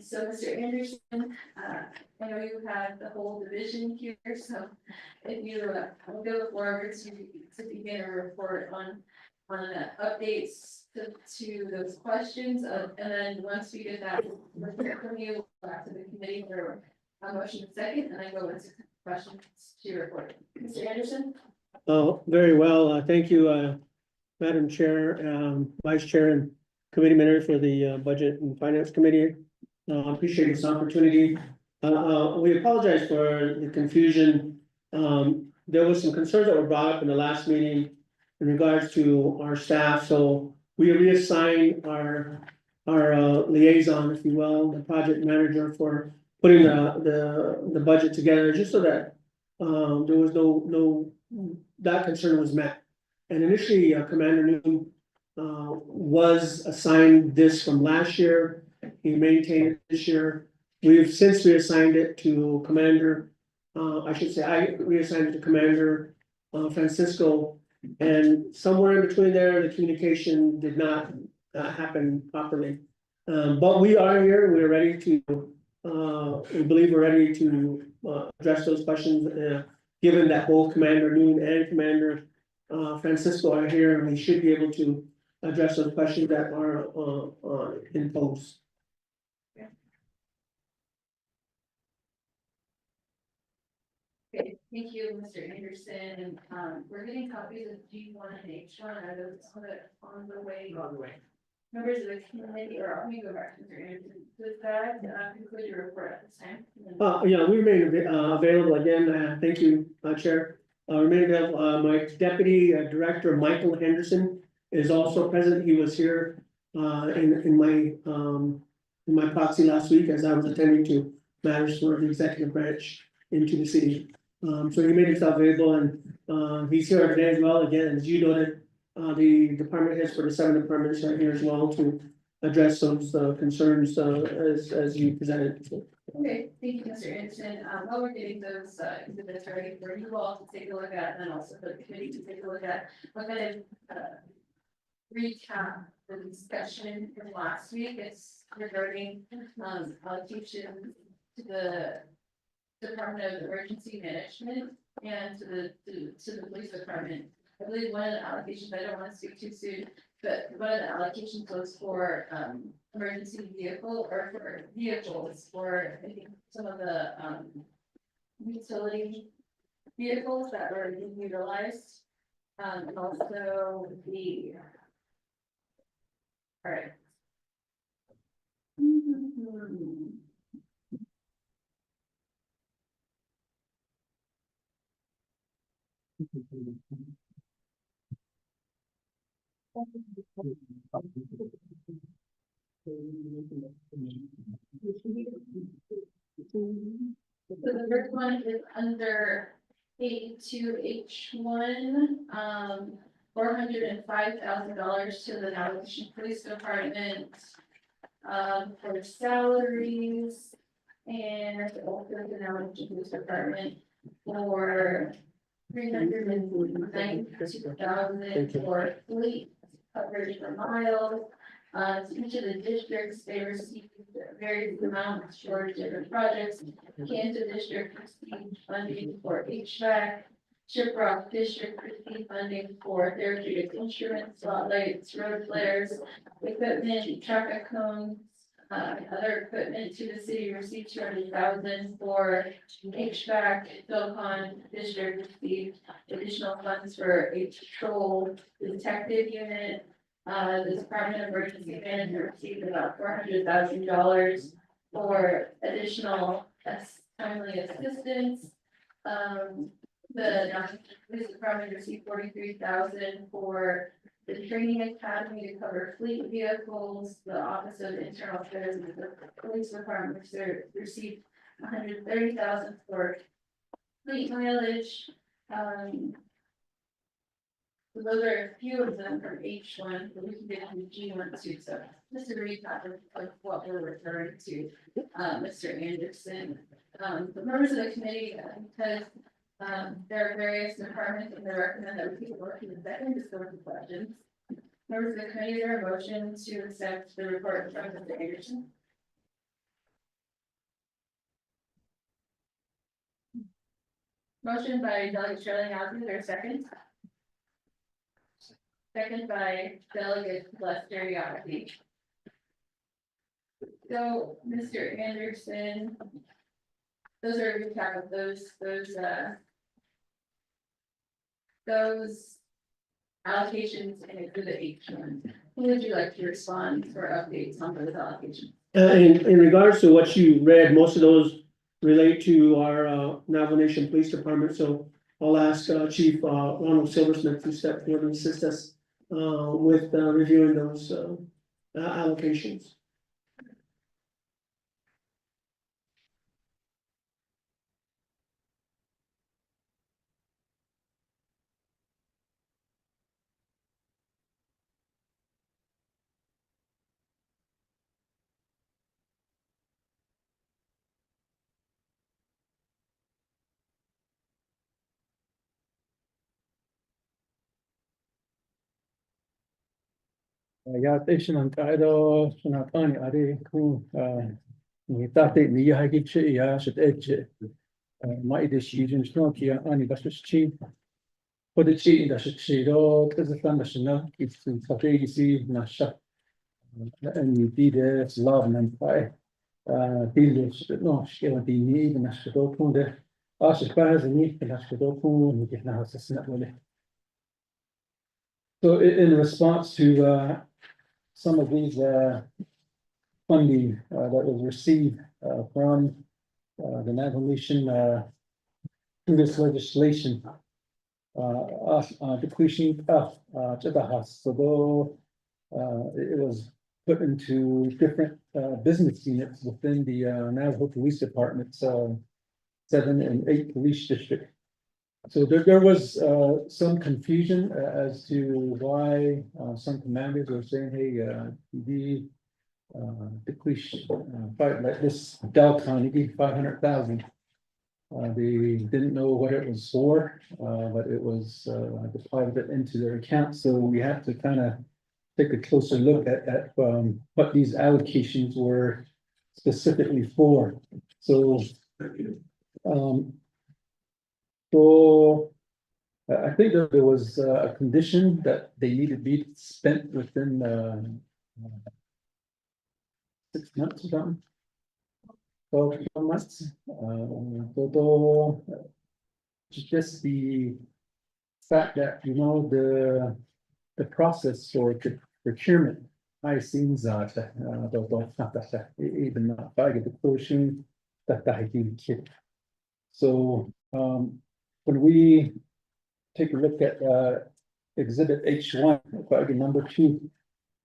So Mr. Anderson, I know you have the whole division here, so if you, I'll go forward to begin a report on updates to those questions, and then once we get that report from you, back to the committee for a motion second, and I go into questions to your report. Mr. Anderson? Oh, very well. Thank you, Madam Chair, Vice Chair and Committee Member for the Budget and Finance Committee. Appreciate this opportunity. We apologize for the confusion. There was some concerns that were brought up in the last meeting in regards to our staff, so we reassigned our liaison, if you will, the project manager for putting the budget together, just so that there was no that concern was met. And initially, Commander Newton was assigned this from last year. He maintained it this year. We've since reassigned it to Commander, I should say, I reassigned it to Commander Francisco. And somewhere in between there, the communication did not happen properly. But we are here, we're ready to, we believe we're ready to address those questions, given that both Commander Noon and Commander Francisco are here, and we should be able to address those questions that are imposed. Okay, thank you, Mr. Anderson. We're getting copies of G1 and H1. Are those on the way? On the way. Members of the committee, or let me go back to Mr. Anderson. Does that conclude your report at this time? Yeah, we remain available again. Thank you, Chair. Remain available. My Deputy Director, Michael Henderson, is also present. He was here in my proxy last week as I was attending to matters for the executive branch into the city. So he made himself available, and he's here today as well. Again, as you noted, the department heads for the 7 departments are here as well to address those concerns as you presented. Okay, thank you, Mr. Anderson. While we're getting those exhibits ready for you all to take a look at, and then also for the committee to take a look at, I'm gonna recap the discussion from last week. It's regarding allocation to the Department of Emergency Management and to the police department. I believe one of the allocations, I don't want to speak too soon, but one of the allocations was for emergency vehicle or for vehicles for, I think, some of the utility vehicles that were being utilized. And also the, all right. So the first one is under A2H1, $405,000 to the Relocation Police Department for salaries, and also the Relocation Police Department for $392,000 for fleet coverage for miles. Each of the districts, they received various amounts for different projects. Kansas District received funding for HVAC. Shiprock District received funding for therapeutic instruments, spotlights, road flares, equipment, traffic cones, other equipment to the city received $200,000 for HVAC. Philcon District received additional funds for patrol, the detective unit. The Department of Emergency Management received about $400,000 for additional timely assistance. The police department received $43,000 for the training academy to cover fleet vehicles. The Office of Internal Affairs and the police department received $130,000 for fleet mileage. Those are a few of them from H1, but we can get into G1 too. So just to recap of what we're referring to, Mr. Anderson. The members of the committee, because there are various departments and they recommend that we keep working the second, just go with the questions. Members of the committee, is there a motion to accept the report from Mr. Anderson? Motion by Delegate Shirley Housing, is there a second? Second by Delegate Lester Yagati. So, Mr. Anderson. Those are a recap of those allocations in exhibit H1. Who would you like to respond for updates on those allocations? In regards to what you read, most of those relate to our Navajo Nation Police Department, so I'll ask Chief Ronald Silversmith to step forward and assist us with reviewing those allocations. Yatation ang tayo sunatan ari kung nitate niya higit siya sa edge mai decisions no kia ani basuchi podichi da shiro kazatan national it's strategy na sha and you did it love and by business no shela di ni na shiro punde ashe pas ni na shiro punde ni na hasasna wale. So in response to some of these funding that was received from the Navajo Nation through this legislation, depletion of so it was put into different business units within the Navajo Police Department, 7 and 8 police district. So there was some confusion as to why some commanders were saying, hey, the police fight like this Delcon, you need 500,000. They didn't know what it was for, but it was deposited into their account. So we have to kind of take a closer look at what these allocations were specifically for. So so I think that there was a condition that they needed to be spent within 6 months or something. 12 months. Just the fact that the process for procurement, I seen that even not I get the portion that I didn't get. So when we take a look at exhibit H1, number 2,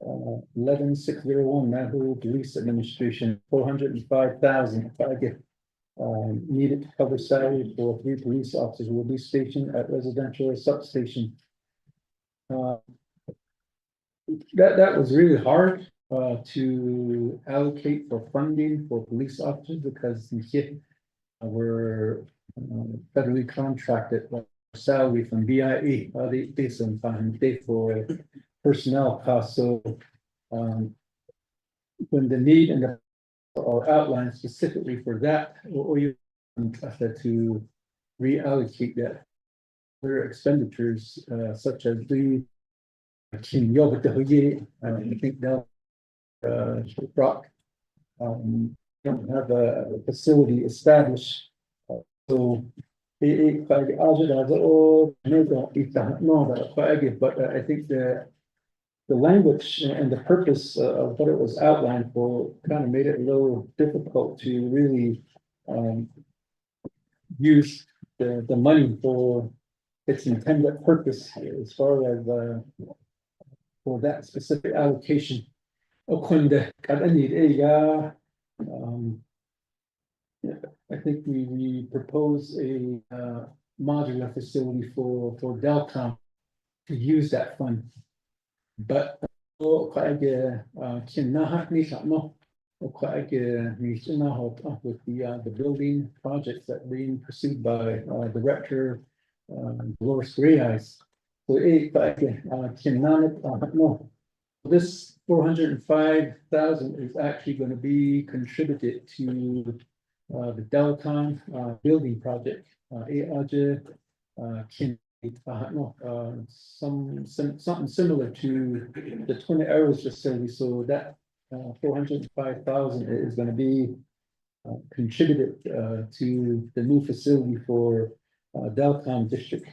11601 Navajo Police Administration, 405,000. If I get needed to cover salary for 3 police officers will be stationed at residential substation. That was really hard to allocate for funding for police officers because we're federally contracted salary from BIE, they sometimes pay for personnel costs. So when the need and the or outlined specifically for that, or you said to reallocate that other expenditures such as the I think that Rock don't have a facility established. So but I think the language and the purpose of what it was outlined for kind of made it a little difficult to really use the money for its intended purpose as far as for that specific allocation. I think we propose a modular facility for Delcom to use that fund. But with the building projects that being pursued by Director Dolores Greyeyes. So This 405,000 is actually gonna be contributed to the Delcon building project. Something similar to the 20 hours facility, so that 405,000 is gonna be contributed to the new facility for Delcon district.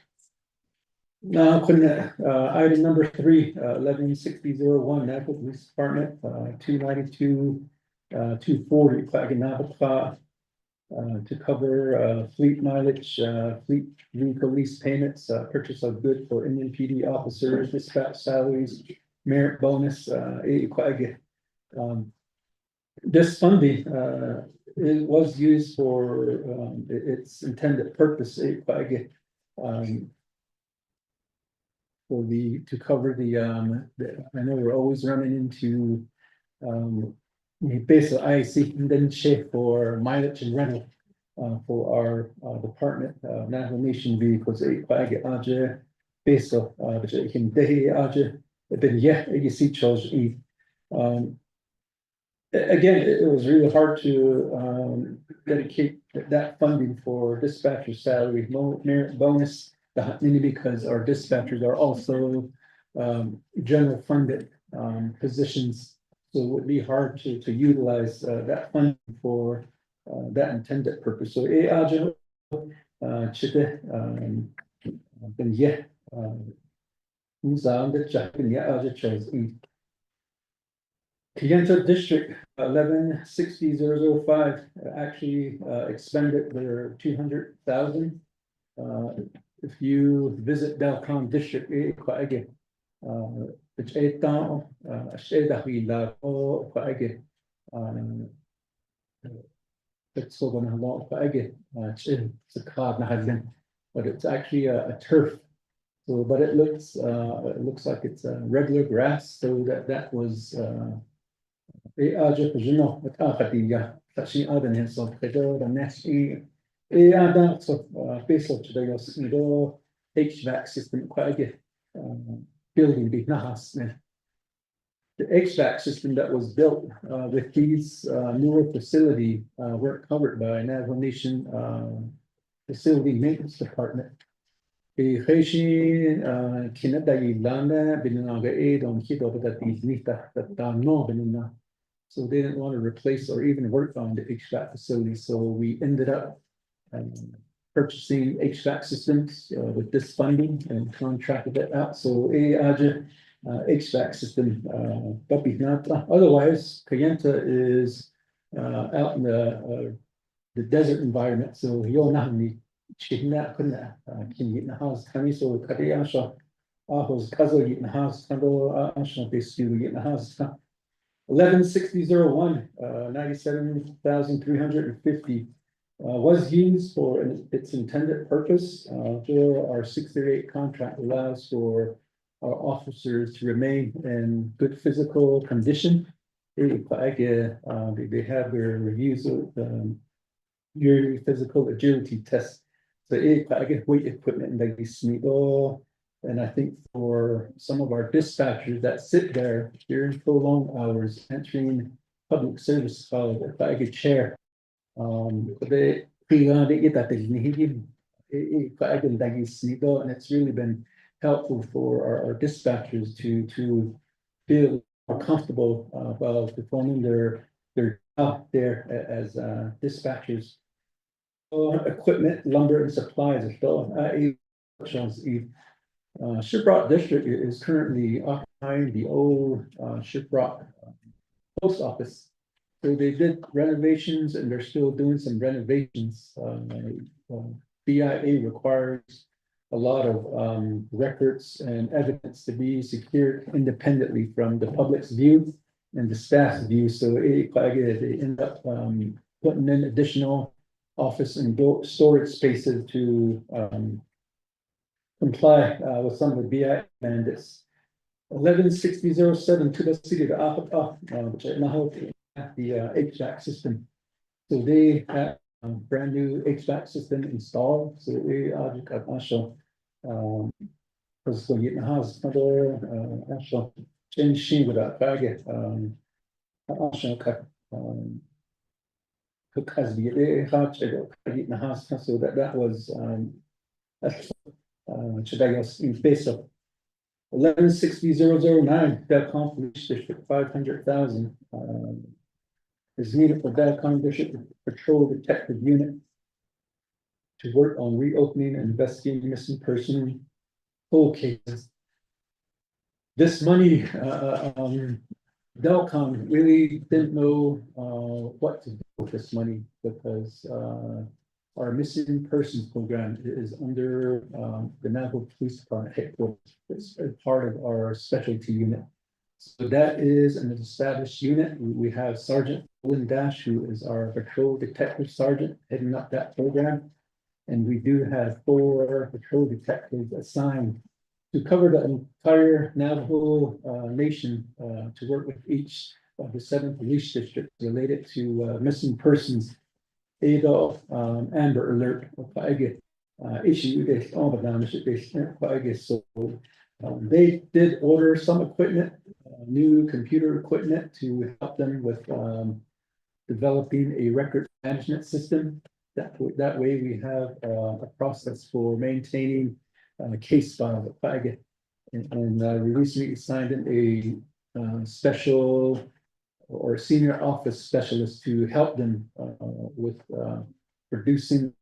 Now, item number 3, 116001, Napa Police Department, 292, 240, to cover fleet mileage, fleet vehicle lease payments, purchase of goods for Indian PD officers, dispatch salaries, merit bonus, this funding, it was used for its intended purpose, to cover I know we're always running into basically IC then check for mileage and rental for our department, navigation vehicles, based on which can then you see charge again, it was really hard to dedicate that funding for dispatcher salary, merit bonus, because our dispatchers are also general funded positions. So it would be hard to utilize that funding for that intended purpose. So Kayenta District 1160,005 actually expended their 200,000. If you visit Delcon District, again, it's a card, but it's actually a turf. So, but it looks like it's a regular grass, so that was HVAC system building big the HVAC system that was built with these newer facility weren't covered by Nation Facility Maintenance Department. So they didn't want to replace or even work on the HVAC facility, so we ended up purchasing HVAC systems with this funding and contracted it out. So HVAC system, otherwise, Kayenta is out in the desert environment, so you'll not need chicken that couldn't can eat in the house. So Ahos Kazo eat in the house, Kando basically eat in the house. 116001, 97,350 was used for its intended purpose. Our 638 contract allows for our officers to remain in good physical condition. They have their reviews of yearly physical agility tests. So I get weight equipment and and I think for some of our dispatchers that sit there during prolonged hours entering public service call, if I could chair, they get that and it's really been helpful for our dispatchers to feel more comfortable while performing their job there as dispatchers. Equipment, lumber, and supplies are still Shiprock District is currently occupying the old Shiprock post office. So they did renovations and they're still doing some renovations. BIA requires a lot of records and evidence to be secured independently from the public's view and the staff's view. So they end up putting in additional office and storage spaces to comply with some of the BI mandates. 116007 to the city of Apata, which I now have the HVAC system. So they have a brand new HVAC system installed. So we Chen Shingura, Target, Asha Kat, because the hatch, in the house, so that was, should I guess, in face of 1160,009, Belcom Police District, 500,000, is needed for Belcom District Patrol Detective Unit to work on reopening and investigating missing person cold cases. This money, Delcom really didn't know, what to do with this money because, our missing persons program is under, the Navajo Police Department headquarters. It's a part of our specialty unit. So that is an established unit. We have Sergeant Lynn Dash, who is our patrol detective sergeant heading up that program. And we do have 4 patrol detectives assigned to cover the entire Navajo nation to work with each of the 7 police districts related to missing persons. ADO Amber Alert issue this all the damage so they did order some equipment, new computer equipment to help them with developing a record management system. That way we have a process for maintaining case files. And we recently signed in a special or senior office specialist to help them with producing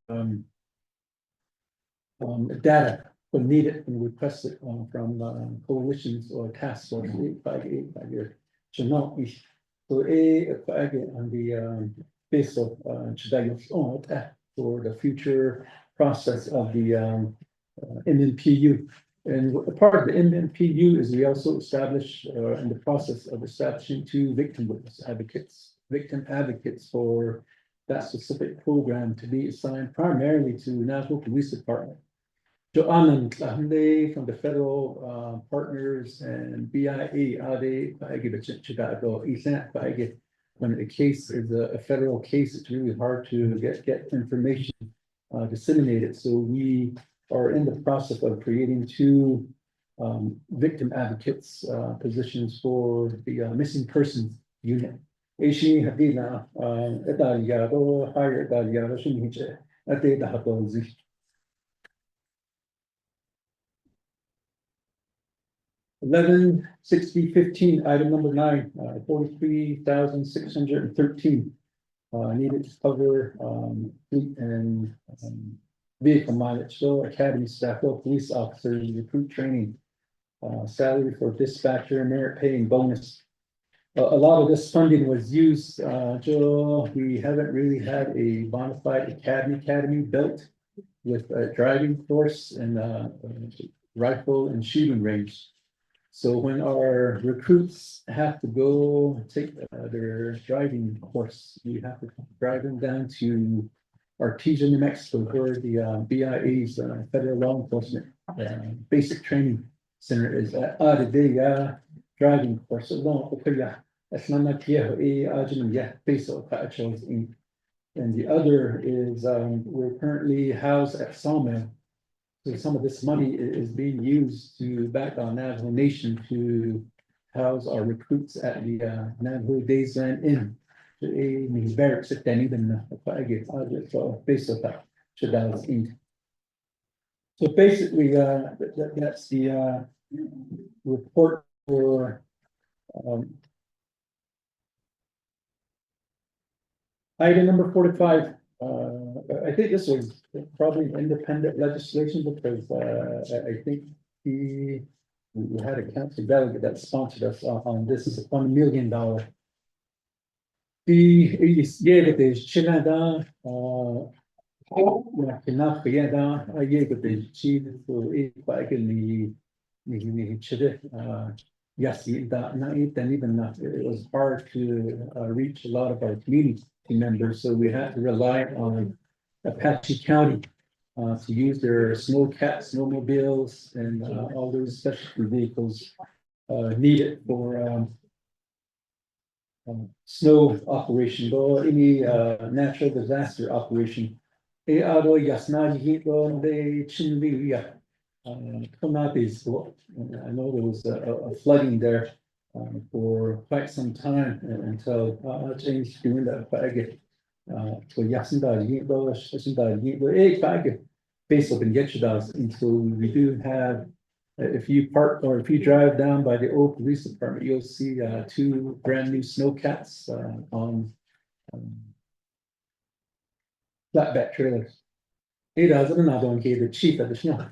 data when needed and requested from coalitions or task force 858 so on the base of for the future process of the MNPU. And a part of the MNPU is we also establish in the process of establishing 2 victim advocates for that specific program to be assigned primarily to Navajo Police Department. Joanne Tlahunde from the federal partners and BIA when a case is a federal case, it's really hard to get information disseminated. So we are in the process of creating 2 victim advocates positions for the missing persons unit. Eleven 6015, item number 9, 43,613. Needed to cover fleet and vehicle mileage, so academy staff, police officers, recruit training, salary for dispatcher, merit pay and bonus. A lot of this funding was used, Joe, we haven't really had a bona fide academy built with a driving course and rifle and shooting range. So when our recruits have to go take their driving course, you have to drive them down to Artesia, New Mexico, where the BIA's federal law enforcement basic training center is at the driving course. That's not like and the other is we're currently housed at Sawmill. So some of this money is being used to back on Navajo Nation to house our recruits at the Navajo Days Land Inn. So barracks at then even so based on that should that in. So basically that's the report for item number 45. I think this was probably independent legislation because I think we had a council delegate that sponsored us on this $1 million. Yes, it was hard to reach a lot of our community members, so we had to rely on Apache County to use their snowcat, snowmobiles, and all those specialty vehicles needed for snow operation or any natural disaster operation. I know there was a flooding there for quite some time until change doing that bag. So basically get you does until we do have. If you park or if you drive down by the old police department, you'll see two brand new snowcats on flatbed trailers. It does another one gave the chief additional.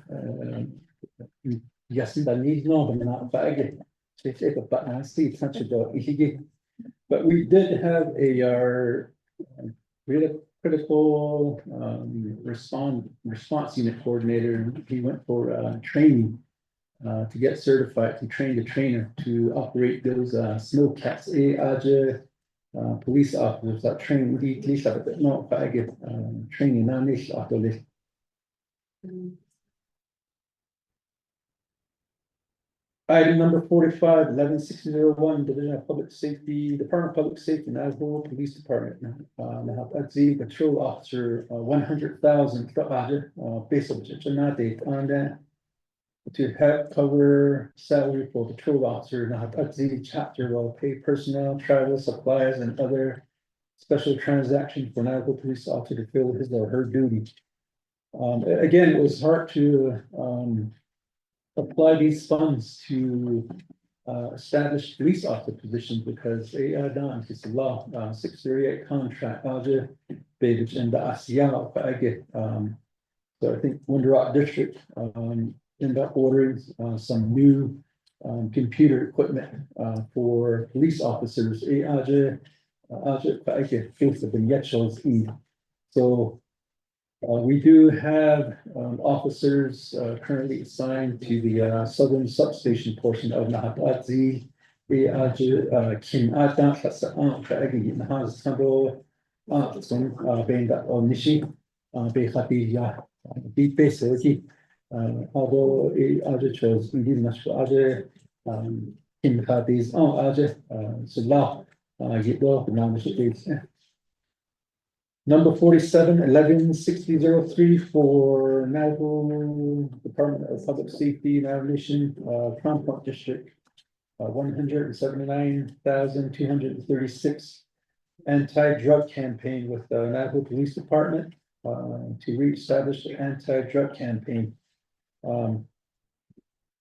Yes, that needs no, but not bag. They take a button, I see it's such a dog. But we did have our really critical response unit coordinator. He went for training to get certified to train the trainer to operate those snowcats. Police officers that train the police officers, no, bag training on this after this. Item number 45, 11601, Division of Public Safety, Department of Public Safety, Nashville Police Department. That's the patrol officer, 100,000, base of date on that. To help cover salary for patrol officer, that's the chapter will pay personnel, travel, supplies, and other special transactions for Nashville Police Officer to fill his or her duty. Again, it was hard to, apply these funds to establish police officer positions because they are done, it's a law, 638 contract, Beijing and the ASEAN, I get, so I think Winter Rock District, ended up ordering some new computer equipment for police officers, so we do have officers currently assigned to the southern substation portion of Nahatadzi. Kim Adam, that's the has Tambo, being that on Nishi, Behati, Beat Basiki, although Aja chose, we didn't much for Aja, Kim Hadi's, Aja, Sula, Gitbo, Namish. Number 47, 116003 for Navajo Department of Public Safety and Navigation, Crown Point District, 179,236 anti-drug campaign with the Navajo Police Department to reestablish the anti-drug campaign.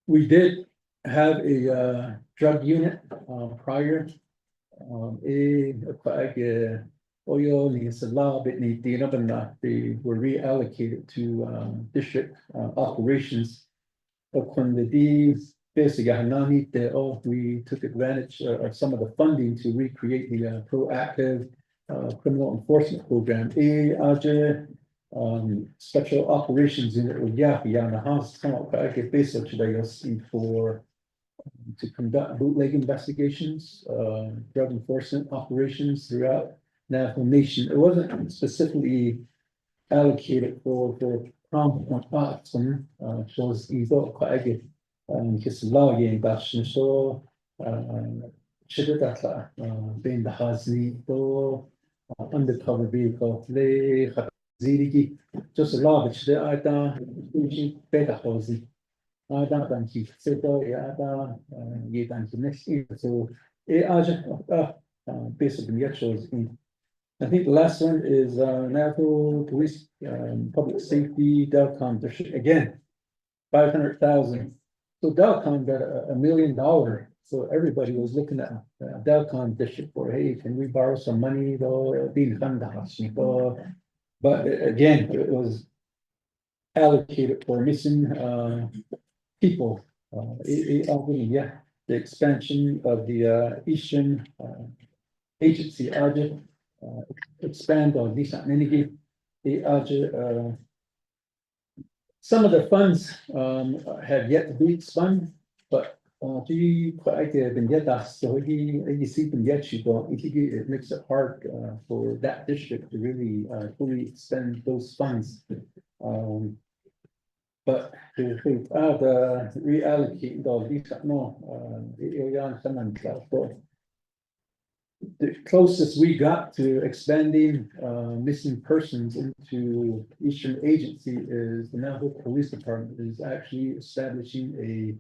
We did have a drug unit prior. Oil needs a lot, but they were reallocated to district operations. But when the D's basically we took advantage of some of the funding to recreate the proactive criminal enforcement program. Special operations unit with the house for to conduct bootleg investigations, drug enforcement operations throughout Navajo Nation. It wasn't specifically allocated for Crown Point, shows evil quite a just logging bashin so Chidata being the Hazi undercover vehicle lay Zirigi just a lot of Chidata better housing. I don't think he said, yeah, you don't next year. So basically, it shows. I think the last one is Navajo Police Public Safety Delcom District again, 500,000. So Delcom got $1 million. So everybody was looking at Delcom District for, hey, can we borrow some money though? But again, it was allocated for missing people. The expansion of the Eastern agency audit, expand on this energy. The some of the funds have yet to be expanded, but it makes it hard for that district to really fully expend those funds. But to reallocate all these, the closest we got to expanding missing persons into Eastern Agency is the Navajo Police Department is actually establishing a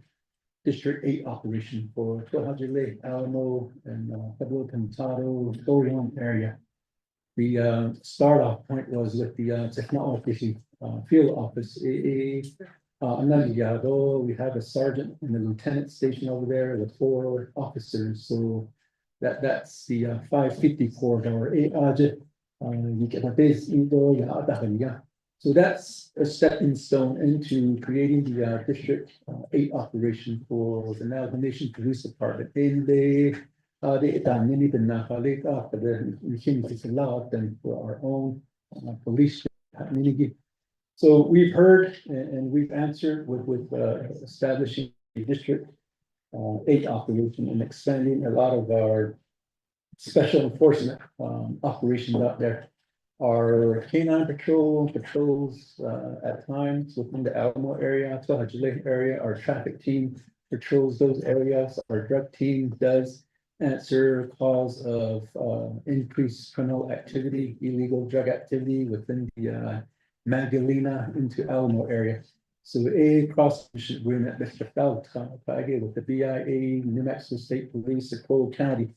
District 8 operation for Tohajile, Alamo, and Pueblo Tentado, Dorian area. The start off point was with the technology field office. We have a sergeant and a lieutenant station over there with 4 officers. So that's the 550 corridor. You get a base indoor, so that's a stepping stone into creating the District 8 operation for the Nation Police Department. And they it's allowed them for our own police. So we've heard and we've answered with establishing a District 8 operation and expanding a lot of our special enforcement operations out there. Our canine patrols at times within the Alamo area, Tohajile area, our traffic team patrols those areas. Our drug team does answer calls of increased criminal activity, illegal drug activity within the Magdalena into Alamo area. So a cross-mission agreement with the BIA, New Mexico State Police, Sequoia County.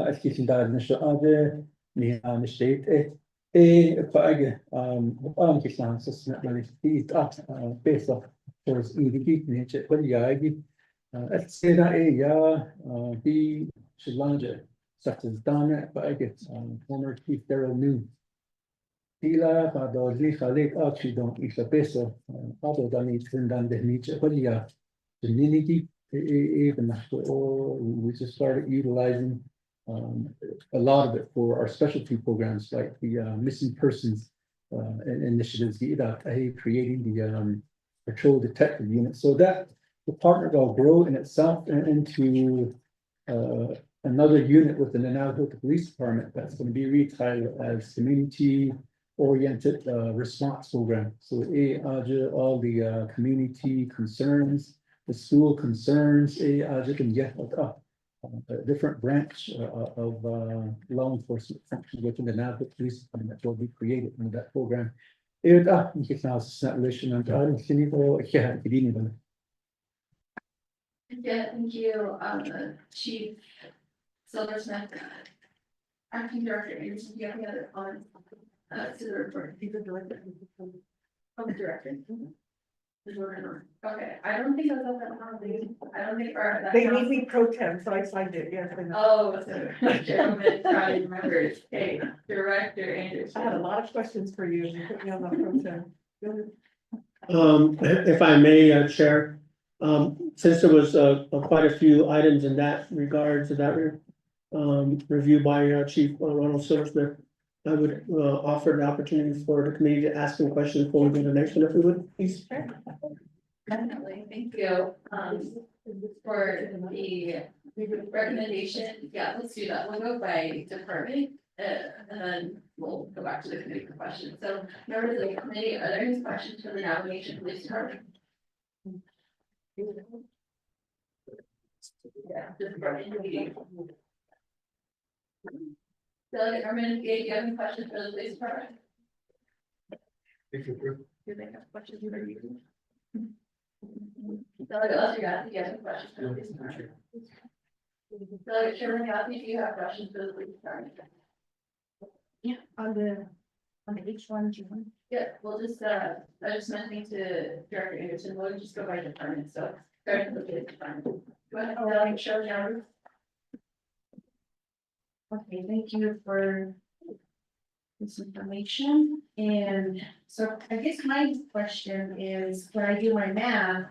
Execution data initial other state based off towards nature say that be Shilanja such as Donna former Chief Daryl New Tila actually don't eat a peso other than it's in the nature the community we just started utilizing a lot of it for our specialty programs like the missing persons initiatives, creating the patrol detective unit. So that department will grow in itself into another unit within the Navajo Police Department that's going to be retitled as community oriented response program. So all the community concerns, the school concerns, a different branch of law enforcement functions within the Navajo Police Department that will be created under that program. Yeah, thank you, Chief Silversmith. Acting Director Anderson, do you have any other comments to the report? From the director. Okay, I don't think I was at that. I don't think. They made me pro temp, so I signed it, yes. I know. Oh, so Chairman, trying to remember, hey, Director Anderson. I had a lot of questions for you, and you put me on the pro temp. If I may, Chair, since there was quite a few items in that regard to that review by Chief Ronald Silversmith, I would offer the opportunity for the committee to ask some questions before we go to the next one, if we would, please. Definitely, thank you, for the recommendation. Yeah, let's do that. We'll go by department, and then we'll go back to the committee for questions. So, members of the committee, are there any questions for the Navigation Police Department? Yeah, just Delegate Herman, do you have any questions for the police department? Do they have questions for you? Delegate Lestergaard, do you have any questions for the police department? Delegate Sherman Yasi, do you have questions for the police department? Yeah, on the H1, G1. Yeah, we'll just, I just mentioned to Director Anderson, we'll just go by department, so starting with the police department. Go ahead, Delegate Sherman. Okay, thank you for this information. And so I guess my question is, when I do my math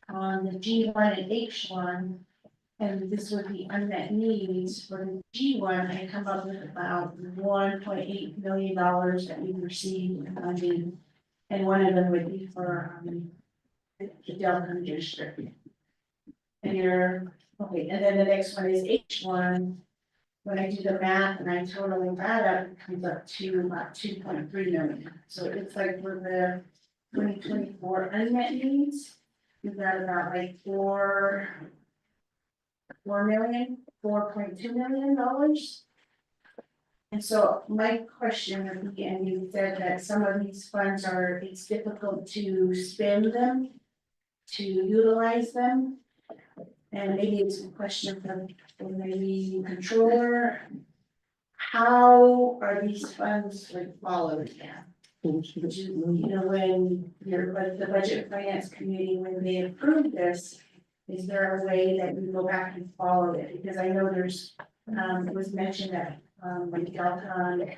on the G1 and H1, and this would be unmet needs for the G1, I come up with about $1.8 million that we received in funding. And one of them would be for the Delta District. And okay, and then the next one is H1. When I do the math and I totally that up, it comes up to about 2.3 million. So it's like for the 2024 unmet needs, we've got about like $4.2 million. And so my question would be, and you said that some of these funds it's difficult to spend them. to utilize them. And maybe it's a question for maybe controller. How are these funds like followed? You know, when the budget and finance committee, when they approve this, is there a way that you go back and follow it? Because I know there's, it was mentioned that, like Delta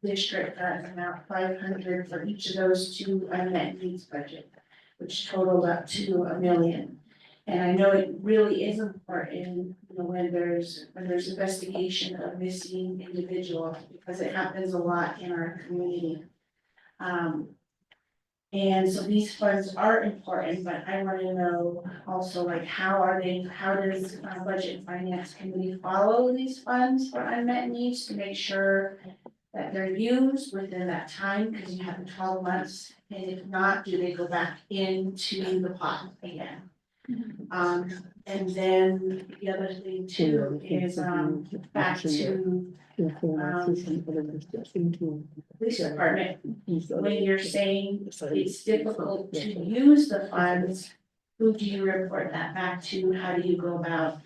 district got about 500 for each of those two unmet needs budget, which totaled up to $1 million. And I know it really is important, you know, when there's investigation of missing individuals, because it happens a lot in our community. And so these funds are important, but I want to know also, like, how does budget and finance committee follow these funds for unmet needs to make sure that they're used within that time, because you have the 12 months, and if not, do they go back into the pot again? And then the other thing too is, back to police department, when you're saying it's difficult to use the funds, who do you report that back to? How do you go about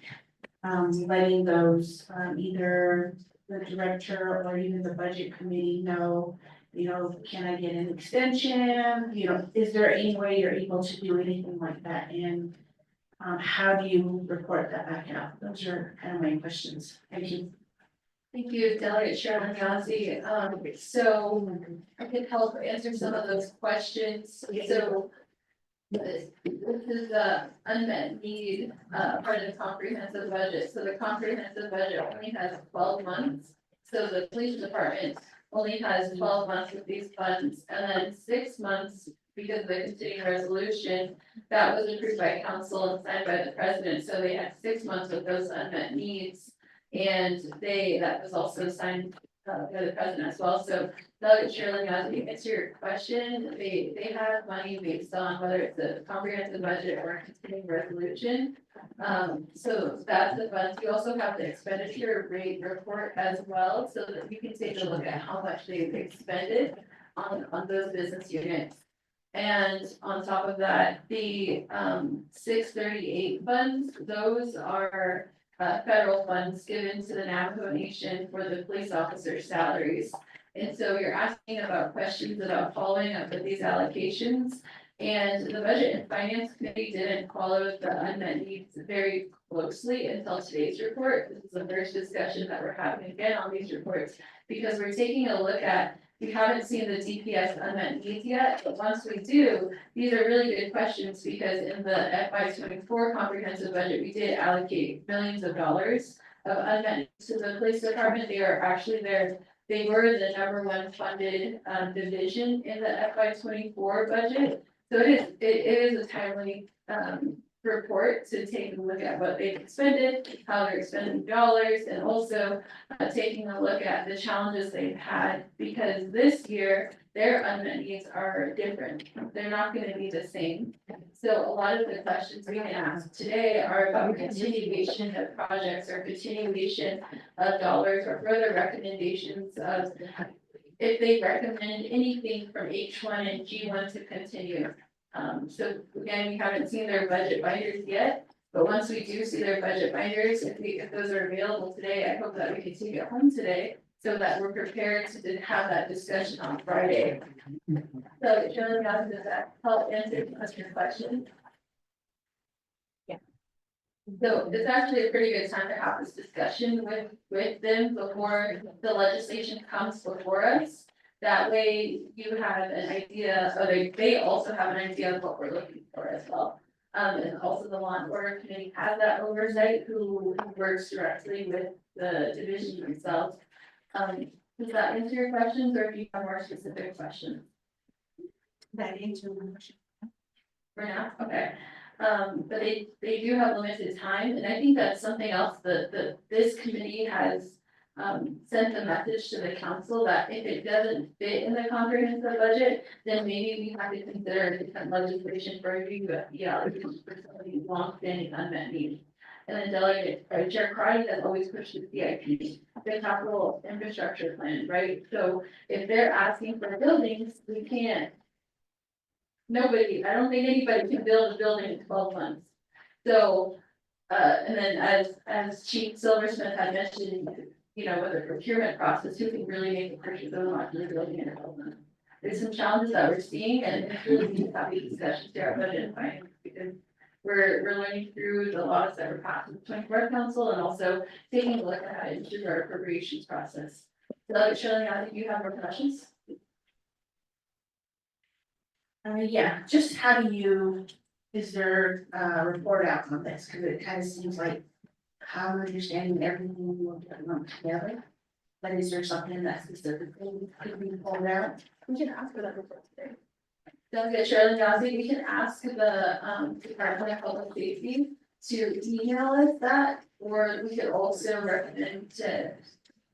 letting those, either the director or even the budget committee know, you know, can I get an extension? You know, is there any way you're able to do anything like that? And how do you report that back out? Those are kind of my questions. Thank you. Thank you, Delegate Chairman Yazzie. So I can help answer some of those questions. So this is the unmet need, part of the comprehensive budget. So the comprehensive budget only has 12 months. So the police department only has 12 months with these funds, and then 6 months because of the continuing resolution that was approved by council and signed by the president. So they had 6 months with those unmet needs. And that was also signed by the president as well. So Delegate Shirley, to answer your question, they have money based on whether it's a comprehensive budget or a continuing resolution. So that's the funds. You also have the expenditure rate report as well, so that you can take a look at how much they've expended on those business units. And on top of that, the 638 funds, those are federal funds given to the Navajo Nation for the police officer salaries. And so you're asking about questions about following up with these allocations. And the Budget and Finance Committee didn't follow the unmet needs very closely until today's report. This is the first discussion that we're having again on these reports, because we're taking a look at, we haven't seen the DPS unmet needs yet, but once we do, these are really good questions, because in the FY24 comprehensive budget, we did allocate millions of dollars of unmet needs to the police department. They are actually they were the #1 funded division in the FY24 budget. So it is a timely report to take a look at what they've expended, how they're expending dollars, and also taking a look at the challenges they've had, because this year their unmet needs are different. They're not going to be the same. So a lot of the questions we can ask today are about continuation of projects or continuation of dollars, or further recommendations of if they recommend anything from H1 and G1 to continue. So again, we haven't seen their budget binders yet, but once we do see their budget binders, if those are available today, I hope that we can take it home today, so that we're prepared to have that discussion on Friday. So, Shirley, does that help answer your question? Yeah. So it's actually a pretty good time to have this discussion with them before the legislation comes before us. That way you have an idea, or they also have an idea of what we're looking for as well. And also the Law and Order Committee has that oversight, who works directly with the division themselves. Does that answer your questions, or do you have more specific questions? That answers my question. For now, okay. But they do have limited time, and I think that's something else that this committee has sent a message to the council, that if it doesn't fit in the comprehensive budget, then maybe we have to consider different legislation for review, for some of these long-standing unmet needs. And then Delegate Chair Crowdy has always pushed the CIP, the capital infrastructure plan, right? So if they're asking for buildings, we can't nobody, I don't think anybody can build a building in 12 months. So, and then as Chief Silversmith had mentioned, you know, with the procurement process, who can really make the purchase of a modular building in 12 months? There's some challenges that we're seeing, and it's really need to have these discussions here at budget and finance, because we're learning through the laws that were passed in the 24th council, and also taking a look at how to ensure our appropriations process. So, Shirley, I think you have more questions. Yeah, just how do you, is there a report out on this? Cause it kind of seems like how I'm understanding everything we want to lump together. But is there something that specifically could be pulled out? We can ask for that report today. Sounds good, Shirley, Yazzie, we can ask the Department of Public Safety to email us that, or we could also recommend to.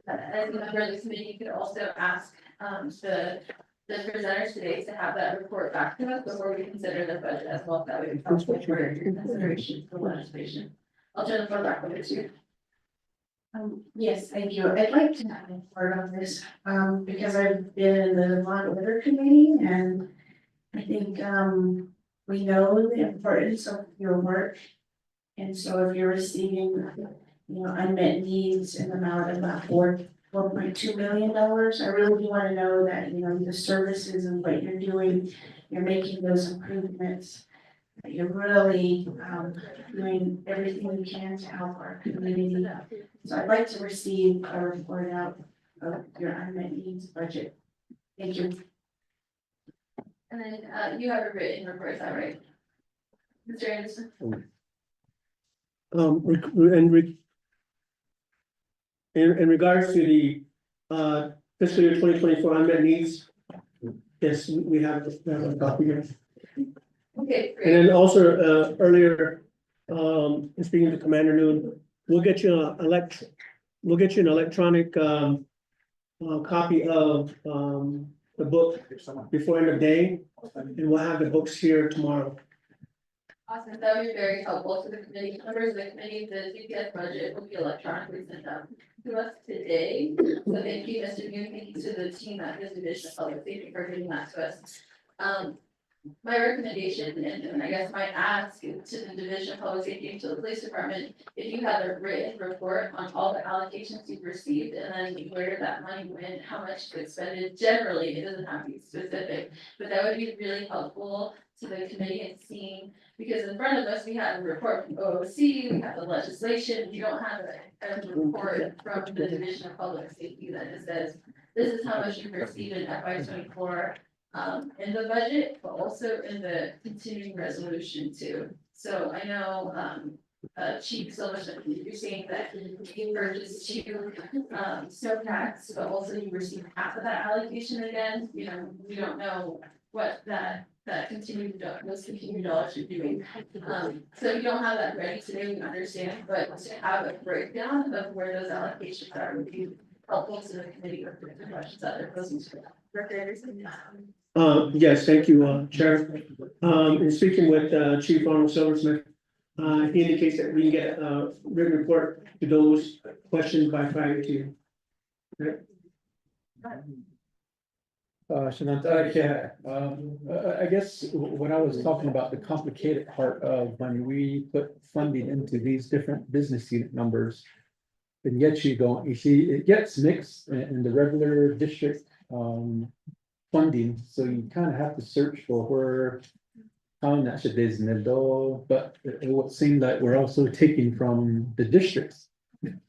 As a member of the committee, you could also ask the presenters today to have that report back to us before we consider the budget as well. That way we can for your consideration for legislation. I'll turn the floor back over to you. Yes, thank you. I'd like to have a report on this, because I've been in the law and order committee, and I think, we know the importance of your work. And so if you're receiving, you know, unmet needs in the amount of about $4.2 million, I really do want to know that, you know, the services and what you're doing, you're making those improvements. That you're really, doing everything you can to help our community. So I'd like to receive a report out of your unmet needs budget. Thank you. And then you have a written report, is that right? Mr. Anderson? In regards to the fiscal year 2024 unmet needs, yes, we have a copy here. Okay, And great. then also earlier, in speaking to Commander Noon, we'll get you an electronic copy of the book before end of day, and we'll have the books here tomorrow. Awesome, that would be very helpful to the committee, members of the committee, the CPS budget will be electronically sent out to us today. So thank you, Mr. Yoon, thank you to the team at this division of public safety for getting that to us. My recommendation, and I guess my ask to the Division of Public Safety and to the police department, if you have a written report on all the allocations you've received and then where that money went, how much is expended, generally, it doesn't have to be specific, but that would be really helpful to the committee and seeing, because in front of us, we have a report from OOC, we have the legislation, you don't have a report from the Division of Public Safety that just says, this is how much you've received in FY 24. In the budget, but also in the continuing resolution too. So I know, Chief Silverstone, you're saying that you purchased 2, snowpacks, but also you received half of that allocation again, you know, we don't know what those continuing dollars are doing. So you don't have that ready today, we understand, but to have a breakdown of where those allocations are would be helpful to the committee with the questions that they're posing to them. Yes, thank you, Chair. In speaking with Chief Arnold Silversmith, he indicates that we can get a written report to those questions by Friday to you. I guess when I was talking about the complicated part of when we put funding into these different business unit numbers. And yet you see, it gets mixed in the regular district funding, so you kind of have to search for where. But it would seem like we're also taking from the districts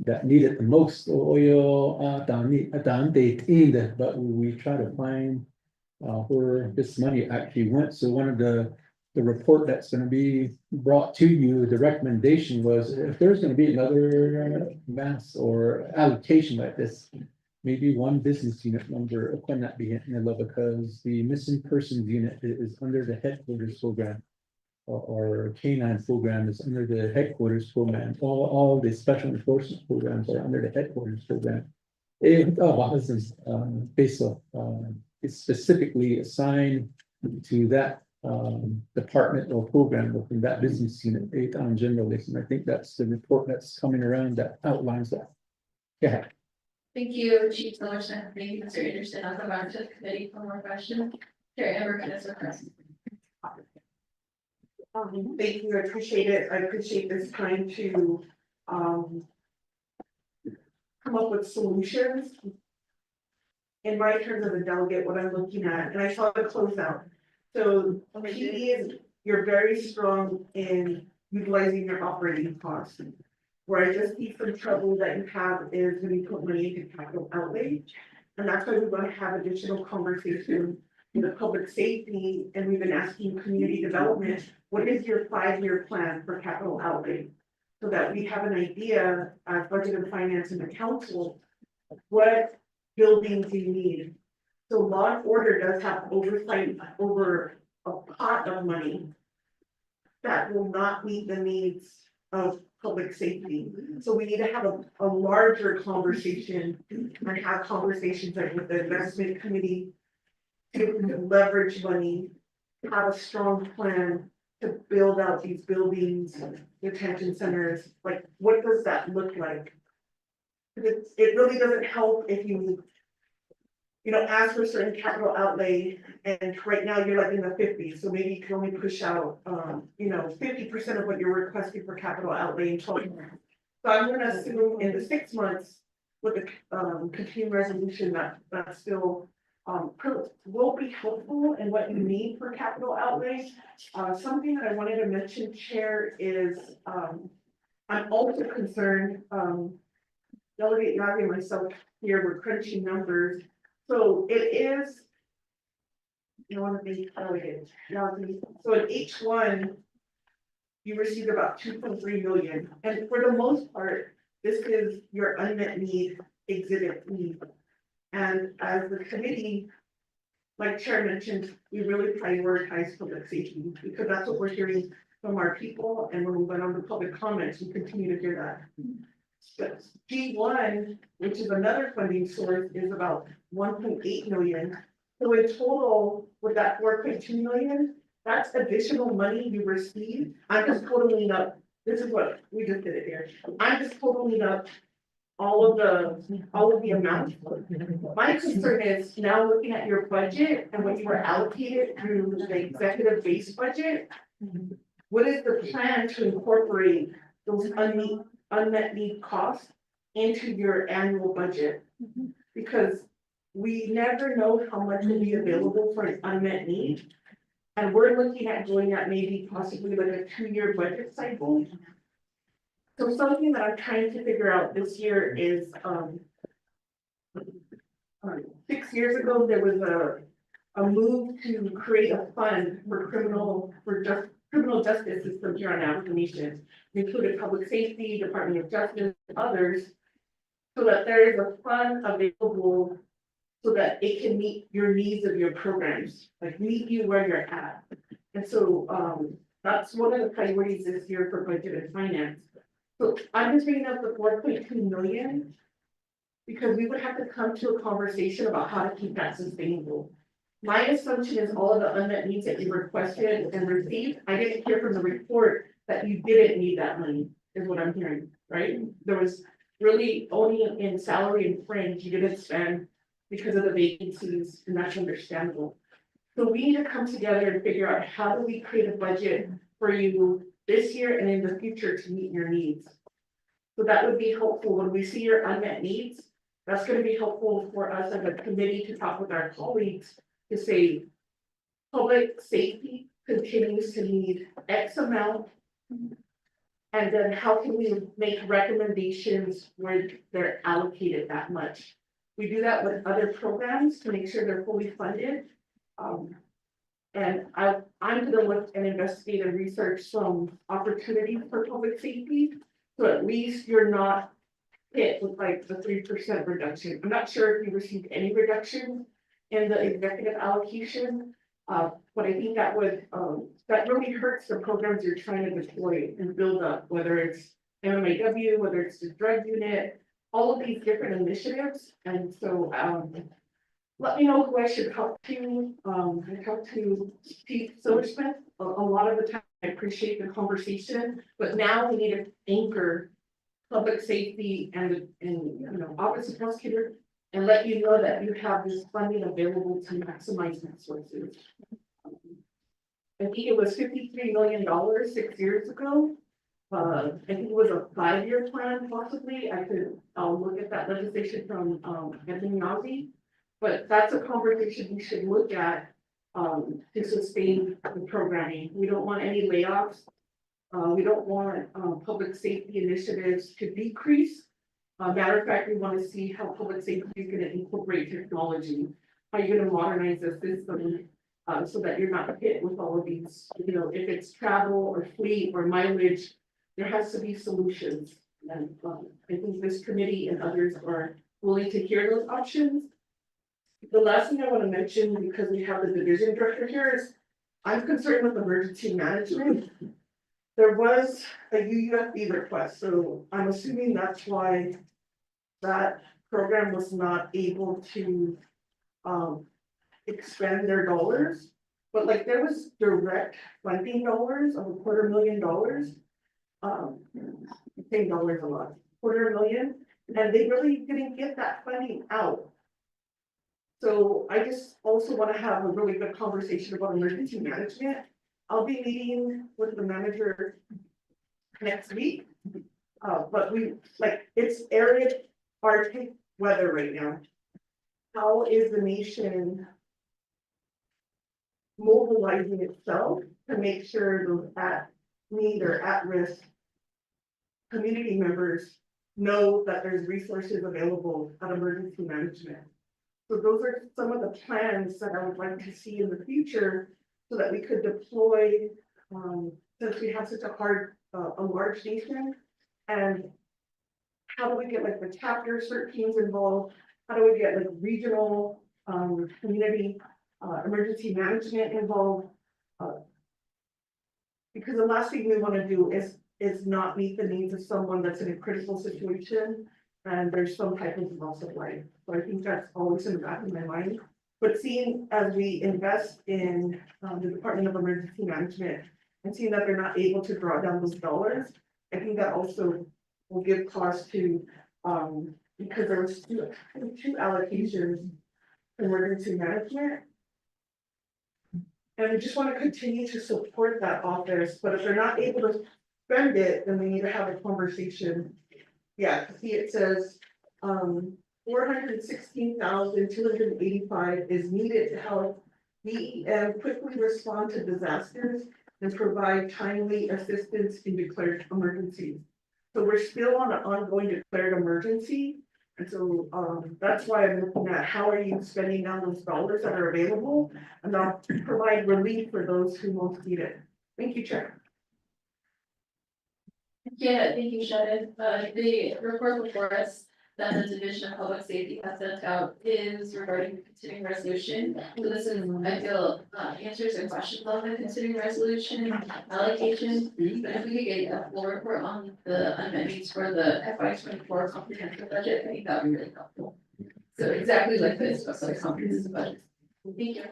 that need it the most. But we try to find where this money actually went. So one of the report that's going to be brought to you, the recommendation was if there's going to be another mass or allocation like this, maybe one business unit number cannot be because the missing persons unit is under the headquarters program. Or canine program is under the headquarters program. All the special enforcement programs are under the headquarters program. It's specifically assigned to that department or program within that business unit on generalist. And I think that's the report that's coming around that outlines that. Yeah. Thank you, Chief Silverstone. Thank you, Mr. Anderson. I'll go back to the committee for more questions. Chair Amber, can I Thank you, I appreciate it. I appreciate this time to, come up with solutions. In my terms of a delegate, what I'm looking at, and I saw the closeout. So PD is, you're very strong in utilizing your operating costs. Where I just see some trouble that you have is when you put money into capital outlay. And that's why we're gonna have additional conversation with the public safety, and we've been asking community development, what is your 5-year plan for capital outlay? So that we have an idea, as budget and finance and the council, what buildings you need. So law and order does have oversight over a pot of money that will not meet the needs of public safety. So we need to have a larger conversation and have conversations like with the investment committee to leverage money, have a strong plan to build out these buildings, detention centers, like what does that look like? It really doesn't help if you know, ask for certain capital outlay, and right now you're like in the 50s, so maybe you can only push out, you know, 50% of what you're requesting for capital outlay in 12 months. So I'm gonna assume in the 6 months with the continuing resolution that still will be helpful in what you need for capital outlay. Something that I wanted to mention, Chair, is I'm also concerned, Delegate Yavi and myself here, we're crunching numbers. So it is. You want to be delegated, so in each one. You received about 2.3 million, and for the most part, this is your unmet need exhibit need. And as the committee, like Chair mentioned, we really prioritize public safety, because that's what we're hearing from our people, and when we went on the public comments, we continue to hear that. But G1, which is another funding source, is about 1.8 million. So in total, with that 4.2 million, that's additional money you receive. I'm just totaling up, this is what, we just did it here. I'm just totaling up all of the amounts. My concern is now looking at your budget and what you were allocated through the executive base budget. What is the plan to incorporate those unmet need costs into your annual budget? Because we never know how much will be available for an unmet need. And we're looking at doing that maybe possibly like a 2-year budget cycle. So something that I'm trying to figure out this year is, 6 years ago, there was a move to create a fund for criminal justice system here on African Nation. Included public safety, Department of Justice, and others, so that there is a fund available so that it can meet your needs of your programs, like meet you where you're at. And so that's one of the priorities this year for budget and finance. So I'm just bringing up the 4.2 million because we would have to come to a conversation about how to keep that sustainable. My assumption is all of the unmet needs that you requested and received, I didn't hear from the report that you didn't need that money, is what I'm hearing, right? There was really only in salary and fringe you didn't spend because of the vacancies, and that's understandable. So we need to come together and figure out how do we create a budget for you this year and in the future to meet your needs. So that would be helpful when we see your unmet needs. That's going to be helpful for us as a committee to talk with our colleagues to say, public safety continues to need X amount. And then how can we make recommendations where they're allocated that much? We do that with other programs to make sure they're fully funded. And I'm gonna look and investigate and research some opportunities for public safety. So at least you're not hit with like the 3% reduction. I'm not sure if you received any reduction in the executive allocation. But I think that would, that really hurts the programs you're trying to deploy and build up, whether it's MMAW, whether it's the drug unit, all of these different initiatives. And so, let me know who I should talk to. I talked to Chief Silversmith a lot of the time. I appreciate the conversation, but now we need to anchor public safety and you know, Office of Prosecutor and let you know that you have this funding available to maximize resources. I think it was $53 million 6 years ago. I think it was a 5-year plan possibly. I'll look at that legislation from, Anthony Nazi. But that's a conversation we should look at, to sustain the programming. We don't want any layoffs. We don't want, public safety initiatives to decrease. Matter of fact, we want to see how public safety is going to incorporate technology. How you're going to modernize the system, so that you're not hit with all of these, you know, if it's travel or fleet or mileage, there has to be solutions. And, I think this committee and others are willing to hear those options. The last thing I want to mention, because we have the division director here, is I'm concerned with emergency management. There was a UUFB request, so I'm assuming that's why that program was not able to expend their dollars. But like there was direct funding dollars of $250,000. Saying dollars a lot, $250,000, and they really didn't get that funding out. So I just also want to have a really good conversation about emergency management. I'll be meeting with the manager next week. But it's arid Arctic weather right now. How is the nation mobilizing itself to make sure those at need or at risk community members know that there's resources available at emergency management? So those are some of the plans that I would like to see in the future so that we could deploy, since we have such a large nation. And how do we get like the chapter CERT teams involved? How do we get like regional, community, emergency management involved? Because the last thing we want to do is not meet the needs of someone that's in a critical situation and there's some type of loss of life. So I think that's always in the back of my mind. But seeing as we invest in the Department of Emergency Management and seeing that they're not able to draw down those dollars, I think that also will give cause to, because there was two allocations for emergency management. And we just want to continue to support that office, but if they're not able to spend it, then we need to have a conversation. Yeah, see, it says, 416,285 is needed to help DEM quickly respond to disasters and provide timely assistance in declared emergencies. So we're still on an ongoing declared emergency. And so, that's why I'm looking at how are you spending down those dollars that are available and not provide relief for those who most need it. Thank you, Chair. Yeah, thank you, Shannon. The report before us that the Division of Public Safety has sent out is regarding the continuing resolution. So this is, I feel, answers and questions on the continuing resolution allocation. But if we could get a full report on the unmet needs for the FY24 comprehensive budget, I think that would be really helpful. So exactly like this, but like comprehensive budget. Thank you.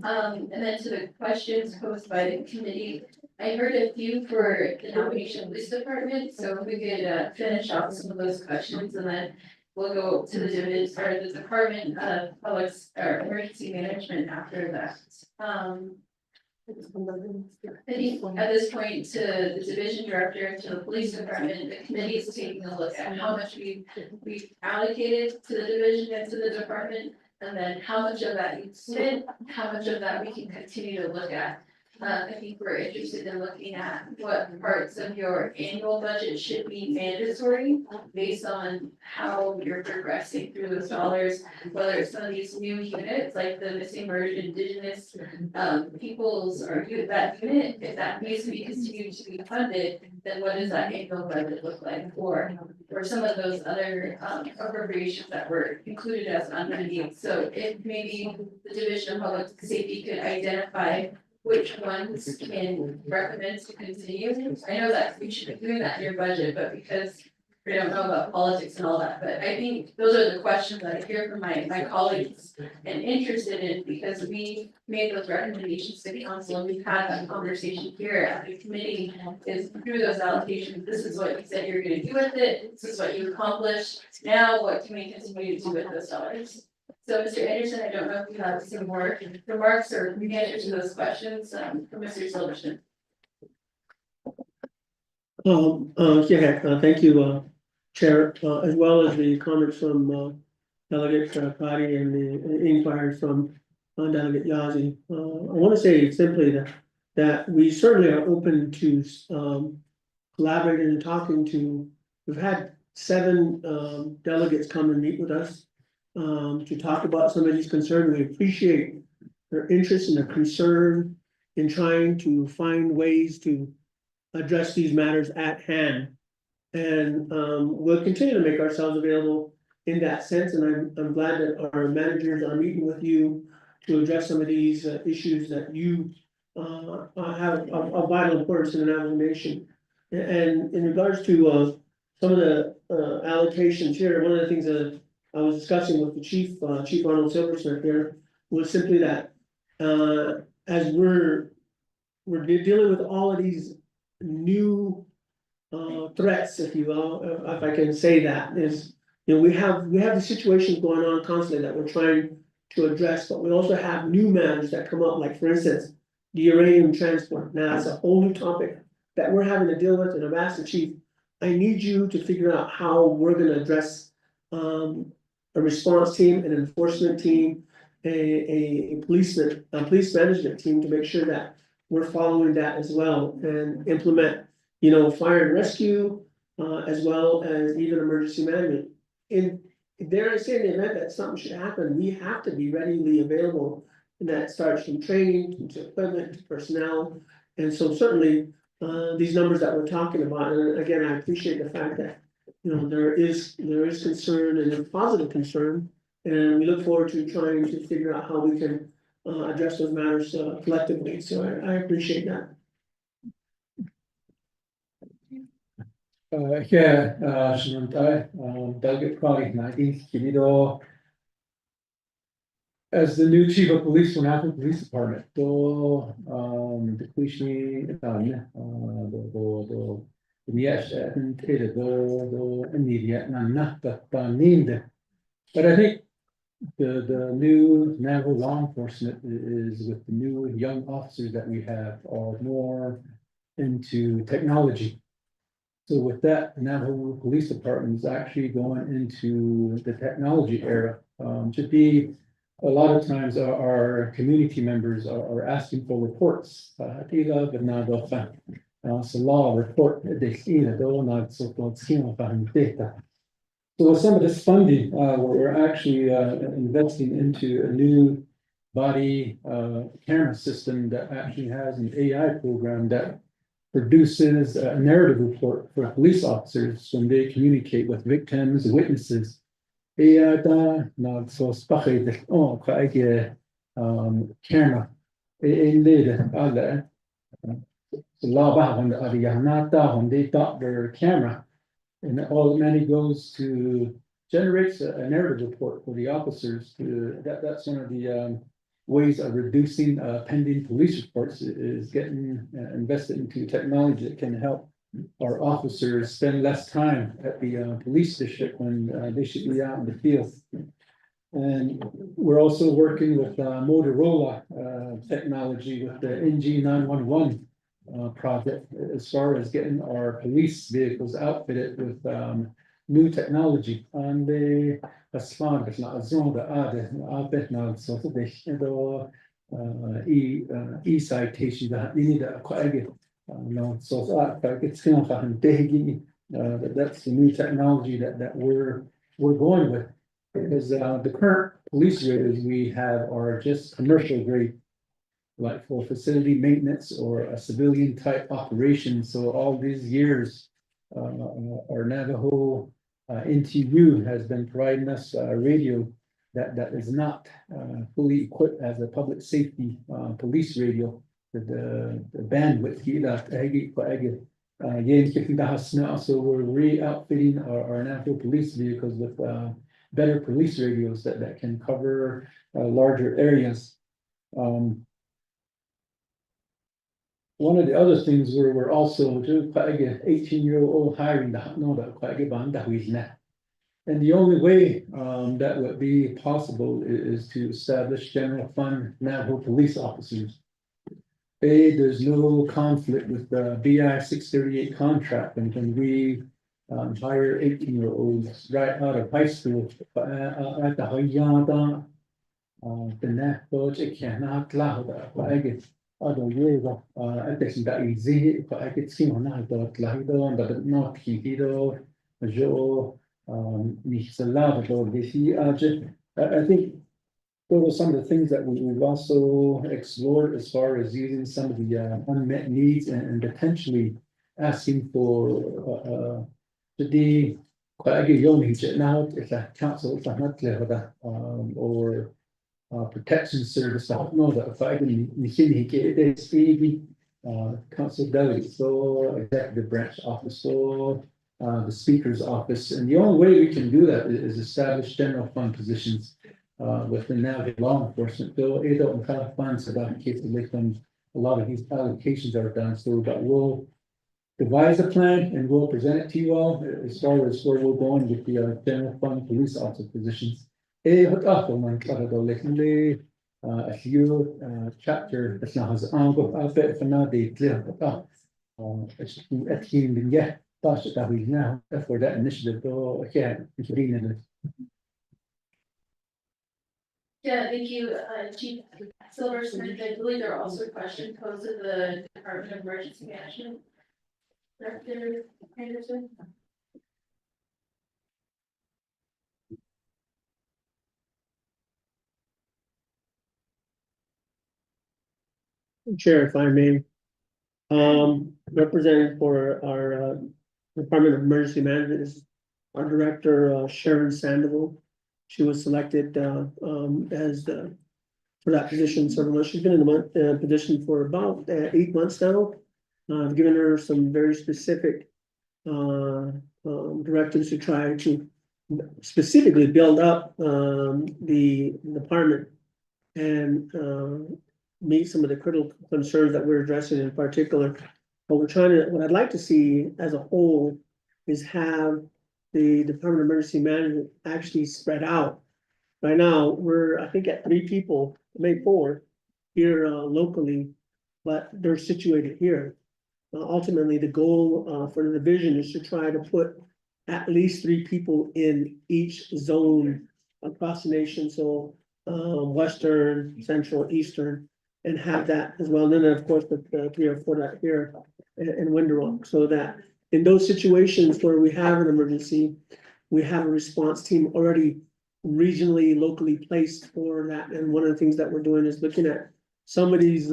And then to the questions posed by the committee, I heard a few for the nomination police department, so if we could finish off some of those questions and then we'll go to the division or the Department of Public or Emergency Management after that. I think at this point to the division director, to the police department, the committee is taking a look at how much we've allocated to the division and to the department. And then how much of that you've spent, how much of that we can continue to look at. I think we're interested in looking at what parts of your annual budget should be mandatory based on how you're progressing through those dollars, whether it's some of these new units like the missing merged indigenous peoples or that unit, if that needs to be continued to be funded, then what does that annual budget look like for some of those other appropriations that were included as unfunded? So if maybe the Division of Public Safety could identify which ones can recommend to continue. I know that we should be doing that in your budget, but because we don't know about politics and all that, but I think those are the questions that I hear from my colleagues and interested in, because we made those recommendations to the council and we've had that conversation here at the committee is through those allocations. This is what you said you're gonna do with it. This is what you accomplished. Now what can we continue to do with those dollars? So, Mr. Anderson, I don't know if you have some more remarks or we can answer those questions, from Mr. Silverstein. Thank you, Chair, as well as the comments from, Delegate Patty and the inquiry from Delegate Yazi. I want to say simply that we certainly are open to, collaborating and talking to, we've had 7, delegates come and meet with us, to talk about some of these concerns. We appreciate their interest and their concern in trying to find ways to address these matters at hand. And we'll continue to make ourselves available in that sense, and I'm glad that our managers are meeting with you to address some of these issues that you have of vital importance in an amalgamation. And in regards to some of the allocations here, one of the things that I was discussing with the Chief Arnold Silversmith here was simply that as we're dealing with all of these new threats, if you will, if I can say that, is, you know, we have the situations going on constantly that we're trying to address, but we also have new matters that come up, like for instance, the uranium transport. Now, that's a whole new topic that we're having to deal with, and I've asked the chief, I need you to figure out how we're gonna address a response team, an enforcement team, a police management team to make sure that we're following that as well and implement, you know, fire and rescue, as well as even emergency management. In dare I say, in the event that something should happen, we have to be readily available. And that starts from training to equipment to personnel. And so certainly, these numbers that we're talking about, and again, I appreciate the fact that, you know, there is concern and a positive concern. And we look forward to trying to figure out how we can address those matters collectively. So I appreciate that. Delegate Crowley, 19th, Kibido. As the new chief of police for Napa Police Department, the police yes, and immediate and not that named. But I think the new naval law enforcement is with the new young officers that we have are more into technology. So with that, the Navajo Police Department is actually going into the technology era. To be a lot of times our community members are asking for reports. So law report so with some of this funding, we're actually investing into a new body camera system that actually has an AI program that produces a narrative report for police officers when they communicate with victims and witnesses. Camera. Camera, and all the money goes to generates a narrative report for the officers. That's one of the ways of reducing pending police reports is getting invested into technology that can help our officers spend less time at the police district when they should be out in the field. And we're also working with Motorola technology with the NG 911 project as far as getting our police vehicles outfitted with new technology. And the Aslan is not a zone that so e-citation that we need a quite so it's that's the new technology that we're going with. Because the current police radios we have are just commercial grade, like for facility maintenance or a civilian type operation. So all these years, our Navajo NTU has been providing us a radio that is not fully equipped as a public safety police radio. The bandwidth, so we're re-outfitting our Navajo police vehicles with better police radios that can cover larger areas. One of the other things we're also 18-year-old hiring And the only way that would be possible is to establish general fund Navajo police officers. There's no conflict with the BI 638 contract, and when we hire 18-year-olds right out of high school at the Hayata. The next budget cannot cloud, but I get other years I guess that easy, but I get seen on that, but but not Hiro, Joe, Salvador, I think those are some of the things that we've also explored as far as using some of the unmet needs and potentially asking for the now it's a council, it's not clear, or protection service, I don't know that if I can, it's maybe, council delegate, so executive branch office, so, the speaker's office, and the only way we can do that is establish general fund positions, within now law enforcement, though, it don't have funds, so that case, a lot of these allocations are done, so, but we'll devise a plan and we'll present it to you all as far as where we're going with the, general fund police officer positions. A few chapter that's now has angle out there for now they clear it's a team and yeah that we now for that initiative go again it's being in Yeah, thank you, Chief Silversmith. I believe there are also questions posed to the Department of Emergency Management. Director Anderson. Chair, if I may. Representing for our Department of Emergency Management is our Director Sharon Sandoval. She was selected as for that position several months. She's been in the position for about 8 months now. I've given her some very specific directives to try to specifically build up the department and meet some of the critical concerns that we're addressing in particular. But what I'd like to see as a whole is have the Department of Emergency Management actually spread out. Right now, we're, I think, at 3 people, maybe 4 here locally, but they're situated here. Ultimately, the goal for the division is to try to put at least 3 people in each zone across the nation. So Western, Central, Eastern, and have that as well. And then, of course, the 3 or 4 that here in Window Rock, so that in those situations where we have an emergency, we have a response team already regionally, locally placed for that. And one of the things that we're doing is looking at some of these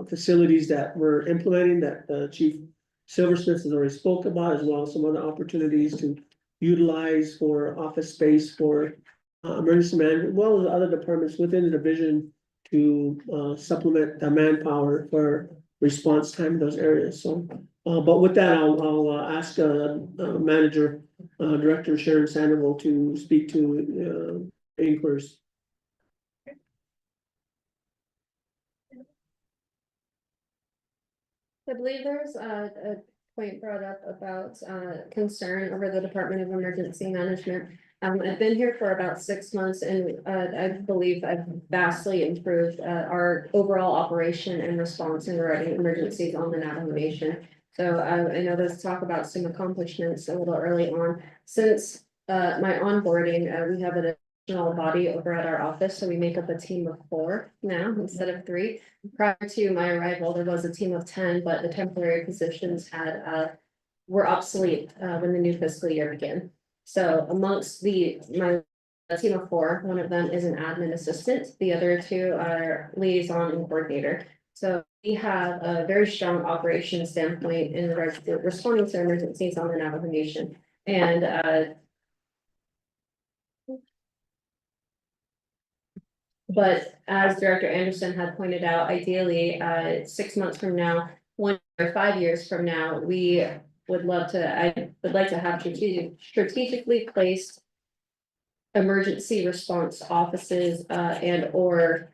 facilities that we're implementing that Chief Silversmith has already spoke about, as well as some other opportunities to utilize for office space for emergency management, as well as other departments within the division to supplement the manpower for response time in those areas. So, but with that, I'll ask Manager Director Sharon Sandoval to speak to inquiries. I believe there's a point brought up about concern over the Department of Emergency Management. I've been here for about 6 months and I believe I've vastly improved our overall operation and response in regarding emergencies on the Navajo Nation. So I know there's talk about some accomplishments a little early on. Since my onboarding, we have an additional body over at our office, so we make up a team of 4 now instead of 3. Prior to my arrival, there was a team of 10, but the temporary positions were obsolete when the new fiscal year began. So amongst my team of 4, one of them is an admin assistant, the other 2 are liaison and coordinator. So we have a very strong operation standpoint in regards to responding to emergencies on the Navajo Nation. And but as Director Anderson had pointed out, ideally, 6 months from now, 1 or 5 years from now, I would like to have strategically placed emergency response offices and or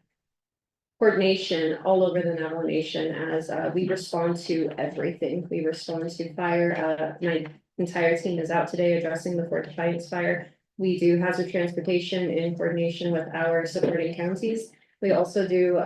coordination all over the Navajo Nation as we respond to everything. We respond to fire. entire team is out today addressing the Fort Defiance fire. We do hazard transportation in coordination with our supporting counties. We also do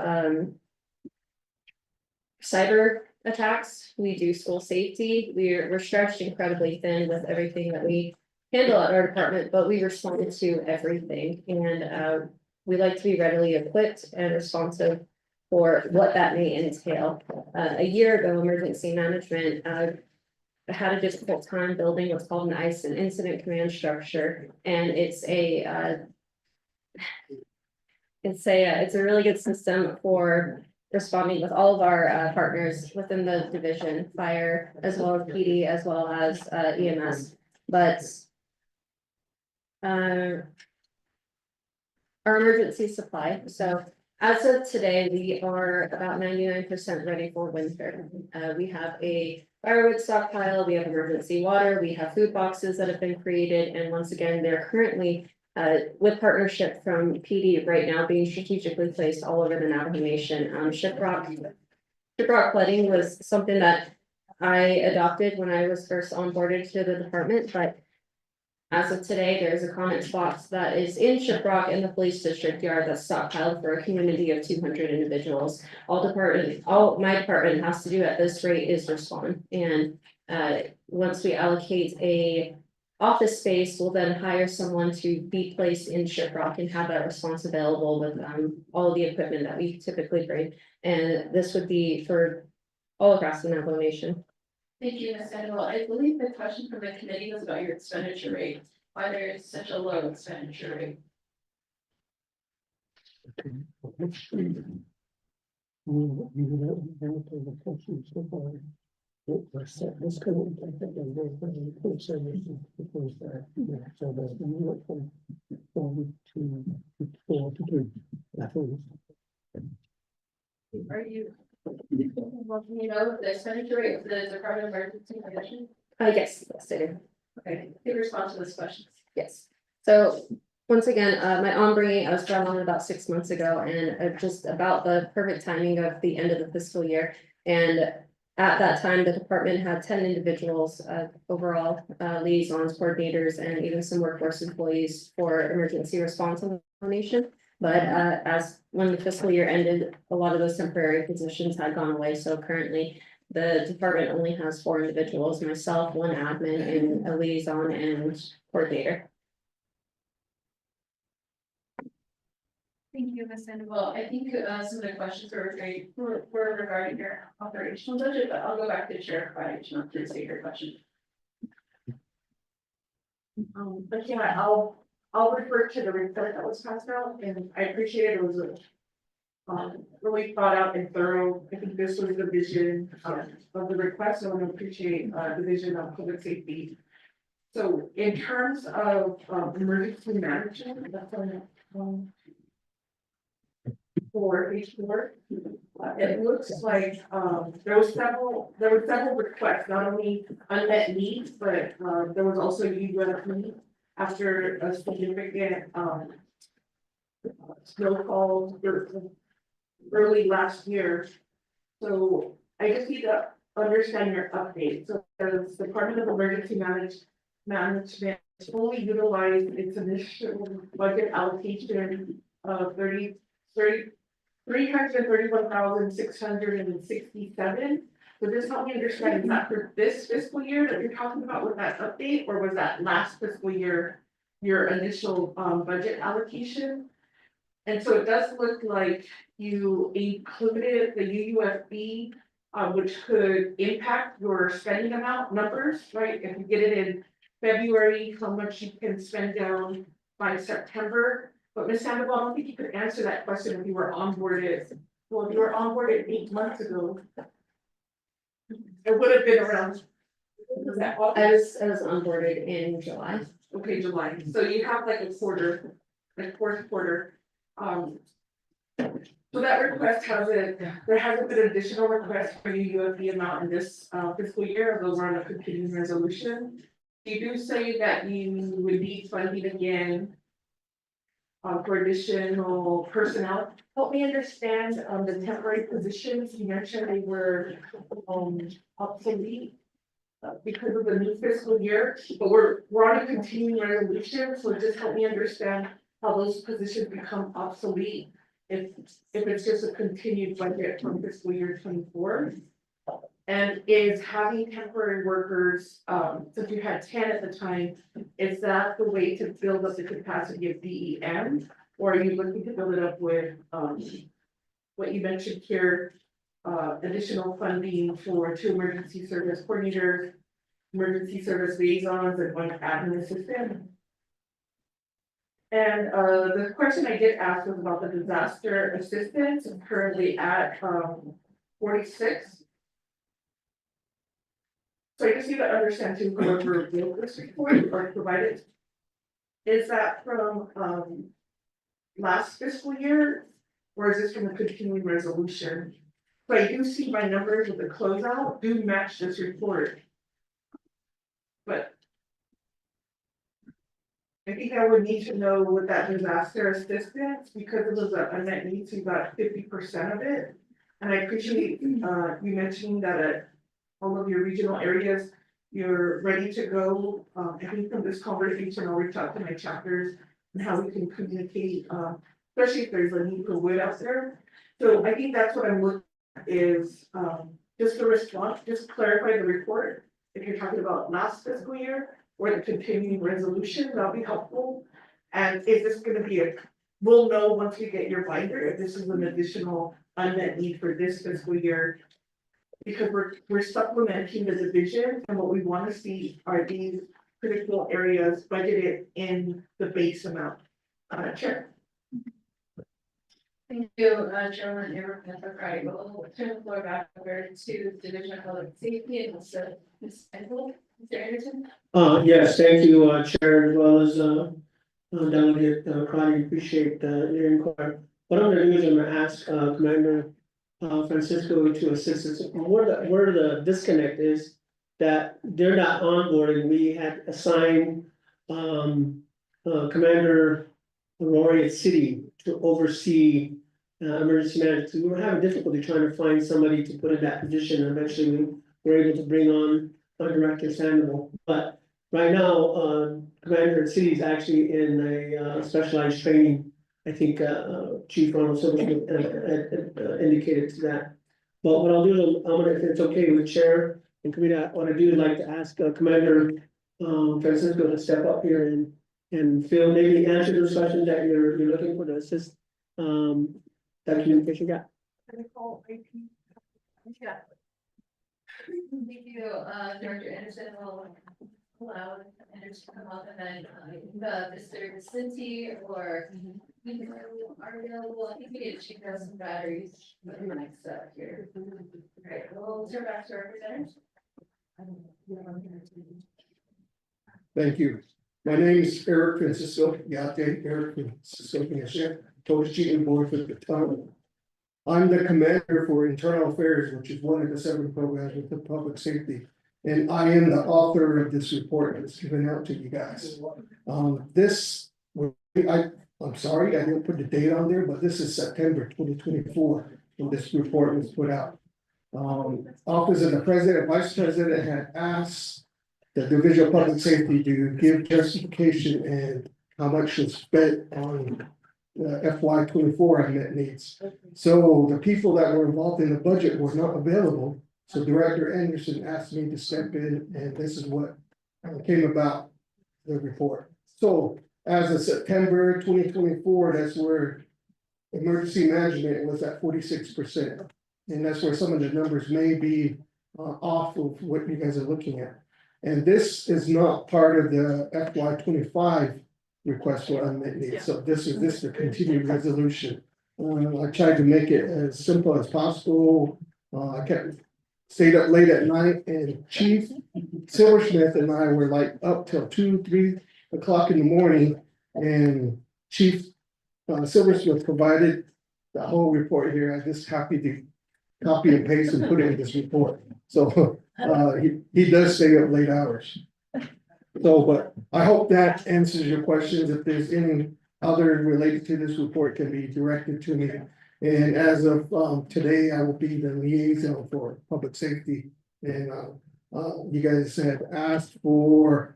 cyber attacks. We do school safety. We're stretched incredibly thin with everything that we handle at our department, but we respond to everything. And we like to be readily equipped and responsive for what that may entail. A year ago, emergency management had a difficult time building what's called an ICE and incident command structure, and it's a really good system for responding with all of our partners within the division, fire, as well as PD, as well as EMS. But our emergency supply, so as of today, we are about 99% ready for winter. We have a firewood stockpile, we have emergency water, we have food boxes that have been created, and once again, they're currently with partnership from PD right now being strategically placed all over the Navajo Nation. Shiprock flooding was something that I adopted when I was first onboarded to the department, but as of today, there's a comments box that is in Shiprock in the police district yard that's stockpiled for a community of 200 individuals. All my department has to do at this rate is respond. And once we allocate a office space, we'll then hire someone to be placed in Shiprock and have that response available with all of the equipment that we typically bring. And this would be for all across the Navajo Nation. Thank you, Ms. Sandoval. I believe the question from the committee was about your expenditure rate, why there is such a low expenditure rate. Are you? Well, you know, the expenditure rate of the Department of Emergency Management? Yes, I do. Okay, give response to this question. Yes. So once again, my ombre, I was brought on about 6 months ago, and just about the perfect timing of the end of the fiscal year. And at that time, the department had 10 individuals, overall, liaisons, coordinators, and even some workforce employees for emergency response on the nation. But as when the fiscal year ended, a lot of those temporary positions had gone away. So currently, the department only has 4 individuals, myself, 1 admin, and a liaison and coordinator. Thank you, Ms. Sandoval. I think some of the questions were regarding your operational budget, but I'll go back to Sheriff Friday to answer your question. But yeah, I'll refer to the report that was passed out, and I appreciate it was really thought out and thorough. I think this was the vision of the request, so I appreciate the vision of public safety. So in terms of emergency management, that's on for page 4. It looks like there were several requests, not only unmet needs, but there was also UUF after a significant snowfall early last year. So I just need to understand your update. So the Department of Emergency Management fully utilized its initial budget allocation of 331,667. So just help me understand, is that for this fiscal year that you're talking about with that update, or was that last fiscal year, your initial budget allocation? And so it does look like you included the UUFB, which could impact your spending amount numbers, right? If you get it in February, how much you can spend down by September. But Ms. Sandoval, I don't think you could answer that question if you were onboarded. Well, if you were onboarded 8 months ago, it would have been around. Was that August? I was onboarded in July. Okay, July. So you have like a quarter, like fourth quarter. So that request there hasn't been additional requests for UUFB amount in this fiscal year, although we're on a continuing resolution. You do say that you would need funding again for additional personnel. Help me understand the temporary positions. You mentioned they were obsolete. because of the new fiscal year, but we're on a continuing resolution, so just help me understand how those positions become obsolete if it's just a continued budget from fiscal year 24. And is having temporary workers, since you had 10 at the time, is that the way to build up the capacity of DEM? Or are you looking to build it up with, what you mentioned here, additional funding for 2 emergency service coordinators, emergency service liaisons, and 1 admin assistant? And the question I did ask was about the disaster assistance, currently at 46. So I just need to understand too, whoever wrote this report or provided. Is that from last fiscal year? Or is this from the continuing resolution? So I do see my numbers with the closeout do match this report. But I think I would need to know with that disaster assistance, because it was a unmet needs, we got 50% of it. And I appreciate you mentioning that at all of your regional areas, you're ready to go. I think from this conversation, I'll reach out to my chapters and how we can communicate, especially if there's a need for wood out there. So I think that's what I'm looking at is just the response, just clarify the report. If you're talking about last fiscal year or the continuing resolution, that'll be helpful. And is this gonna be we'll know once we get your binder if this is an additional unmet need for this fiscal year. Because we're supplementing the division, and what we want to see are these critical areas budgeted in the base amount. Chair. Thank you, Chairman Everett. Right, we'll turn the floor back over to the Division of Public Safety and also Ms. Kendall. Mr. Anderson. Yes, thank you, Chair, as well as Delegate Crowley, appreciate your inquiry. What I'm gonna do is I'm gonna ask Commander Francisco to assist us. Where the disconnect is that they're not onboarding. We had assigned Commander Rory at City to oversee emergency management. We were having difficulty trying to find somebody to put in that position. Eventually, we were able to bring on Director Sandoval. But right now, Commander at City is actually in a specialized training. I think Chief Ronald Silverman indicated to that. But what I'll do is I'm gonna, if it's okay with Chair and Committee, what I do is like to ask Commander Francisco to step up here and Phil, maybe answer those questions that you're looking for to assist that communication gap. Yeah. Thank you, Director Anderson will allow Anderson to come up and then Mr. Cinti or are available. I think we need to check out some batteries in the next step here. Right, we'll turn back to our presenters. Thank you. My name is Eric Francisco, Eric Francisco, Total Chief Board for the town. I'm the commander for internal affairs, which is one of the 7 programs with the public safety. And I am the author of this report that's given out to you guys. I'm sorry, I didn't put the date on there, but this is September 2024 when this report was put out. Office of the President, Vice President had asked the Division of Public Safety to give justification and how much was spent on FY24 unmet needs. So the people that were involved in the budget were not available. So Director Anderson asked me to step in, and this is what came about the report. So as of September 2024, that's where emergency management was at 46%. And that's where some of the numbers may be off of what you guys are looking at. And this is not part of the FY25 request for unmet needs. So this is the continued resolution. I tried to make it as simple as possible. I kept stayed up late at night, and Chief Silversmith and I were like up till 2-3 o'clock in the morning, and Chief Silversmith provided the whole report here. I just copied the copy and paste and put it in this report. So he does stay up late hours. So, but I hope that answers your questions. If there's any other related to this report, can be directed to me. And as of today, I will be the liaison for public safety. And You guys had asked for,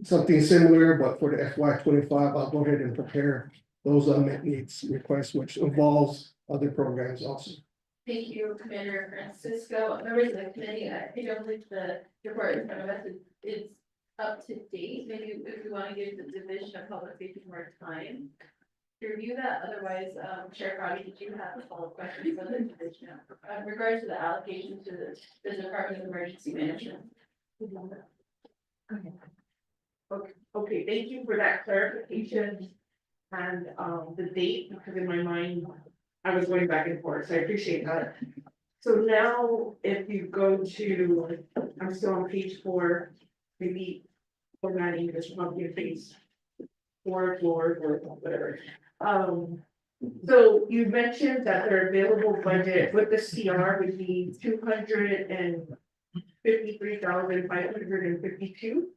something similar, but for the FY 25, I'll go ahead and prepare those unmet needs requests, which involves other programs also. Thank you, Commander Francisco. Members of the committee, I don't believe the report in front of us is up to date. Maybe if we want to give the Division of Public Safety more time to review that. Otherwise, Chair Crowdy, did you have a follow-up question for the division in regards to the allocation to the Department of Emergency Management? Okay, thank you for that clarification and the date, because in my mind, I was going back and forth, so I appreciate that. So now, if you go to, I'm still on page 4, maybe formatting this probably page 4 or whatever. So you mentioned that their available budget with the CR would be 253,552.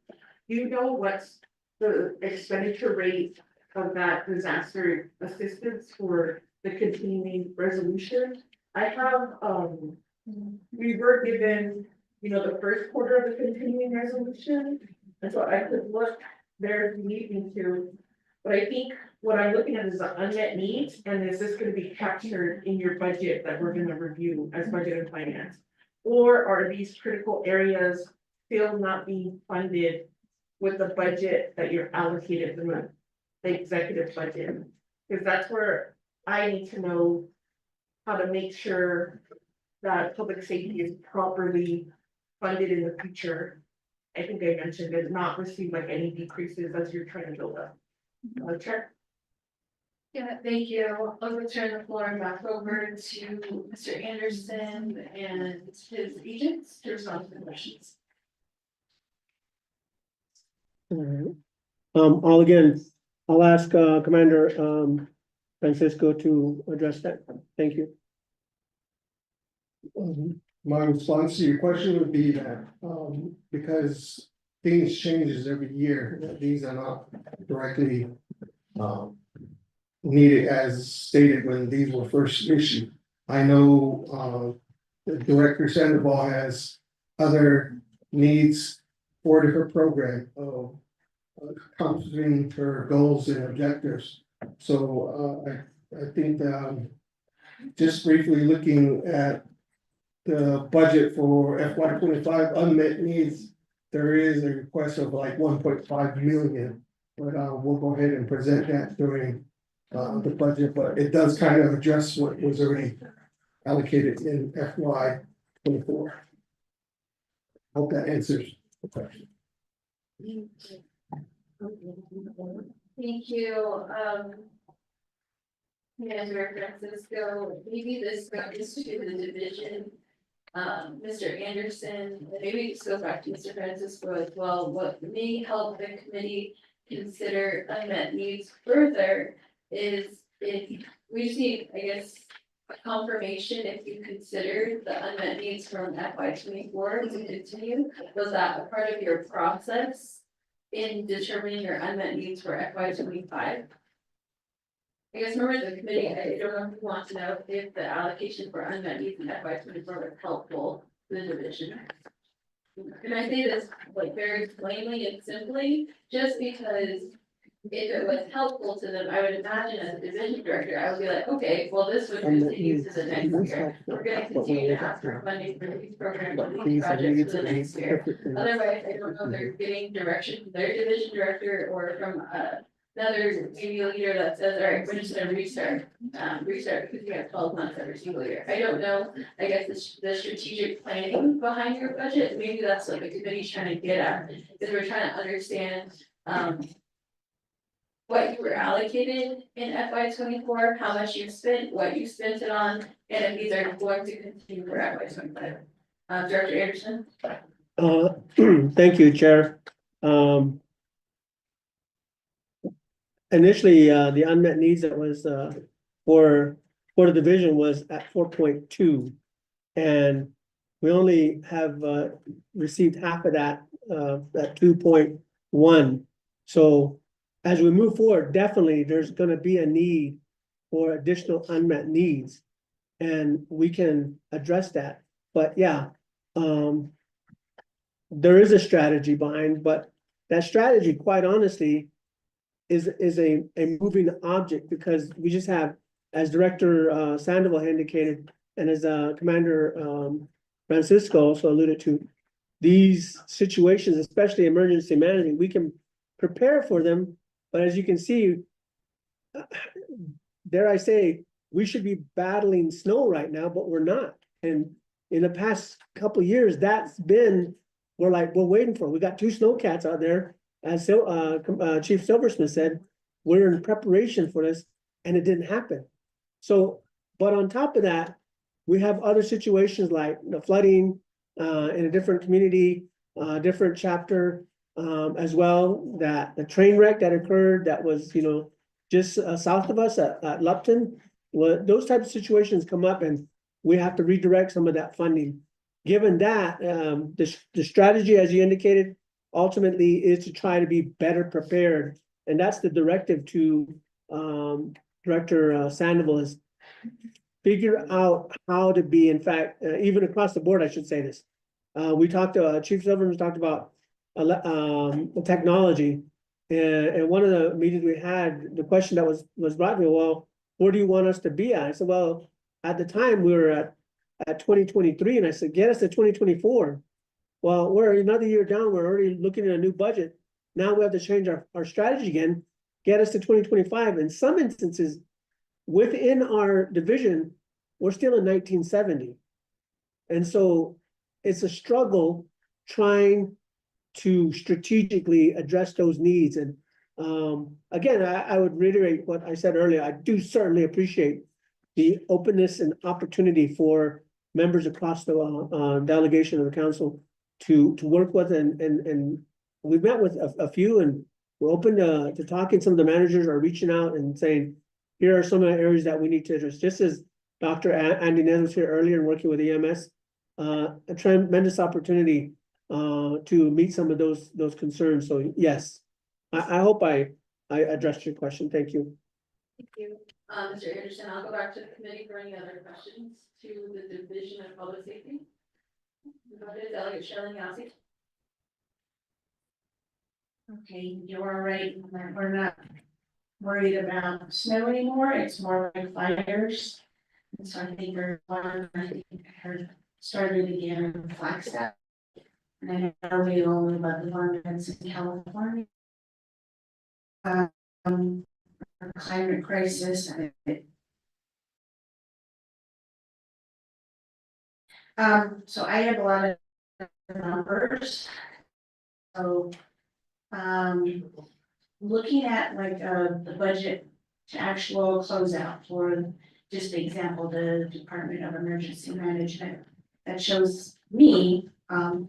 Do you know what's the expenditure rate of that disaster assistance for the continuing resolution? I have, we were given, the first quarter of the continuing resolution, and so I could look there if you need me to. But I think what I'm looking at is the unmet needs, and is this gonna be captured in your budget that we're gonna review as budget and finance? Or are these critical areas still not being funded with the budget that you're allocated from the executive budget? Because that's where I need to know how to make sure that public safety is properly funded in the future. I think I mentioned it, not receive like any decreases as you're trying to build up. Chair? Yeah, thank you. I'll return the floor back over to Mr. Anderson and his agents to respond to the questions. Alright. I'll ask Commander Francisco to address that. Thank you. My response to your question would be that, because things changes every year, that these are not directly needed as stated when these were first issued. I know the Director Sandoval has other needs for her program of accomplishing her goals and objectives. So I think that just briefly looking at the budget for FY 25 unmet needs, there is a request of like 1.5 million. But we'll go ahead and present that during the budget, but it does kind of address what was already allocated in FY 24. Hope that answers the question. Thank you. Manager Francisco, maybe this goes to the division. Mr. Anderson, maybe this goes back to Mr. Francisco as well. What may help the committee consider unmet needs further is if we just need, I guess, a confirmation if you consider the unmet needs from FY 24 to continue. Was that a part of your process in determining your unmet needs for FY 25? I guess members of the committee, I don't know if you want to know if the allocation for unmet needs in FY 24 was helpful to the division. And I say this like very plainly and simply, just because if it was helpful to them, I would imagine as a division director, I would be like, okay, well, this would continue to the next year. We're gonna continue to ask for funding for these programs, and these projects for the next year. Otherwise, I don't know if they're getting direction from their division director or from another maybe leader that says, all right, we're just gonna restart because we have 12 months every single year. I don't know, I guess the strategic planning behind your budget, maybe that's what the committee's trying to get at, is we're trying to understand what you were allocated in FY 24, how much you spent, what you spent it on, and if these are going to continue for FY 25. Director Anderson? Thank you, Chair. Initially, the unmet needs that was for the division was at 4.2. And we only have received half of that at 2.1. So as we move forward, definitely there's going to be a need for additional unmet needs, and we can address that. But yeah, there is a strategy behind, but that strategy, quite honestly, is a moving object, because we just have, as Director Sandoval indicated, and as Commander Francisco also alluded to, these situations, especially emergency management, we can prepare for them, but as you can see, dare I say, we should be battling snow right now, but we're not. And in the past couple of years, that's been, we're waiting for, we got 2 snowcats out there. As Chief Silversmith said, we're in preparation for this, and it didn't happen. So, but on top of that, we have other situations like the flooding in a different community, different chapter, as well, that the train wreck that occurred that was, just south of us at Lupton. Well, those types of situations come up, and we have to redirect some of that funding. Given that, the strategy, as you indicated, ultimately is to try to be better prepared. And that's the directive to Director Sandoval, is figure out how to be, in fact, even across the board, I should say this. We talked to Chief Silverman talked about technology. And one of the meetings we had, the question that was brought to me, well, where do you want us to be at? I said, well, at the time we were at 2023, and I said, get us to 2024. Well, we're another year down, we're already looking at a new budget. Now we have to change our strategy again, get us to 2025. In some instances, within our division, we're still in 1970. And so it's a struggle trying to strategically address those needs. And again, I would reiterate what I said earlier. I do certainly appreciate the openness and opportunity for members across the delegation of the council to work with, and we've met with a few, and we're open to talking. Some of the managers are reaching out and saying, here are some of the areas that we need to address. Just as Dr. Andy Nez was here earlier and working with EMS, a tremendous opportunity to meet some of those concerns. So yes, I hope I addressed your question. Thank you. Thank you. Mr. Anderson, I'll go back to the committee for any other questions to the Division of Public Safety. Delegate Shelley Yasi. Okay, you're right, we're not worried about snow anymore, it's more like fires. And so I think there's one, I think I heard started again in Flagstaff. And I know we only about the one that's in California. Climate crisis. So I have a lot of numbers. So, looking at like the budget to actual closeout for just the example, the Department of Emergency Management, that shows me,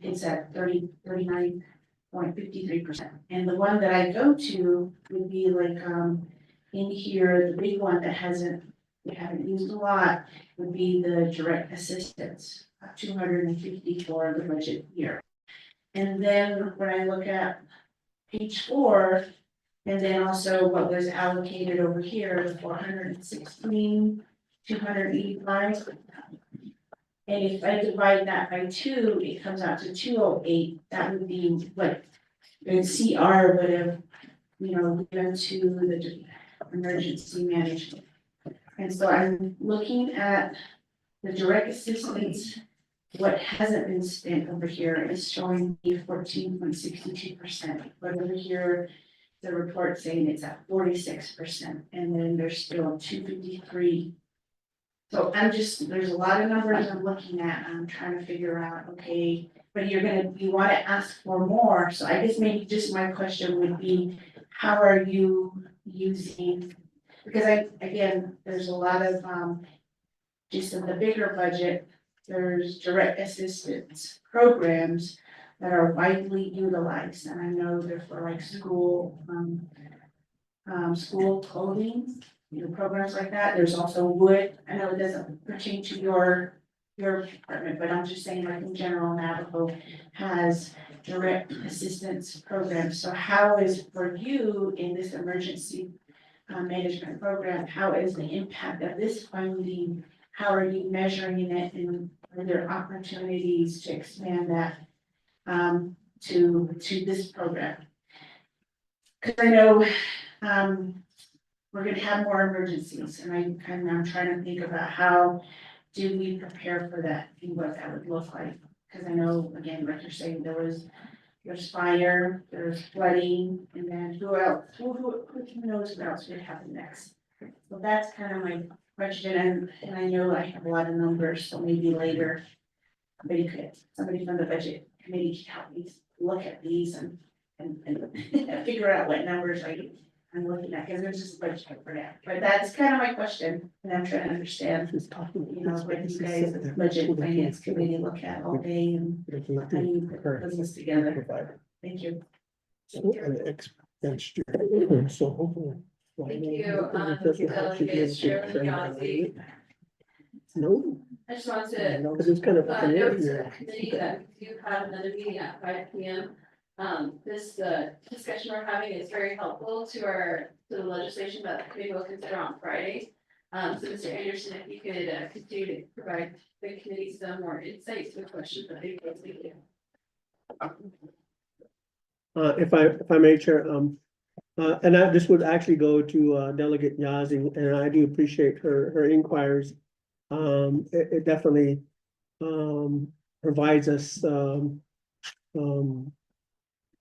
it's at 39.53%. And the one that I go to would be like, in here, the big one that we haven't used a lot would be the direct assistance, 250 for the budget year. And then when I look at page 4, and then also what was allocated over here, the 416, 285. And if I divide that by 2, it comes out to 208. That would be what the CR would have, given to the emergency management. And so I'm looking at the direct assistance. What hasn't been spent over here is showing me 14.62%, but over here, the report saying it's at 46%, and then there's still 253. So there's a lot of numbers I'm looking at, I'm trying to figure out, okay, but you want to ask for more. So I guess maybe just my question would be, how are you using, because there's a lot of, just in the bigger budget, there's direct assistance programs that are widely utilized, and I know they're for like school clothing, programs like that. There's also wood. I know it doesn't pertain to your department, but I'm just saying, like in general, Navajo has direct assistance programs. So how is for you in this emergency management program, how is the impact of this funding? How are you measuring it, and are there opportunities to expand that to this program. Cause I know, we're gonna have more emergencies, and I'm trying to think about how do we prepare for that, and what that would look like. Cause I know, again, like you're saying, there's fire, there's flooding, and then who else, who knows what else would happen next? So that's kind of my question, and I know I have a lot of numbers, so maybe later. Somebody from the budget committee could help me look at these and figure out what numbers I'm looking at, because there's just a budget for that. But that's kind of my question, and I'm trying to understand, you know, what you guys, the budget and finance committee look at all day, and how you put business together. Thank you. So hopefully. Thank you, Delegate Chair Yasi. No, I just want to no, because it's kind of. note to the committee that we do have another meeting at 5 p.m. This discussion we're having is very helpful to the legislation that the committee will consider on Friday. So Mr. Anderson, if you could continue to provide the committee some more insights to the questions that they pose. Thank you. If I may, Chair, and this would actually go to Delegate Yazzie, and I do appreciate her inquiries. It definitely provides us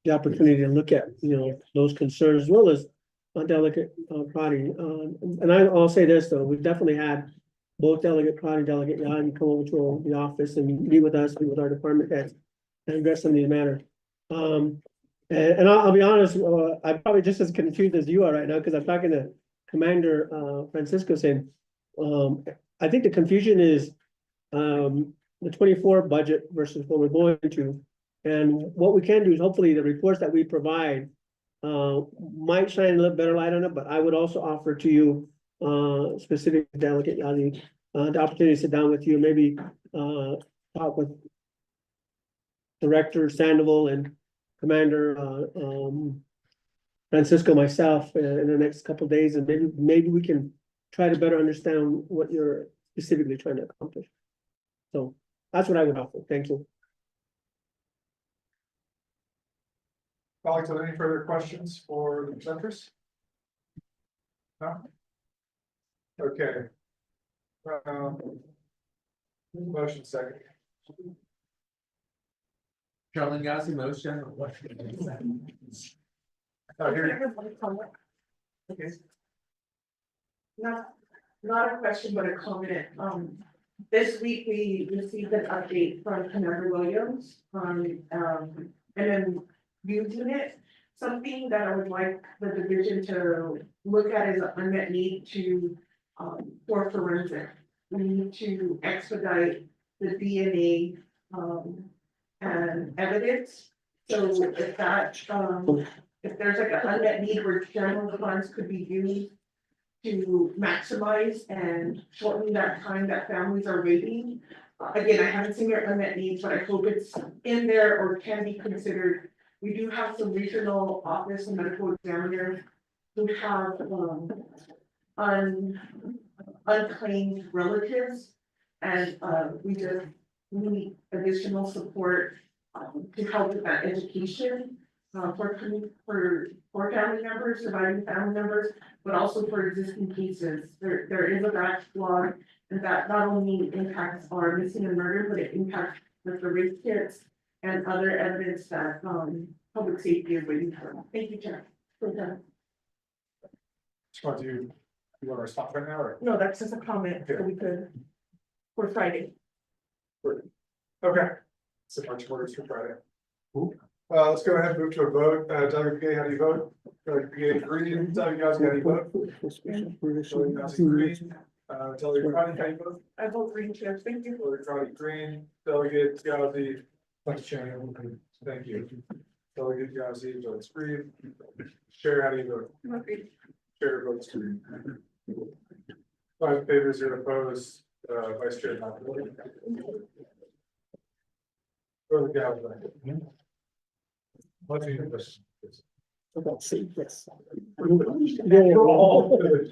the opportunity to look at, you know, those concerns, as well as Delegate Prati. And I'll say this, though, we've definitely had both Delegate Prati and Delegate Yazzie come over to the office and meet with us, meet with our department heads, and address some of these matters. And I'll be honest, I'm probably just as confused as you are right now, because I'm talking to Commander Francisco saying, I think the confusion is the 24 budget versus what we're going to. And what we can do is hopefully the reports that we provide might shine a little better light on it, but I would also offer to you, specific Delegate Yazzie, the opportunity to sit down with you, maybe talk with Director Sandoval and Commander Francisco, myself, in the next couple of days, and maybe we can try to better understand what you're specifically trying to accomplish. So that's what I would offer. Thank you. Colleagues, are there any further questions for the presenters? No? Okay. Motion second. Carolyn Yasi, motion. Oh, here. Okay. Not a question, but a comment. This week we received an update from Commander Williams on, and then using it. Something that I would like the division to look at is an unmet need for forensic. We need to expedite the DNA, and evidence. So if that, if there's like an unmet need where general funds could be used to maximize and shorten that time that families are waiting. Again, I haven't seen your unmet needs, but I hope it's in there or can be considered. We do have some regional office and medical examiners who have unclaimed relatives, and we just need additional support to help with that education for family members, surviving family members, but also for existing cases. There is a backlog, and that not only impacts our missing and murder, but it impacts the rape kits and other evidence that public safety is waiting for. Thank you, Chair. Just want you want to respond right now, or? No, that's just a comment that we could for Friday. Okay. So much orders for Friday. Let's go ahead and move to a vote. Delegate Begay, how do you vote? Delegate Green, Delegate Yazzie, how do you vote? Delegate Yazzie, Green. Delegate Prati, how do you vote? I vote green, Chair. Thank you. Delegate Prati, Green. Delegate Yazzie. Vice Chair, thank you. Delegate Yazzie votes green. Chair, how do you vote? Okay. Chair votes green. 5 in favor, 0 opposed. Vice Chair not voting. Go to the gallery. What's your question? Let's see, yes. You're all good.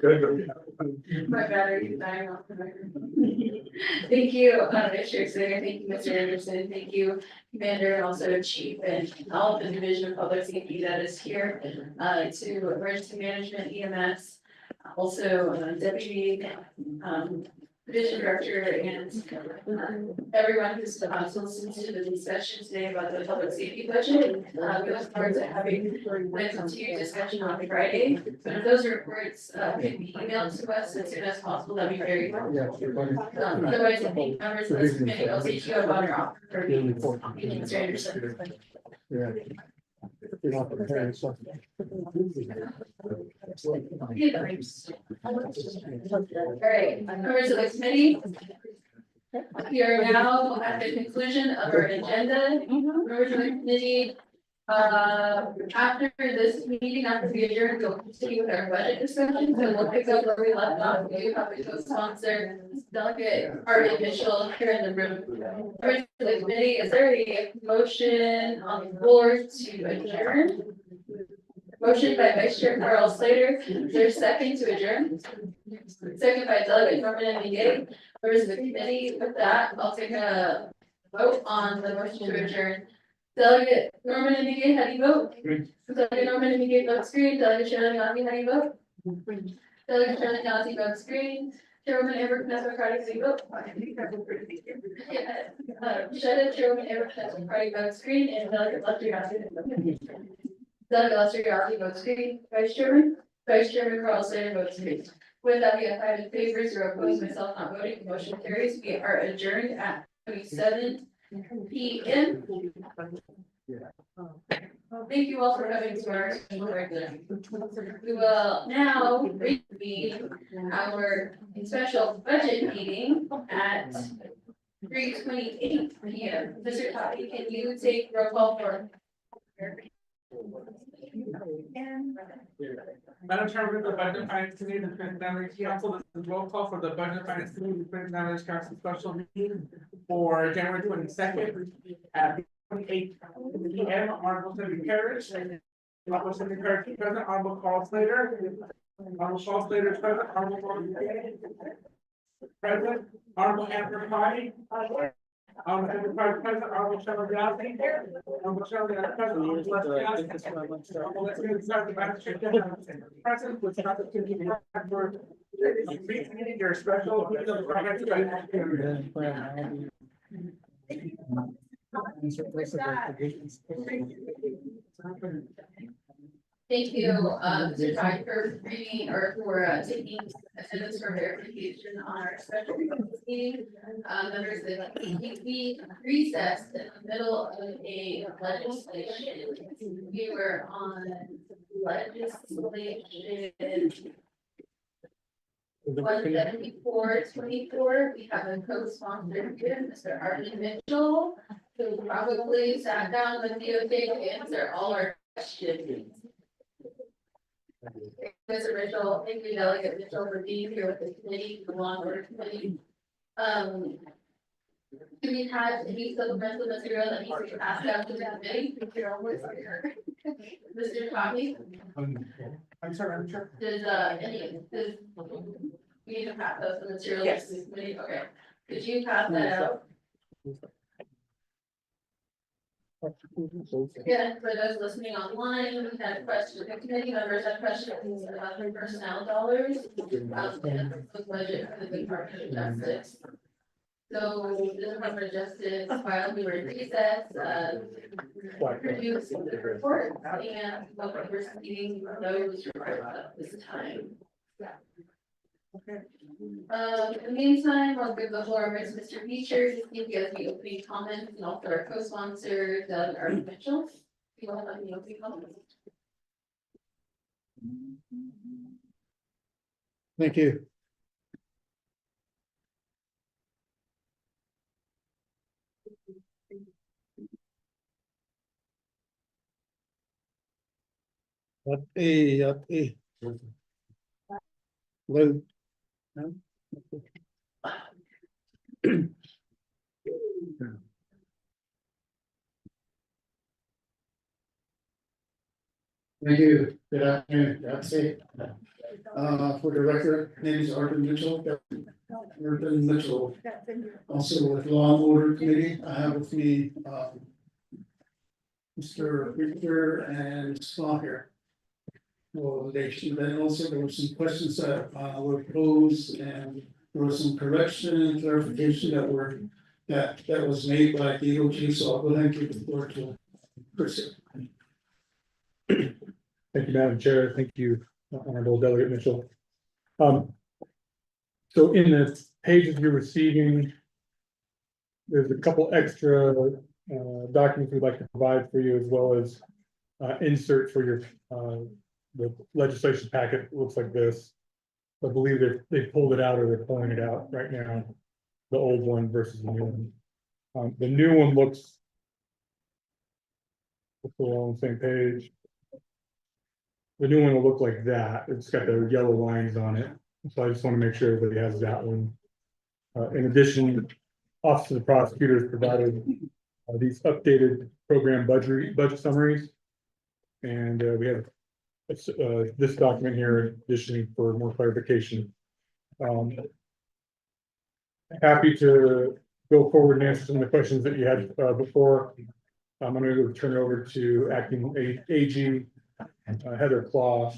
My battery is dying off the microphone. Thank you, Chair Singer, thank you, Mr. Anderson, thank you, Commander, and also Chief, and all of the Division of Public Safety that is here, to Emergency Management, EMS, also Deputy, Division Director, and everyone who's listened to the discussion today about the public safety budget. We look forward to having a continued discussion on Friday. But if those reports can be emailed to us as soon as possible, that'd be very helpful. Otherwise, I think members of this committee will take you up on your offer for meetings. Mr. Anderson. Yeah. You're not preparing something. All right, members of the committee. We are now at the conclusion of our agenda. Members of the committee, after this meeting, after we adjourn, we'll continue with our budget discussion, so we'll pick up where we left off. We have a co-sponsor, Delegate Art Mitchell here in the room. Members of the committee, is there a motion on the floor to adjourn? Motion by Vice Chair Carl Slater, is there a second to adjourn? Second by Delegate Norman and Miguel. Members of the committee, with that, I'll take a vote on the motion to adjourn. Delegate Norman and Miguel, how do you vote? Delegate Norman and Miguel votes green. Delegate Shirley Nazi, how do you vote? Delegate Shirley Nazi votes green. Chairwoman Amber Vanessa McCarty, how do you vote? Chairwoman Amber Vanessa McCarty votes green, and Delegate Lester Nazi. Delegate Lester Nazi votes green. Vice Chairman Carl Slater votes green. With that, we have 5 in favor, 0 opposed, myself not voting, the motion carries. We are adjourned at 27 p.m. Thank you all for coming to our special regular. We will now reconvene our special budget meeting at 3:28 p.m. Mr. Toppy, can you take roll call for? Madam Chairman, the Budget and Finance Committee, the Prince Valley Council, this is roll call for the Budget and Finance Committee, the Prince Valley Council special meeting for January 22nd at 8 p.m. Honorable Senator Parrish, Honorable Senator Parrish present, Honorable Carl Slater, Honorable Carl Slater is present, Honorable Gordon present, Honorable Amber Potty. Amber Potty present, Honorable Shelley Yasi. Honorable Shelley Yasi present, Honorable Leslie Yasi. Let's get started. Present, which not to for your special. Thank you, Mr. Todd, for reading or for taking attendance for verification on our special meeting. Members, we recessed in the middle of a legislation. We were on legislation 174-24. We have a co-sponsor here, Mr. Arden Mitchell, who probably sat down with DOJ to answer all our questions. Mr. Mitchell, thank you, Delegate Mitchell, for being here with the committee, the Law and Order Committee. Do we have any supplemental material that needs to be passed out to the committee? Mr. Toppy? I'm sorry, I'm sure. Does, we need to pass those materials Yes. to the committee? Okay. Could you pass that out? Yeah, for those listening online, we had a question, the committee members had questions about the personnel dollars. And the budget for the Department of Justice. So the Department of Justice, while we were in recess, produced the report and what we're receiving those reports at this time. In the meantime, I'll give the floor over to Mr. Beecher, just give you guys the opening comments and also our co-sponsor, Doug Art Mitchell. If you want to have any opening comments. Thank you. Hello. Thank you. Good afternoon. That's it. For the record, name is Arthur Mitchell. Arthur Mitchell. Also with Law and Order Committee, I have with me, Mr. Victor and Scott here. Well, then also there were some questions that were posed and there was some correction and clarification that was made by DOJ, so I'll go ahead and give the floor to Chris. Thank you, Madam Chair. Thank you, Honorable Delegate Mitchell. So in the pages you're receiving, there's a couple extra documents we'd like to provide for you, as well as insert for your the legislation packet. It looks like this. I believe they pulled it out, or they're pulling it out right now, the old one versus the new one. The new one looks all on the same page. The new one will look like that. It's got the yellow lines on it. So I just want to make sure everybody has that one. In addition, Office of the Prosecutor has provided these updated program budget summaries. And we have this document here additionally for more clarification. Happy to go forward and answer some of the questions that you had before. I'm going to turn it over to Acting AG Heather Claw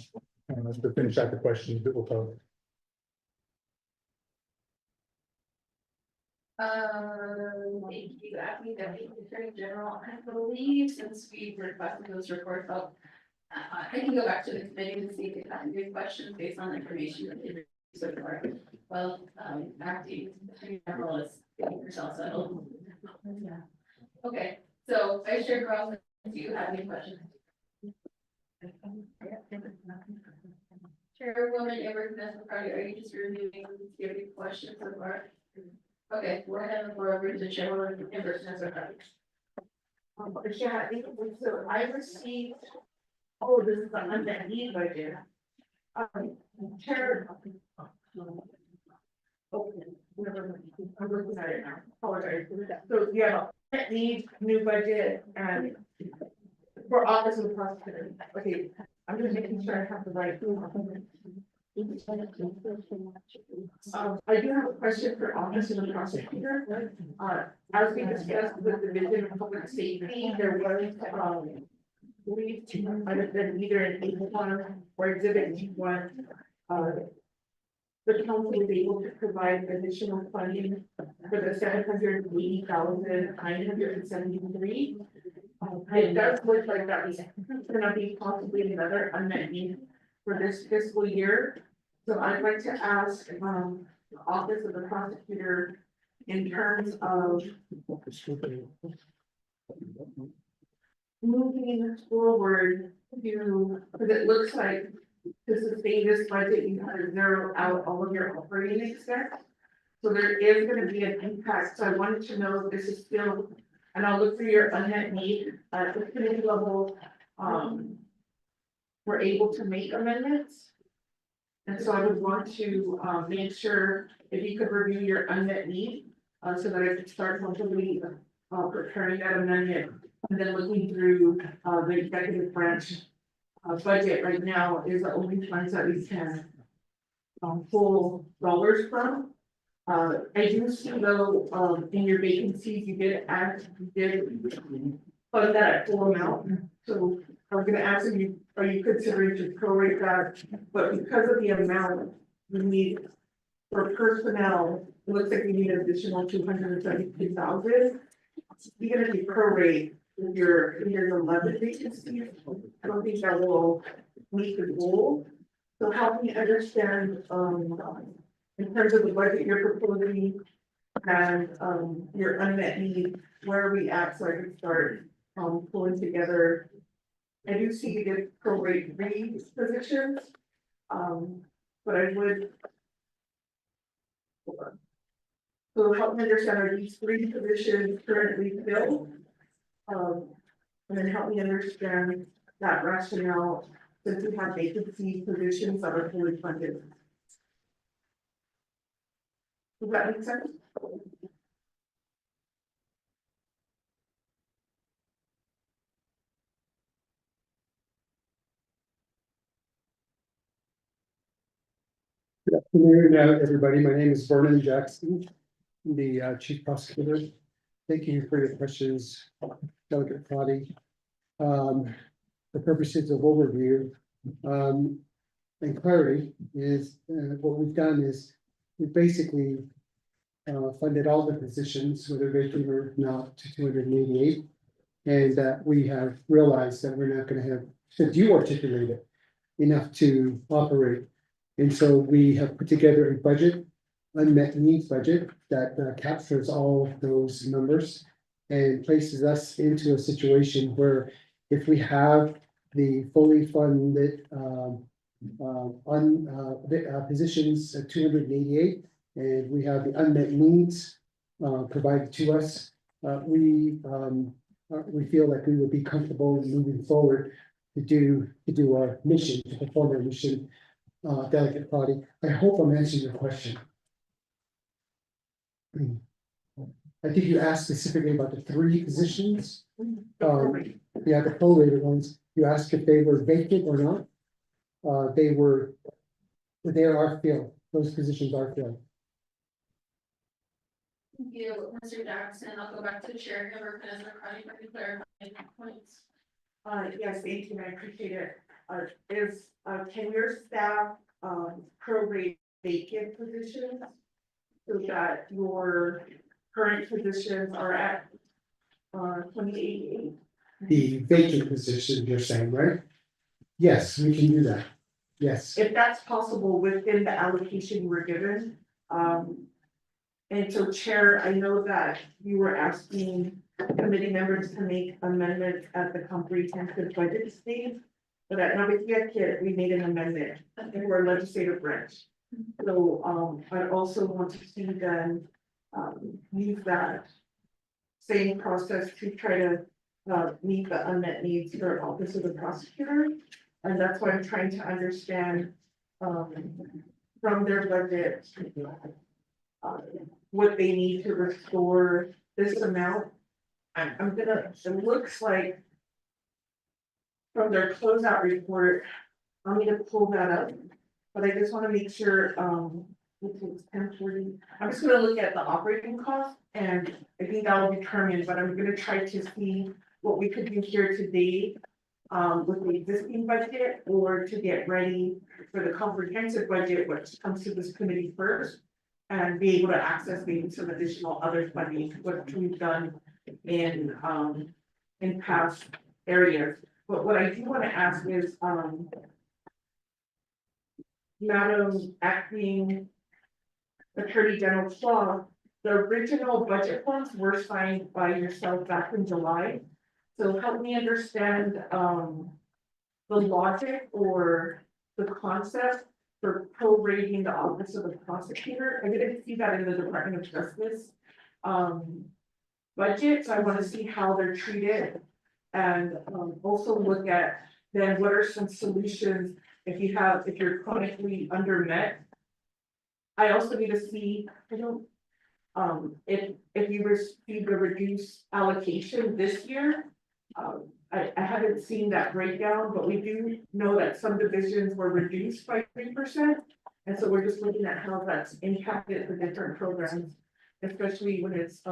to finish out the questions that we'll cover. Thank you, Acting Deputy Attorney General. I believe since we requested those reports, I can go back to the committee and see if they have good questions based on the information that they received so far. Well, Acting Attorney General is getting herself settled. Okay, so Vice Chair Carlson, do you have any questions? Chairwoman Amber Vanessa Carter, are you just reviewing, do you have any questions so far? Okay, we're having for over to Chairwoman Amber Vanessa Carter. Yeah, so I received, oh, this is the unmet need budget. Chair. Okay, never mind. I'm looking at it now, apologize. So, yeah, unmet need, new budget, and for Office of the Prosecutor. Okay, I'm just making sure I have the right. I do have a question for Office of the Prosecutor. As we discussed with the Division of Public Safety, there was, believe to might have been either an H1 or Exhibit G1. The council was able to provide additional funding for the 780,973. It does look like that is gonna be possibly another unmet need for this fiscal year. So I'd like to ask, the Office of the Prosecutor in terms of moving forward to, because it looks like to sustain this budget, you have to zero out all of your operating expense. So there is gonna be an impact, so I wanted to know if this is still, and I'll look for your unmet need at the committee level. We're able to make amendments. And so I would want to make sure if you could review your unmet need, so that I could start hopefully preparing that amendment. And then looking through the executive branch budget right now is the only funds that we can pull dollars from. I do see though, in your vacancies, you did fund that at full amount. So I'm gonna ask you, are you considering to prorate that? But because of the amount we need for personnel, it looks like we need an additional 273,000. You're gonna be prorate with your 11 vacancies. I don't think that will meet the goal. So help me understand, in terms of the budget you're proposing and, your unmet need, where are we at, so I can start, pulling together. I do see you get prorate 3 positions, but I would. So help me understand, are these 3 positions currently filled? And then help me understand that rationale, since we have vacancy positions that are fully funded. Does that make sense? Good afternoon, everybody. My name is Vernon Jackson, the Chief Prosecutor. Thank you for your questions, Delegate Crotty. For purposes of overview, and clarity is, what we've done is we've basically funded all the positions, whether vacant or not, to 288. And that we have realized that we're not gonna have, since you articulated, enough to operate. And so we have put together a budget, unmet needs budget, that captures all of those numbers. And places us into a situation where if we have the fully funded positions at 288, and we have the unmet needs provided to us, we feel like we would be comfortable moving forward to do our mission, to perform our mission. Delegate Crotty, I hope I'm answering your question. I think you asked specifically about the 3 positions. Yeah, the prorated ones. You asked if they were vacant or not. They are filled. Those positions are filled. Thank you, Mr. Jackson. I'll go back to Chair Member President Crotty for any clarifying points. Yes, thank you, I appreciate it. Can your staff, prorate vacant positions? So that your current positions are at, 2088? The vacant position, you're saying, right? Yes, we can do that. Yes. If that's possible within the allocation you were given. And so Chair, I know that you were asking committee members to make amendments at the comprehensive budget stage. But at Navigated, we made an amendment for our legislative branch. So I also want to see them use that same process to try to meet the unmet needs for Office of the Prosecutor. And that's why I'm trying to understand from their budget what they need to restore this amount. It looks like from their closeout report, I'll need to pull that up, but I just want to make sure, it's 1040. I'm just gonna look at the operating cost and I think that will determine, but I'm gonna try to see what we could do here today with the existing budget or to get ready for the comprehensive budget, which comes to this committee first. And be able to access maybe some additional other funding, what we've done in past areas. But what I do want to ask is, Madam Acting Attorney General Shaw, the original budget funds were signed by yourself back in July. So help me understand the logic or the concept for prorating the Office of the Prosecutor. I didn't see that in the Department of Justice budget, so I want to see how they're treated. And also look at then what are some solutions if you're chronically undermet. I also need to see, if you receive a reduced allocation this year. I haven't seen that breakdown, but we do know that some divisions were reduced by 3%. And so we're just looking at how that's impacted the different programs, especially when it's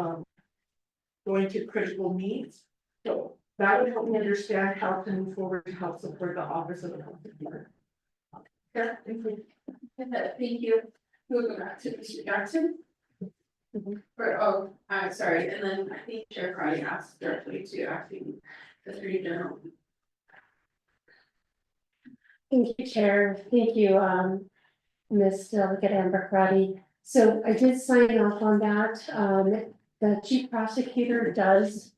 going to critical needs. So that would help me understand how to move forward to help support the Office of the Prosecutor. Yeah, thank you. Thank you. We'll go back to Mr. Jackson. Sorry, and then I think Chair Crotty asked directly to Acting Attorney General. Thank you, Chair. Thank you, Ms. Delegate Amber Crotty. So I did sign off on that. The Chief Prosecutor does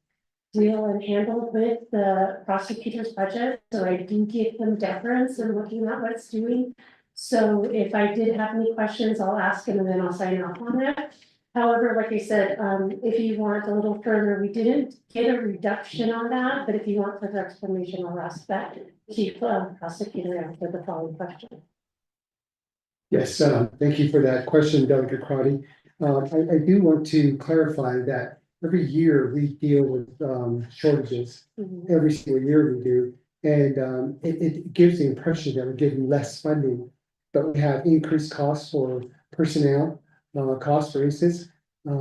deal and handle with the prosecutor's budget, so I do give them deference in looking at what's doing. So if I did have any questions, I'll ask him and then I'll sign off on that. However, like I said, if you want a little further, we didn't get a reduction on that, but if you want further explanation, I'll ask that Chief Prosecutor after the following question. Yes, thank you for that question, Delegate Crotty. I do want to clarify that every year we deal with shortages. Every single year we do. And it gives the impression that we're giving less funding but we have increased costs for personnel, costs, for instance,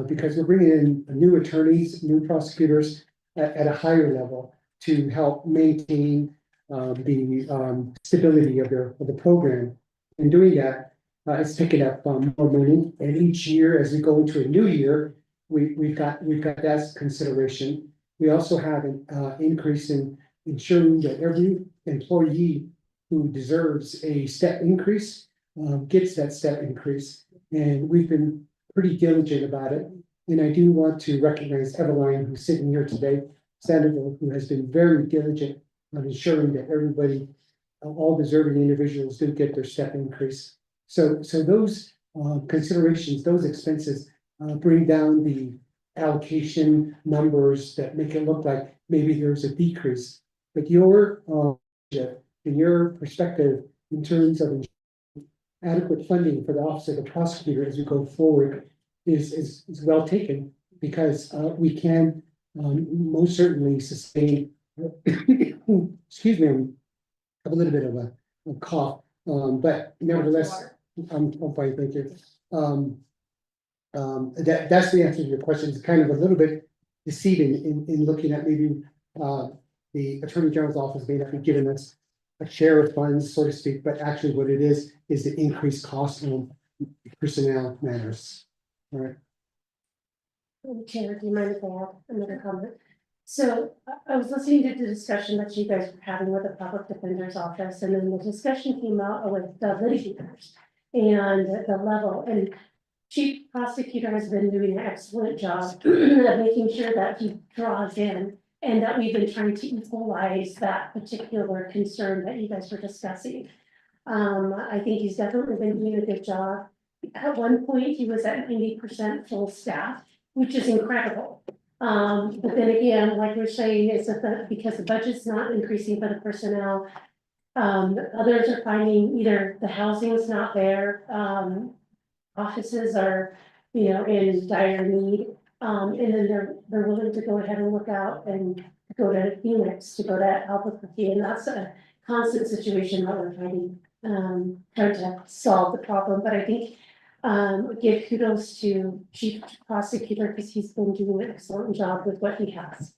because we're bringing in new attorneys, new prosecutors at a higher level to help maintain the stability of the program. In doing that, it's picking up more money, and each year, as we go into a new year, we've got that consideration. We also have an increase in ensuring that every employee who deserves a step increase gets that step increase, and we've been pretty diligent about it. And I do want to recognize Eveline, who's sitting here today, Sandoval, who has been very diligent on ensuring that everybody, all deserving individuals, do get their step increase. So those considerations, those expenses bring down the allocation numbers that make it look like maybe there's a decrease. But your in your perspective, in terms of adequate funding for the Office of the Prosecutor as we go forward is well taken, because we can most certainly sustain excuse me, I have a little bit of a cough, but nevertheless, I'm fine, thank you. That's the answer to your question. It's kind of a little bit deceiving in looking at maybe the Attorney General's office may not be giving us a share of funds, so to speak, but actually what it is the increased cost on personnel matters. All right. Chair, do you mind if I add another comment? So I was listening to the discussion that you guys were having with the Public Defender's Office, and then the discussion came out with the litigators and the level, and Chief Prosecutor has been doing an excellent job of making sure that he draws in, and that we've been trying to equalize that particular concern that you guys were discussing. I think he's definitely been doing a good job. At one point, he was at 90% full staff, which is incredible. But then again, like we're saying, is that because the budget's not increasing for the personnel, others are finding either the housing is not there, offices are, in dire need, and then they're willing to go ahead and look out and go to Phoenix, to go to Albuquerque, and that's a constant situation that we're trying to solve the problem. But I think give kudos to Chief Prosecutor, because he's been doing an excellent job with what he has.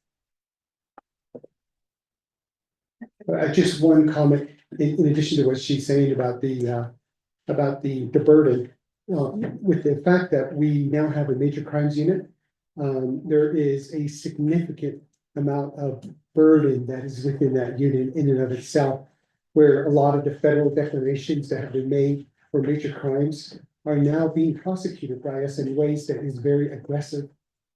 Just one comment in addition to what she's saying about the burden. With the fact that we now have a major crimes unit, there is a significant amount of burden that is within that unit in and of itself, where a lot of the federal declarations that have been made for major crimes are now being prosecuted by us in ways that is very aggressive.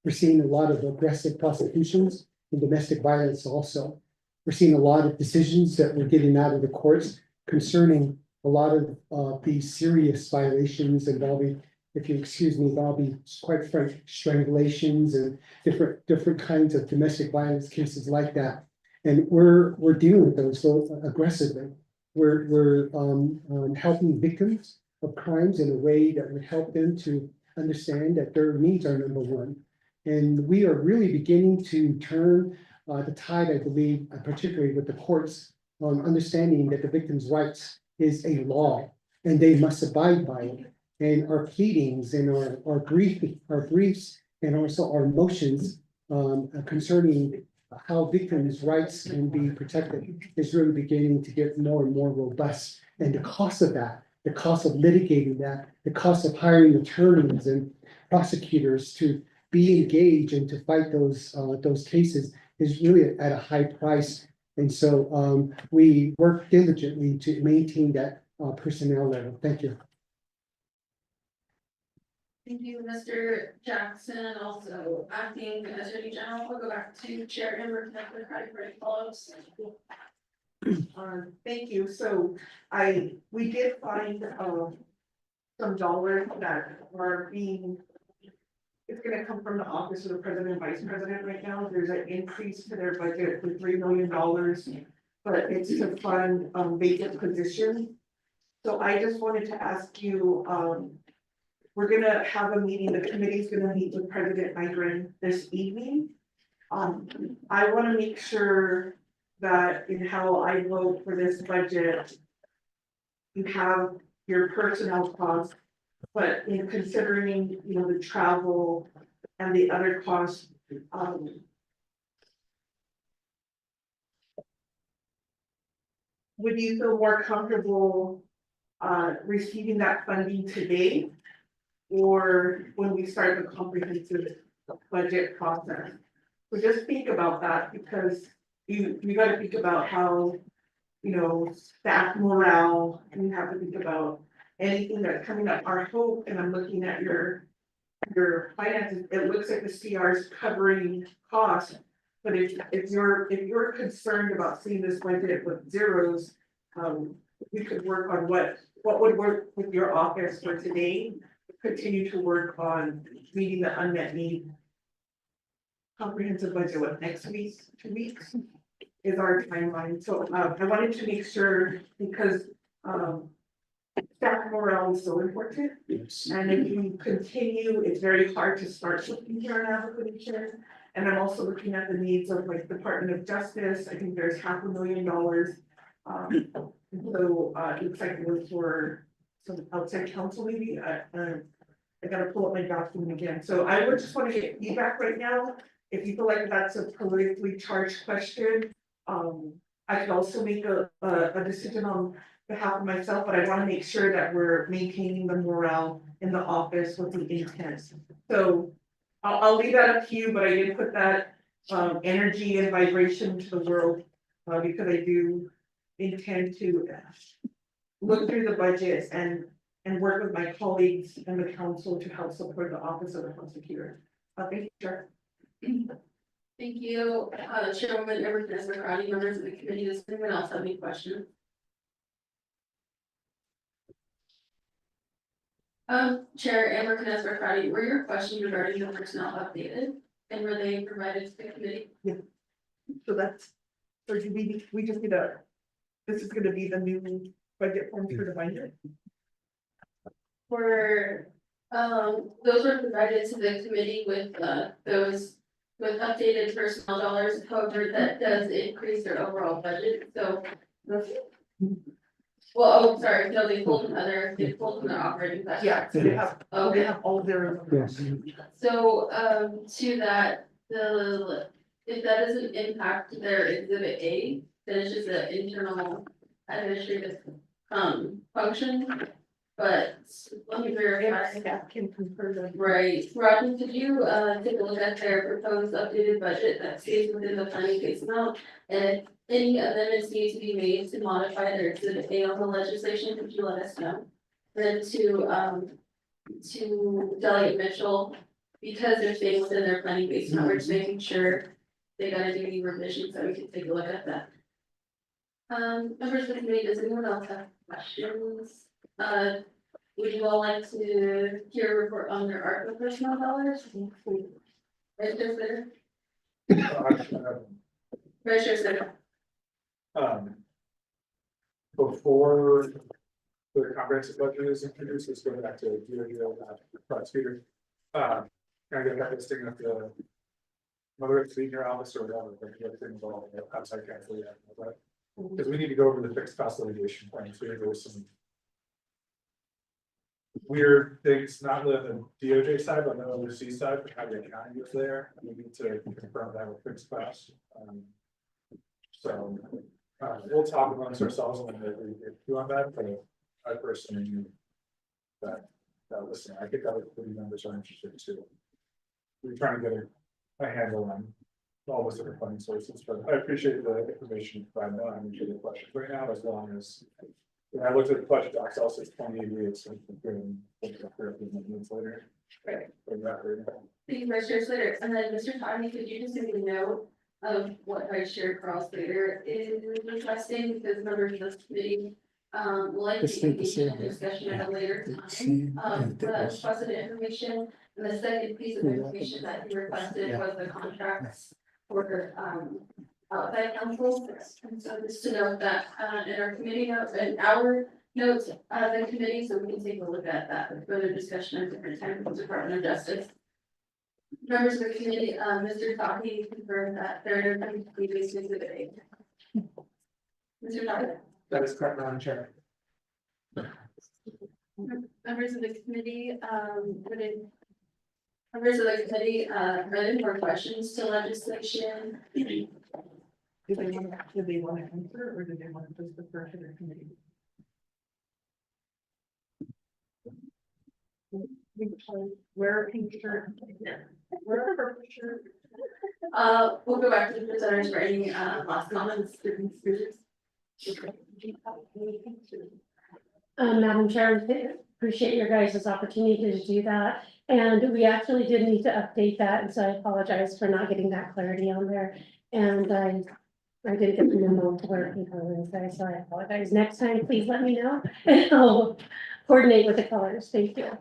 We're seeing a lot of aggressive prosecutions in domestic violence also. We're seeing a lot of decisions that we're getting out of the courts concerning a lot of these serious violations involving, if you excuse me, involving, quite frank, strangulations and different kinds of domestic violence cases like that. And we're dealing with those so aggressively. We're helping victims of crimes in a way that would help them to understand that their needs are number one. And we are really beginning to turn the tide, I believe, particularly with the courts, on understanding that the victim's rights is a law and they must abide by it. And our pleadings and our briefs and also our motions concerning how victims' rights can be protected is really beginning to get more and more robust. And the cost of that, the cost of litigating that, the cost of hiring attorneys and prosecutors to be engaged and to fight those cases is really at a high price. And so we work diligently to maintain that personnel level. Thank you. Thank you, Mr. Jackson. Also, acting Attorney General, we'll go back to Chair Ember for credit follow-ups. Thank you. So we did find some dollars that are being, it's gonna come from the Office of the President and Vice President right now. There's an increase to their budget for $3 million, but it's to fund vacant positions. So I just wanted to ask you, we're gonna have a meeting, the committee's gonna meet with President Nygren this evening. I wanna make sure that in how I vote for this budget, you have your personnel costs. But in considering, you know, the travel and the other costs, would you feel more comfortable receiving that funding today? Or when we start the comprehensive budget process? So just think about that, because you gotta think about how, you know, staff morale, and you have to think about anything that's coming up. Our hope, and I'm looking at your finances, it looks like the CR is covering costs. But if you're concerned about seeing this budget with zeros, we could work on what would work with your office for today. Continue to work on meeting the unmet need. Comprehensive budget, what, next week, 2 weeks is our timeline. So I wanted to make sure, because staff morale is so important. And if you continue, it's very hard to start looking here in Relocation. And I'm also looking at the needs of like Department of Justice. I think there's $500,000. So it looks like it was for some outside counsel maybe. I gotta pull up my document again. So I would just want to get feedback right now. If you feel like that's a politically charged question, I could also make a decision on behalf of myself, but I want to make sure that we're maintaining the morale in the office with the intent. So I'll leave that up to you, but I did put that energy and vibration to the world because I do intend to look through the budgets and work with my colleagues and the council to help support the office of the prosecutor. Thank you, Chair. Thank you, Chairwoman Everett, Crowdy, members of the committee. Does anyone else have any questions? Chair Amber Knesser Crowdy, were your questions regarding the personnel updated and were they provided to the committee? Yeah. So that's, so do we just need this is gonna be the new budget form for the binder? For, those were provided to the committee with, those, with updated personnel dollars, however, that does increase their overall budget, so. Well, oh, sorry, no, they pulled from their operating budget. Yeah, so they have all their. Yes. So, to that, if that doesn't impact their exhibit A, then it's just an internal administrative, function. But let me verify. Staff can confirm that. Right, Rodney, could you, take a look at their proposed updated budget that stays within the planning base amount? And if any amendments need to be made to modify their exhibit A on the legislation, could you let us know? Then to Delegate Mitchell, because they're staying within their planning base amount, we're just making sure they gotta do any revisions, so we can take a look at that. Members of the committee, does anyone else have questions? Would you all like to hear a report on their ARPA personnel dollars? Register Center? Register Center. Before the comprehensive budget is introduced, let's go back to Prosecutor. Can I get that listing of the whether it's senior officer or whatever, but everything involved outside counsel, yeah, because we need to go over the fixed cost litigation plan. So there's some weird things, not the DOJ side, but the overseas side, for how the accounting is there. We need to confirm that with fixed costs. So we'll talk amongst ourselves when we do on that, but I personally knew that listen, I think other committee members are interested too. We're trying to get a handle on all those different funding sources, but I appreciate the information provided. I'm answering the questions right now, as long as when I looked at the budget docs, also it's 28, so later. Right. Exactly. Thank you, Vice Chair Slater. And then Mr. Todney, could you just make a note of what Vice Chair Carl Slater is requesting, because members of this committee will likely engage in a discussion at a later time. The requested information, and the second piece of information that he requested was the contracts for outside counsel. And so just to note that in our committee notes and our notes of the committee, so we can take a look at that for further discussion at different times with the Department of Justice. Members of the committee, Mr. Taki confirmed that there are previous exhibit A. Mr. Taki. That is correct, Madam Chair. Members of the committee, members of the committee, are there more questions to legislation? Do they want to answer, or do they want to just defer to their committee? Where pink shirt? Where a purple shirt? We'll go back to the presenters for any, last comments. Madam Chair, we appreciate your guys' opportunity to do that. And we actually did need to update that, and so I apologize for not getting that clarity on there. And I didn't get the memo to where people were gonna say, so I apologize. Next time, please let me know, and I'll coordinate with the colors. Thank you.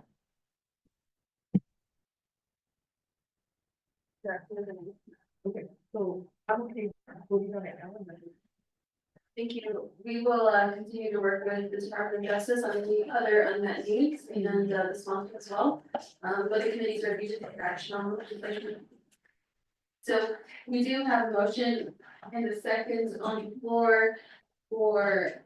Okay, so I'm okay, voting on it now. Thank you. We will continue to work with the Department of Justice on the other unmet needs and the sponsor as well. But the committee's ready to take action on the legislation. So we do have a motion and a second on the floor for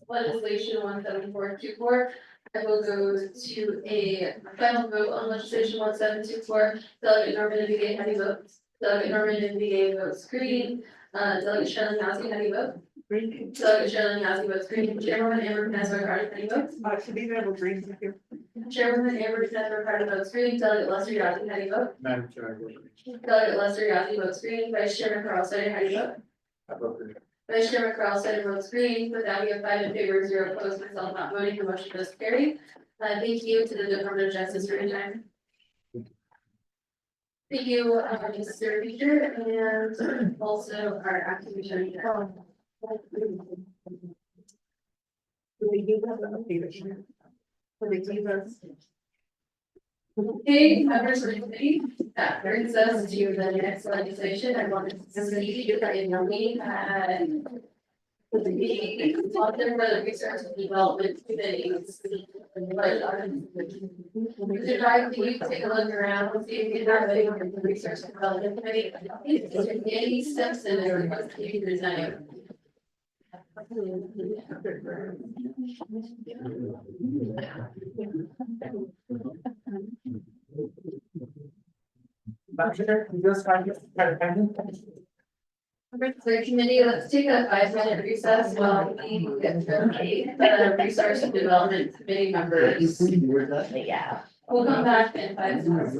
legislation 17424. I will go to a final vote on legislation 1724. Delegate Norman and Begay, how do you vote? Delegate Norman and Begay votes green. Delegate Shannon Yazzie, how do you vote? Green. Delegate Shannon Yazzie votes green. Chairwoman Amber Vanessa Ricardo, how do you vote? So these are the greens here. Chairwoman Amber Vanessa Ricardo votes green. Delegate Lester Yazzie, how do you vote? Madam Chair, I vote Delegate Lester Yazzie votes green. Vice Chairman Carl Snyder, how do you vote? I vote green. Vice Chairman Carl Snyder votes green. With that, we have 5 in favor, 0 opposed, myself not voting. The motion does carry. Thank you to the Department of Justice for your time. Thank you, Mr. Teacher, and also our acting attorney. Do they give us an update? Do they give us? Okay, members of the committee, that brings us to the next legislation. I wanted to see you that in your meeting had the author for the research and development committee. Mr. Drive, can you take a look around and see if you have any from the research and development committee? Is there any steps in there that you can present? Ambassador, you just find it. So committee, let's take a 5-minute recess while we get the resource and development committee members. Yeah, we'll come back in 5 minutes.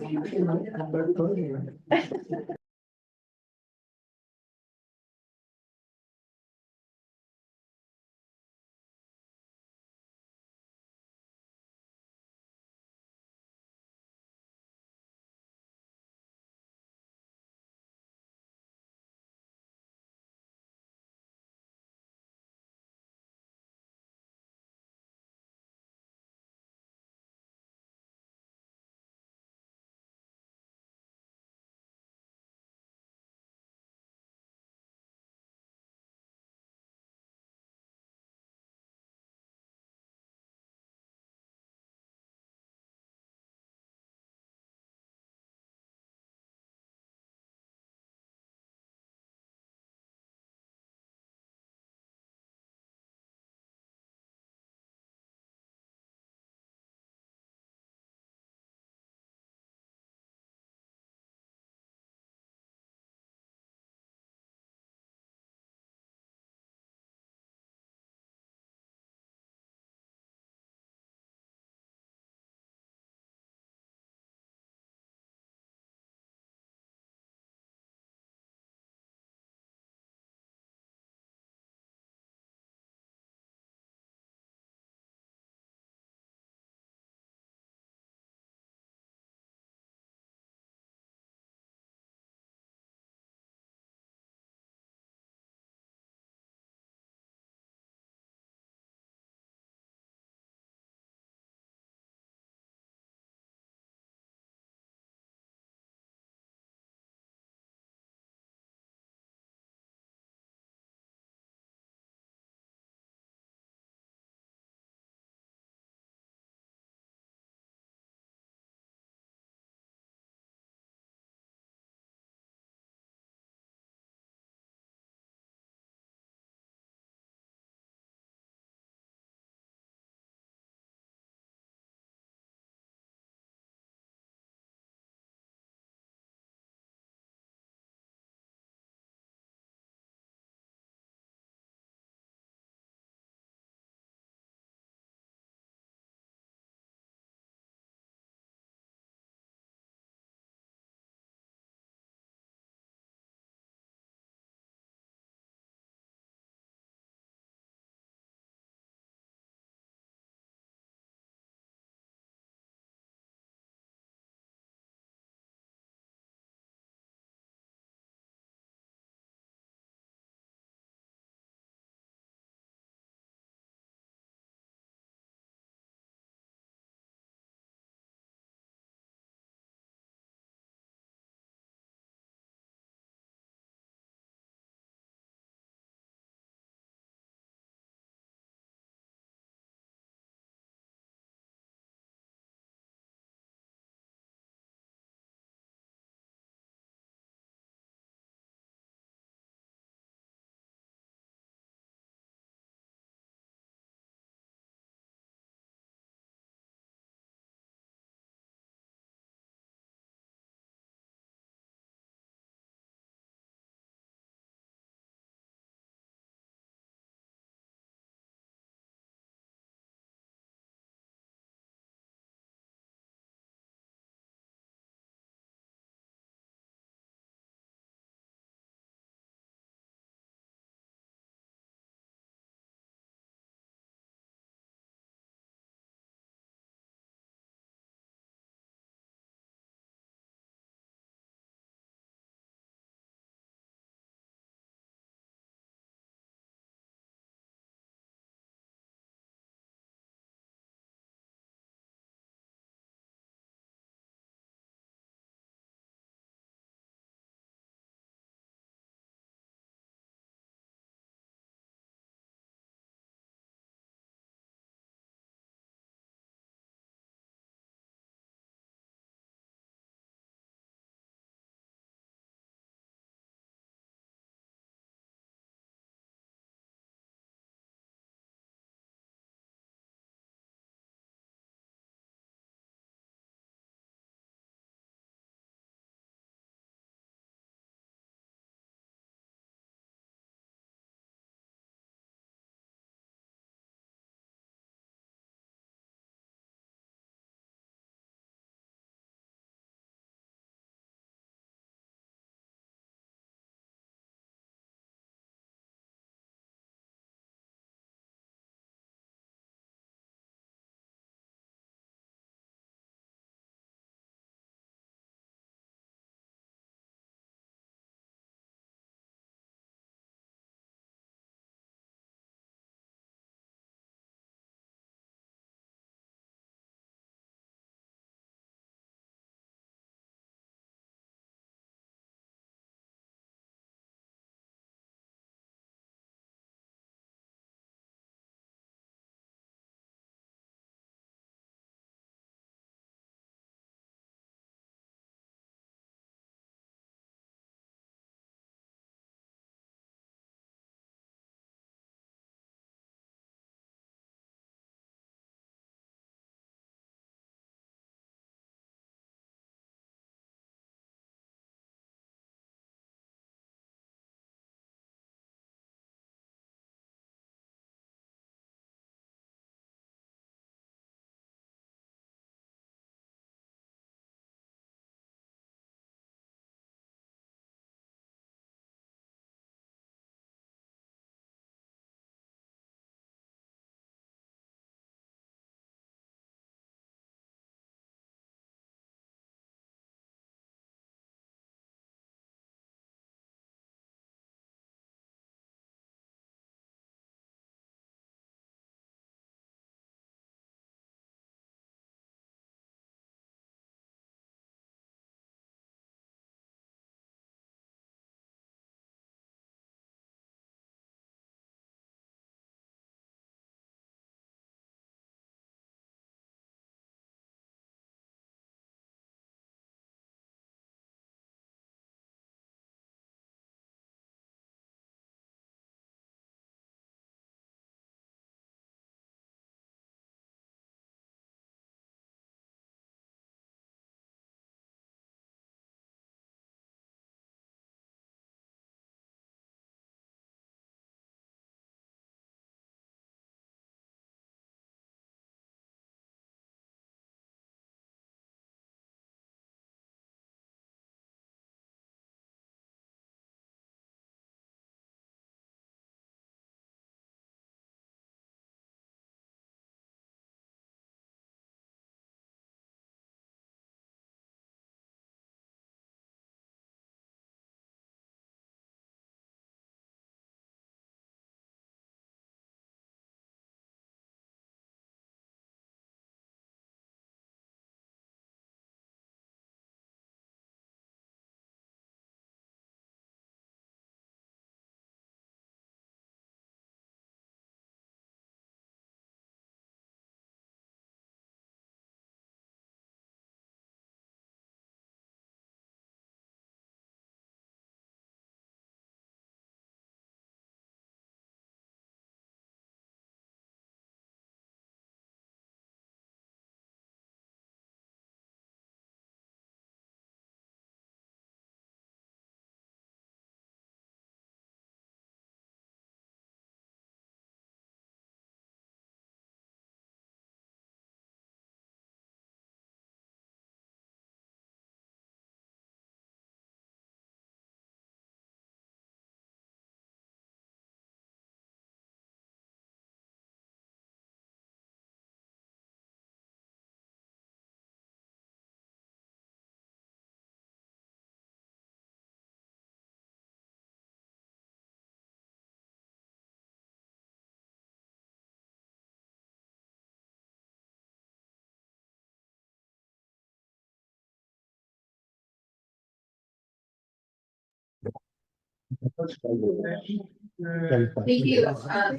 Thank you,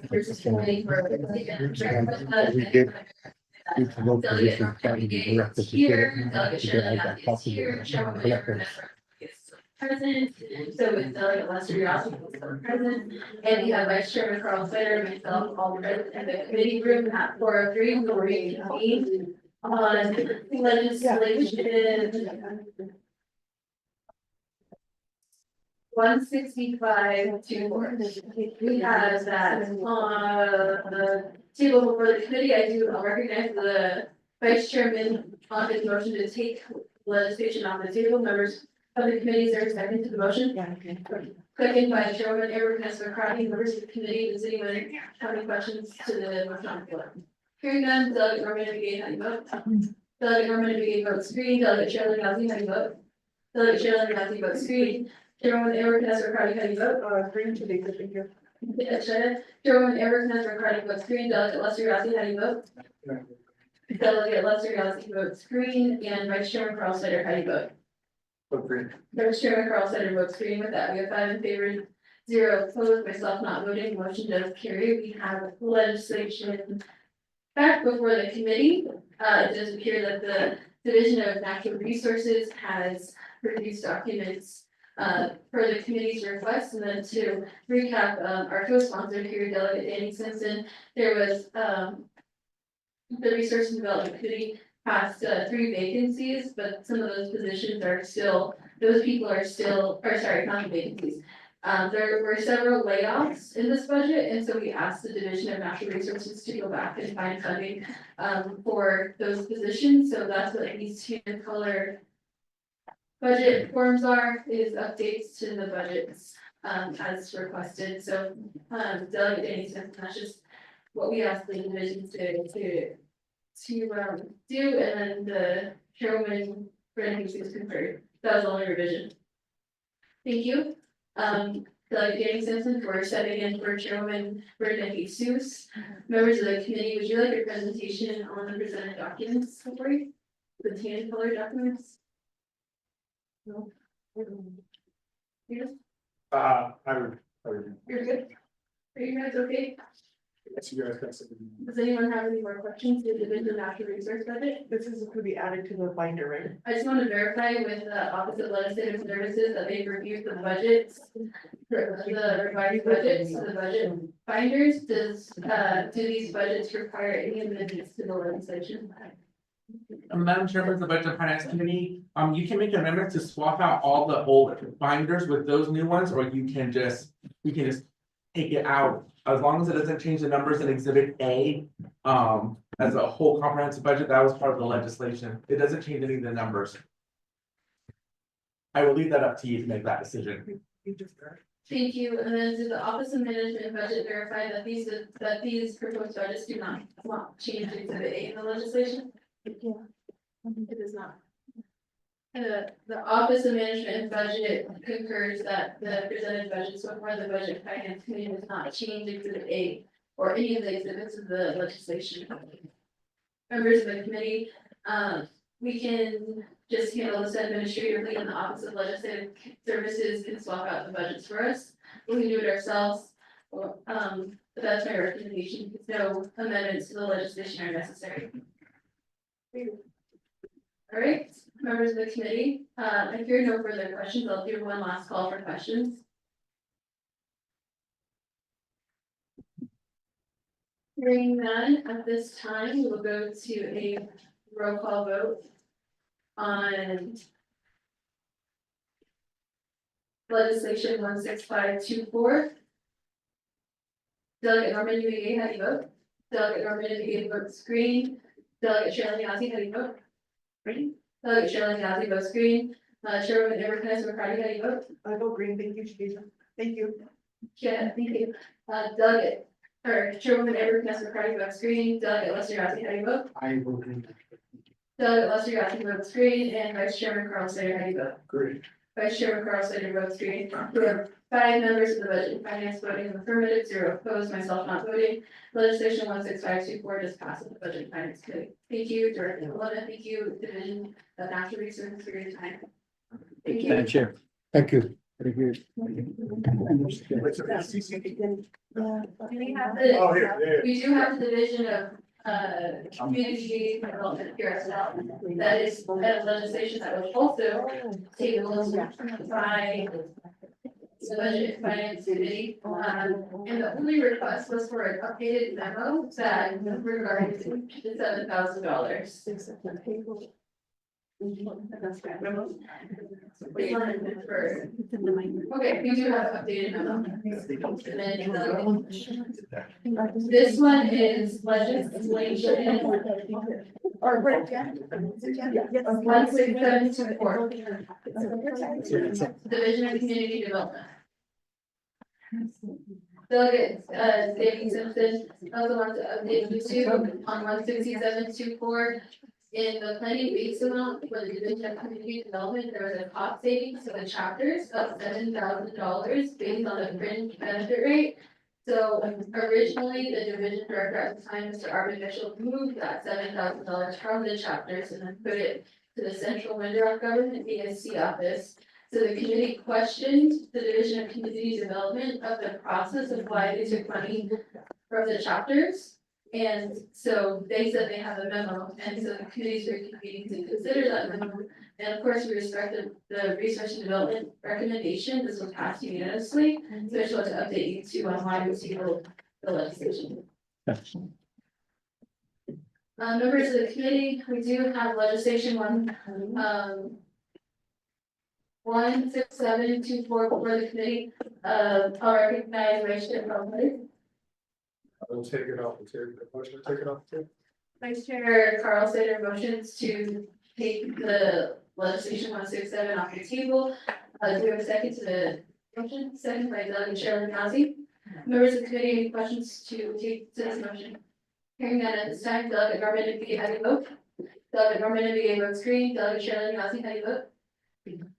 for just committing for. We did. Each of those positions that would be directed to Here, get delegate to Shirley get Matthews possible here, Chairman collectors. Present, so with Delegate Lester Yossi present, and we have Vice Chairman Carl Slater, myself, all present in the committee room at 403, we'll reconvene on legislation 165-24. We have that on the table before the committee. I'll recognize the vice chairman on his motion to take legislation off the table. Members of the committees are second to the motion. Second by Chairman Eric McCarthy. Members of the committee, does anyone have any questions to the motion on the floor? Hearing none, Delegate Norman Begay, how do you vote? Delegate Norman Begay votes green. Delegate Shirley Yossi, how do you vote? Delegate Shirley Yossi votes green. Chairwoman Eric McCarthy, how do you vote? Green to the exhibit here. Chairwoman Eric McCarthy votes green. Delegate Lester Yossi, how do you vote? Delegate Lester Yossi votes green, and Vice Chairman Carl Slater, how do you vote? Vice Chairman Carl Slater votes green. With that, we have 5 in favor, 0 opposed, myself not voting, motion does carry. We have legislation back before the committee. It does appear that the Division of Natural Resources has produced documents for the committee's request. And then to recap, our co-sponsor here, Delegate Danny Simpson, there was the Resource and Development Committee passed 3 vacancies, but some of those positions are still, those people are still, or sorry, not the vacancies. There were several layoffs in this budget, and so we asked the Division of Natural Resources to go back and find funding for those positions. So that's what these 2 color budget forms are, is updates to the budgets as requested. So Delegate Danny Smith, that's just what we asked the division to do, and then the chairwoman Brandon Hughes concurred. That was the only revision. Thank you. Delegate Danny Simpson for stepping in for Chairwoman Brandon Hughes. Members of the committee, would you like a presentation on the presented documents for you? The tan color documents? No. You're good? Are you guys okay? Does anyone have any more questions? The Division of Natural Resource budget? This is to be added to the binder, right? I just want to verify with the Office of Legislative Services that they've reviewed the budgets. For the revised budgets, the budget binders, do these budgets require any amendments to the legislation? Madam Chairman of the Budget and Finance Committee, you can make amendments to swap out all the old binders with those new ones, or you can just take it out. As long as it doesn't change the numbers in Exhibit A, as a whole comprehensive budget, that was part of the legislation. It doesn't change any of the numbers. I will leave that up to you to make that decision. Thank you. And then did the Office of Management and Budget verify that these proposed budgets do not change Exhibit A in the legislation? Yeah, it does not. The Office of Management and Budget concurs that the presented budget so far the Budget and Finance Committee does not change Exhibit A or any of the exhibits of the legislation. Members of the committee, we can just handle this administratively, and the Office of Legislative Services can swap out the budgets for us. We can do it ourselves. But that's my recommendation, because no amendments to the legislation are necessary. All right, members of the committee, if there are no further questions, I'll do one last call for questions. Hearing none at this time, we will go to a roll call vote on legislation 16524. Delegate Norman Begay, how do you vote? Delegate Norman Begay votes green. Delegate Shirley Yossi, how do you vote? Green. Delegate Shirley Yossi votes green. Chairwoman Eric McCarthy, how do you vote? I vote green, thank you, Chief. Thank you. Yeah, thank you. Delegate, or Chairwoman Eric McCarthy votes green. Delegate Lester Yossi, how do you vote? I will agree. Delegate Lester Yossi votes green, and Vice Chairman Carl Slater, how do you vote? Great. Vice Chairman Carl Slater votes green. We have 5 members of the Budget and Finance voting in the affirmative, 0 opposed, myself not voting. Legislation 16524 just passes the Budget and Finance Committee. Thank you, Director Levin. Thank you, Division of Natural Resources, for your time. Thank you. Chair. Thank you. Right here. Which is CCD. We have Oh, here, the, there. we do have the division of, community development here as well. That is legislation that was also tabled by the Budget and Finance Committee. And the only request was for an updated memo that regarding the $7,000. Okay, we do have updated memo. And then, this one is legislation. Or 16724. Division of Community Development. Delegate, David Simpson, also wants to update you too on 16724. In the planning base amount for the Division of Community Development, there was a cost savings to the chapters of $7,000 based on the fringe benefit rate. So originally, the division director at the time, Mr. Arvin Mitchell, moved that $7,000 from the chapters and then put it to the Central Window Government ESC office. So the committee questioned the Division of Community Development of the process of why they took money from the chapters. And so they said they have a memo, and so the committees were convening to consider that memo. And of course, we respect the research and development recommendation. This was passed unanimously. So I just want to update you too on why we tabled the legislation. Members of the committee, we do have legislation 16724 for the committee. I'll recognize Vice Chair Probably. I'll take it off the table. Motion to take it off the table. Vice Chair Carl Sater motions to take the legislation 167 off the table. Do we have a second to the motion? Second by Delegate Sherilyn Yazzie. Members of the committee, any questions to take to this motion? Hearing none at this time, Delegate Norman and Vicky, how do you vote? Delegate Norman and Vicky votes green. Delegate Sherilyn Yazzie, how do you vote?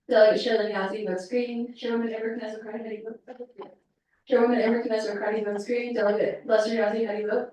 Delegate Sherilyn Yazzie votes green. Chairwoman Edward Kness O'Carty, how do you vote? Chairwoman Edward Kness O'Carty votes green. Delegate Lester Yazzie, how do you vote?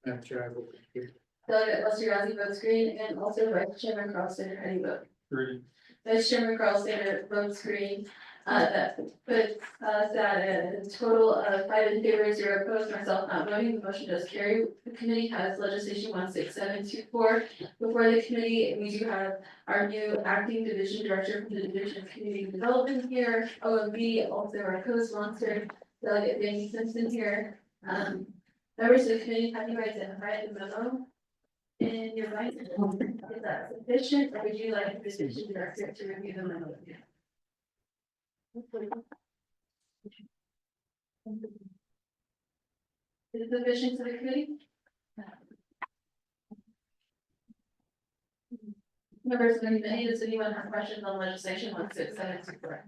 Madam Chair, I vote green. Delegate Lester Yazzie votes green, and also Vice Chairman Carl Sater, how do you vote? Green. Vice Chairman Carl Sater votes green. That puts us at a total of 5 in favor, 0 opposed, myself not voting. The motion does carry. The committee has legislation 16724. Before the committee, we do have our new acting division director from the Division of Community Development here. OMB, also our co-sponsor, Delegate Danny Simpson here. Members of the committee, have you identified the memo in your right? Is that sufficient, or would you like the division director to review the memo with you? Is it sufficient to the committee? Members of the committee, does anyone have questions on legislation 16724?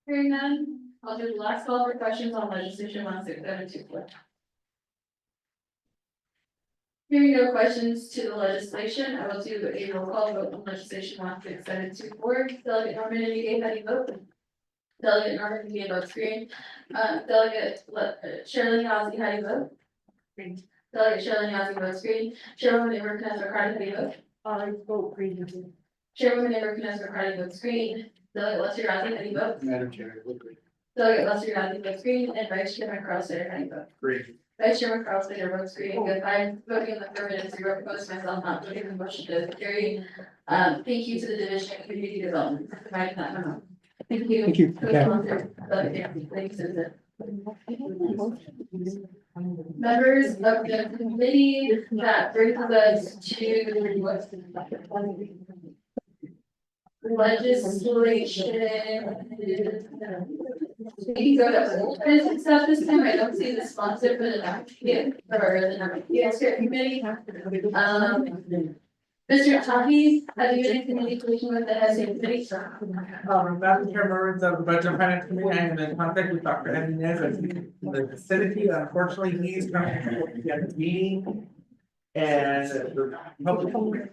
Hearing none, I'll do the last call for questions on legislation 16724. Hearing no questions to the legislation, I will do a roll call vote on legislation 16724. Delegate Norman and Vicky, how do you vote? Delegate Norman and Vicky votes green. Delegate Sherilyn Yazzie, how do you vote? Green. Delegate Sherilyn Yazzie votes green. Chairwoman Edward Kness O'Carty, how do you vote? I vote green. Chairwoman Edward Kness O'Carty votes green. Delegate Lester Yazzie, how do you vote? Madam Chair, I vote green. Delegate Lester Yazzie votes green, and Vice Chairman Carl Sater, how do you vote? Green. Vice Chairman Carl Sater votes green. Good, I'm voting in the affirmative, 0 opposed, myself not voting, the motion does carry. Thank you to the Division of Community Development for providing that memo. Thank you. Thank you. Co-sponsor, thanks, Susan. Members of the committee, that brings us to legislation. We can go to old business stuff this time. I don't see the sponsor for the committee. Mr. Tahi, have you been in communication with the SAP committee? Madam Chair, members of the Budget and Finance Committee, I am in contact with Dr. Hernandez in the vicinity. Unfortunately, he's currently at the meeting. And the public,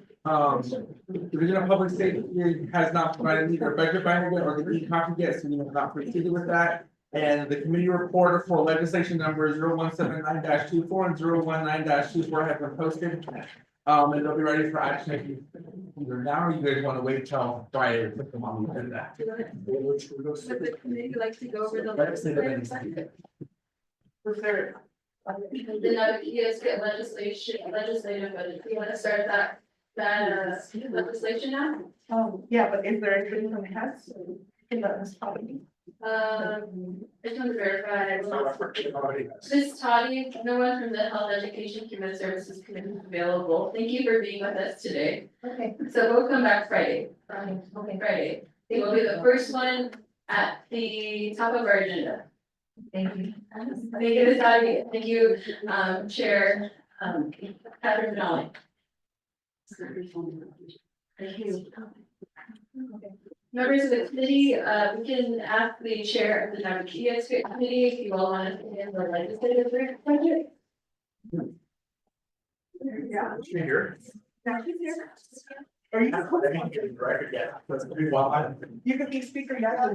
Division of Public Safety has not provided either budget binder yet or the e-copy yet, so we have not proceeded with that. And the committee report for legislation number 0179-24 and 019-24 have been posted And they'll be ready for action if you, either now or you guys wanna wait till Friday to put them on the agenda. Would the committee like to go over the legislative side? Was there? The legislative budget, you wanna start that legislation now? Yeah, but is there anything from Hess? In that probably. I just want to verify. Ms. Toddy, no one from the Health Education Human Services Committee is available. Thank you for being with us today. Okay. So we'll come back Friday. Okay. Friday. It will be the first one at the top of our agenda. Thank you. Thank you, Ms. Toddy. Thank you, Chair, Catherine Denali. Thank you. Members of the committee, we can ask the chair of the Navikia committee if you all want to begin the legislative project. Yeah. Here. Are you? Well, You can be speaker now.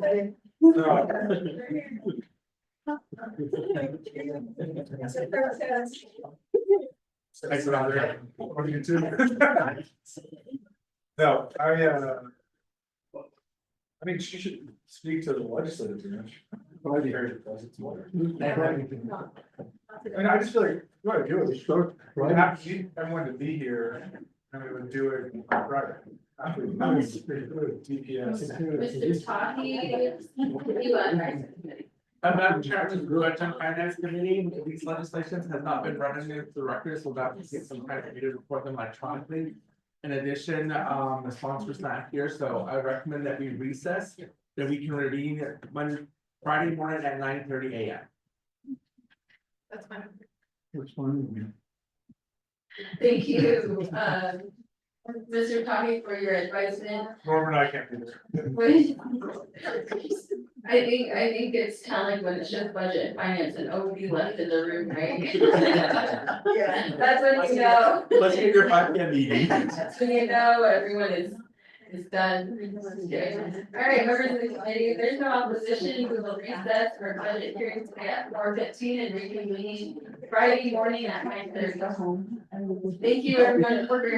Thanks, Roger. What do you do? No, I mean, she should speak to the legislative branch. I I just feel like, you ought to do it, sure, we have to need everyone to be here, and we would do it on Friday. DPS. Mr. Tahi, you are next committee. Madam Chair, the Relocation Finance Committee, these legislations have not been running into the record, so we'll have to get some kind of way to report them electronically. In addition, the sponsor's not here, so I recommend that we recess, that we can reconvene Friday morning at 9:30 a.m. That's fine. Which one? Thank you, Mr. Tahi, for your advisement. Norman and I can't do this. I think it's telling when it shows budget and finance and OB left in the room, right? Yeah. That's when you know. Let's get your 5 p.m. meeting. That's when you know everyone is done. All right, members of the committee, if there's no opposition, we will recess for budget hearing today at 4:15 and reconvene Friday morning at 9:30. Thank you, everyone, for your